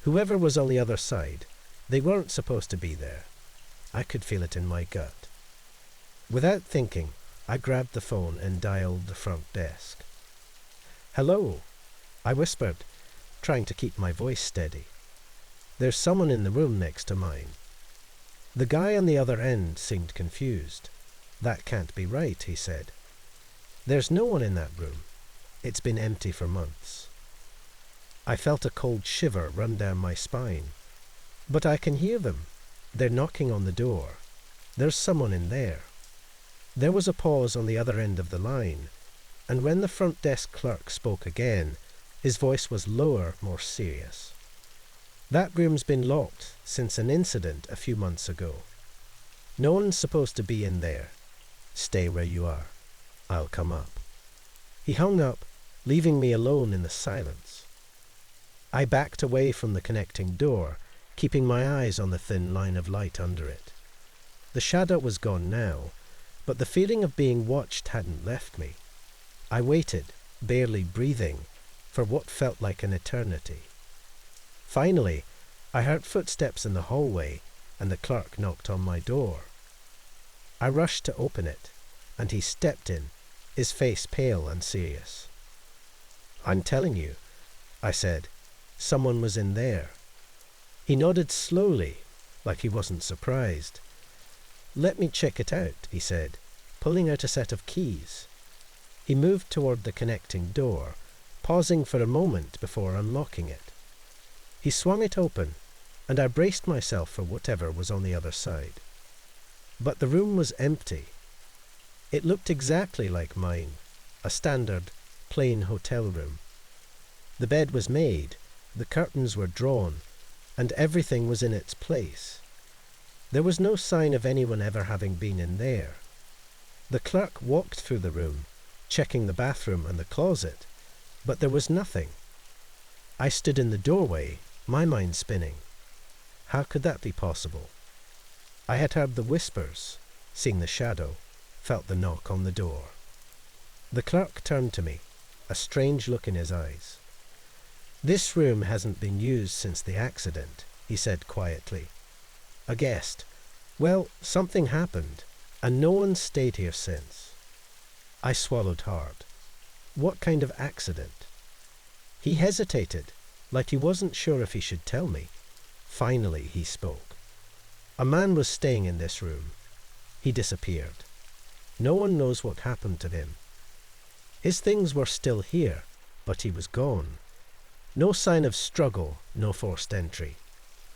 Whoever was on the other side, they weren't supposed to be there. I could feel it in my gut. Without thinking, I grabbed the phone and dialed the front desk. "Hello," I whispered, trying to keep my voice steady. "There's someone in the room next to mine." The guy on the other end seemed confused. "That can't be right," he said. "There's no one in that room. It's been empty for months." I felt a cold shiver run down my spine. "But I can hear them. They're knocking on the door. There's someone in there." There was a pause on the other end of the line, and when the front desk clerk spoke again, his voice was lower, more serious. "That room's been locked since an incident a few months ago. No one's supposed to be in there. Stay where you are. I'll come up." He hung up, leaving me alone in the silence. I backed away from the connecting door, keeping my eyes on the thin line of light under it. The shadow was gone now, but the feeling of being watched hadn't left me. I waited, barely breathing, for what felt like an eternity. Finally, I heard footsteps in the hallway, and the clerk knocked on my door. I rushed to open it, and he stepped in, his face pale and serious. "I'm telling you," I said, "someone was in there." He nodded slowly, like he wasn't surprised. "Let me check it out," he said, pulling out a set of keys. He moved toward the connecting door, pausing for a moment before unlocking it. He swung it open, and I braced myself for whatever was on the other side. But the room was empty. It looked exactly like mine, a standard, plain hotel room. The bed was made, the curtains were drawn, and everything was in its place. There was no sign of anyone ever having been in there. The clerk walked through the room, checking the bathroom and the closet, but there was nothing. I stood in the doorway, my mind spinning. How could that be possible? I had heard the whispers, seen the shadow, felt the knock on the door. The clerk turned to me, a strange look in his eyes. "This room hasn't been used since the accident," he said quietly. "A guest. Well, something happened, and no one's stayed here since." I swallowed hard. What kind of accident? He hesitated, like he wasn't sure if he should tell me. Finally he spoke. "A man was staying in this room. He disappeared. No one knows what happened to him. His things were still here, but he was gone. No sign of struggle, no forced entry.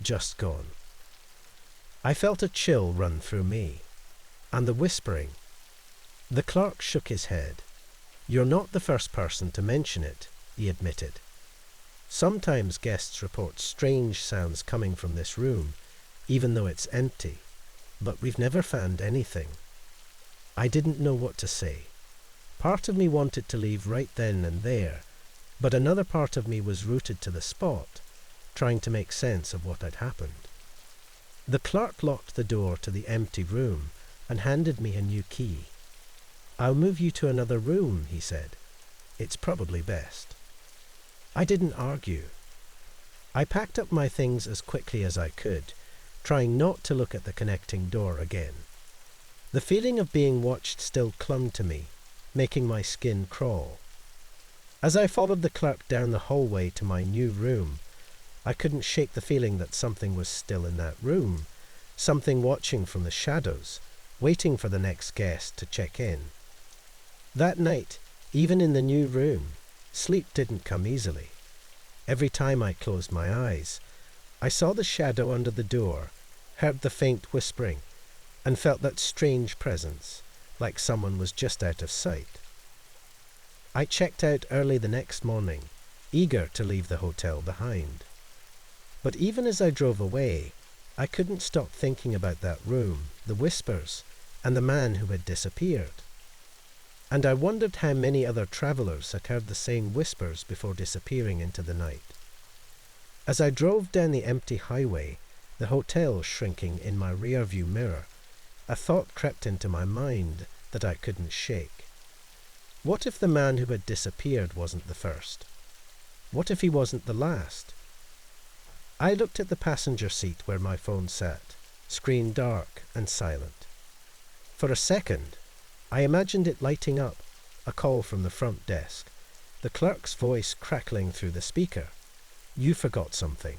Just gone." I felt a chill run through me. And the whispering. The clerk shook his head. "You're not the first person to mention it," he admitted. "Sometimes guests report strange sounds coming from this room, even though it's empty, but we've never found anything." I didn't know what to say. Part of me wanted to leave right then and there, but another part of me was rooted to the spot, trying to make sense of what had happened. The clerk locked the door to the empty room and handed me a new key. "I'll move you to another room," he said. "It's probably best." I didn't argue. I packed up my things as quickly as I could, trying not to look at the connecting door again. The feeling of being watched still clung to me, making my skin crawl. As I followed the clerk down the hallway to my new room, I couldn't shake the feeling that something was still in that room, something watching from the shadows, waiting for the next guest to check in. That night, even in the new room, sleep didn't come easily. Every time I closed my eyes, I saw the shadow under the door, heard the faint whispering, and felt that strange presence, like someone was just out of sight. I checked out early the next morning, eager to leave the hotel behind. But even as I drove away, I couldn't stop thinking about that room, the whispers, and the man who had disappeared. And I wondered how many other travellers had heard the same whispers before disappearing into the night. As I drove down the empty highway, the hotel shrinking in my rear-view mirror, a thought crept into my mind that I couldn't shake. What if the man who had disappeared wasn't the first? What if he wasn't the last? I looked at the passenger seat where my phone sat, screen dark and silent. For a second, I imagined it lighting up, a call from the front desk, the clerk's voice crackling through the speaker. "You forgot something."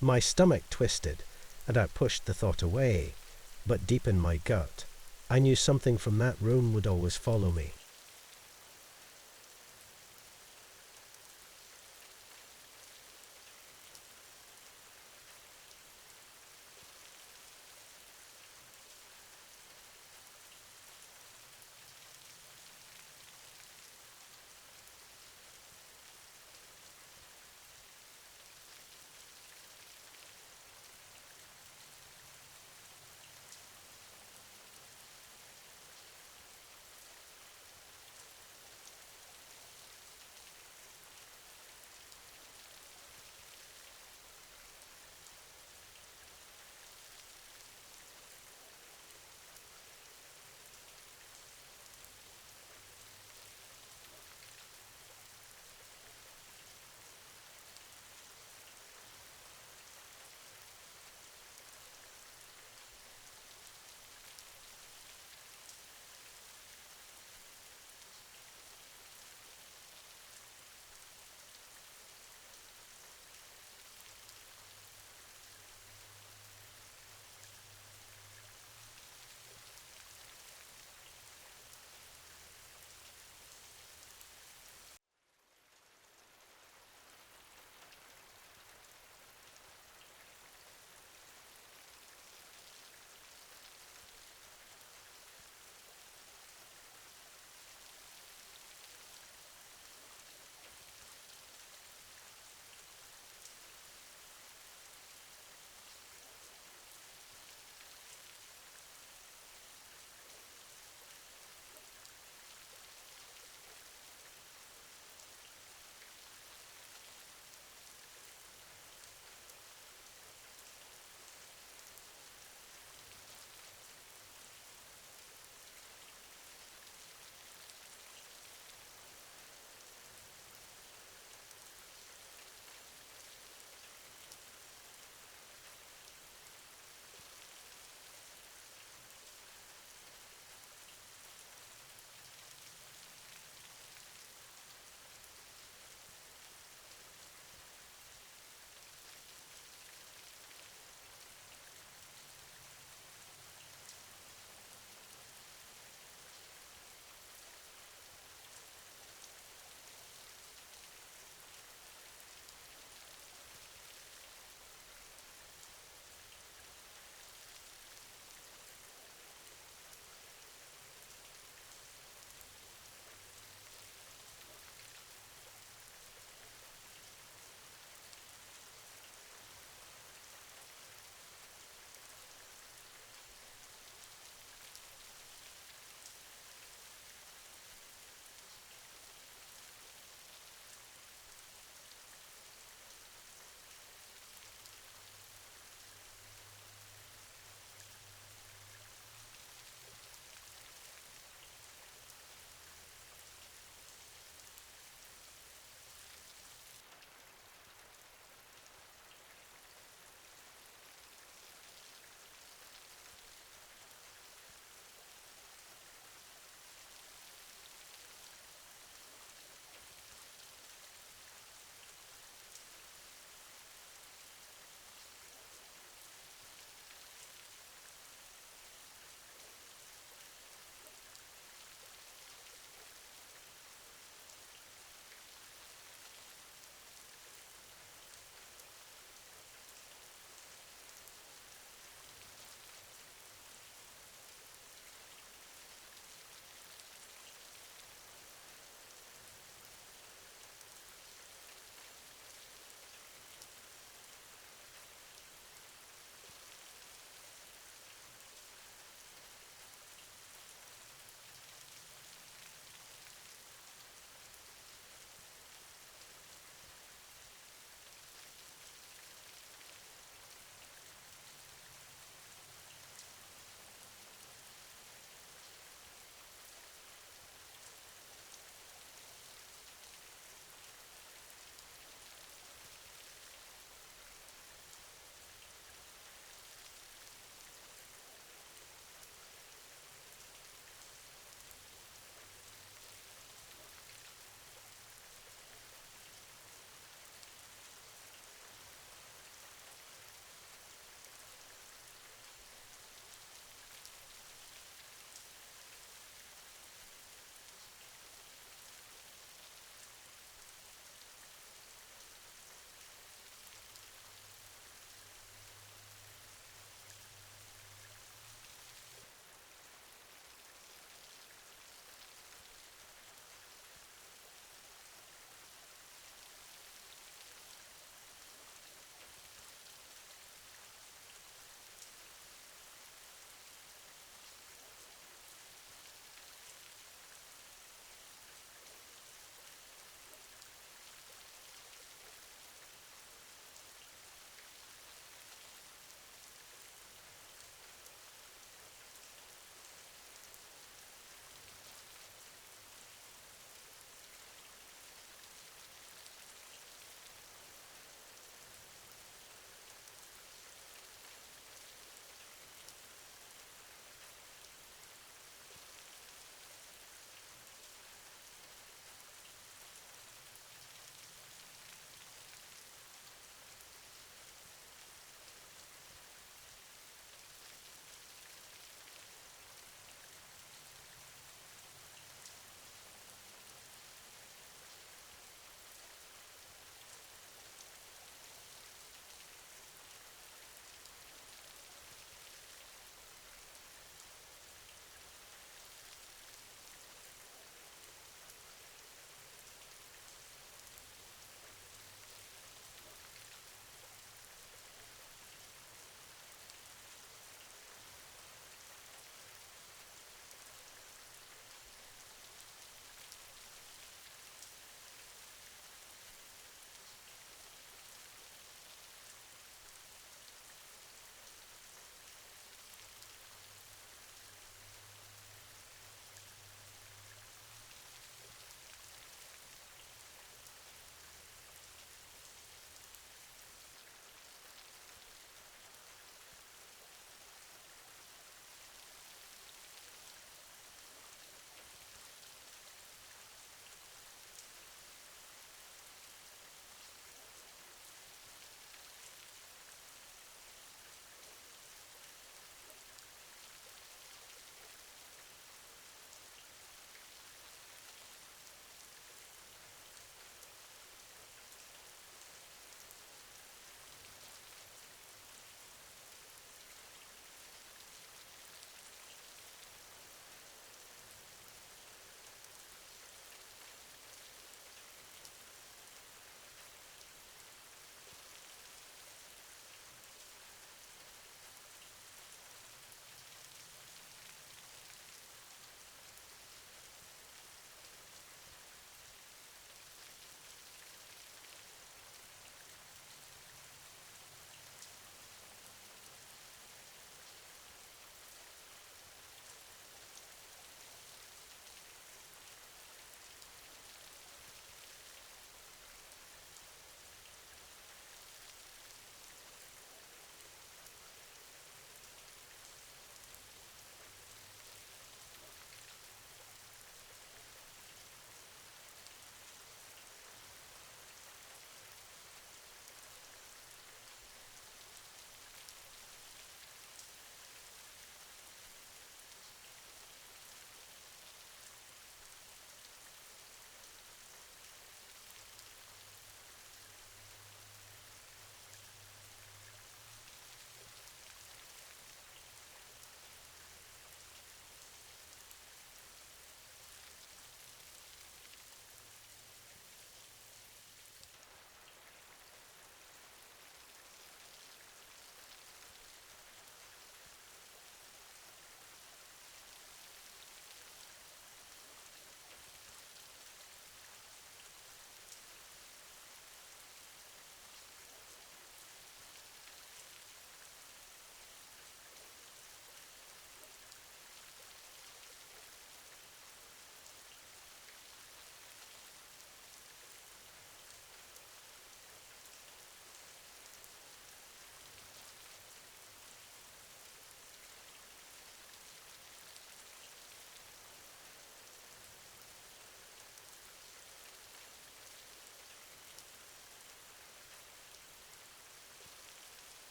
My stomach twisted, and I pushed the thought away, but deep in my gut, I knew something from that room would always follow me.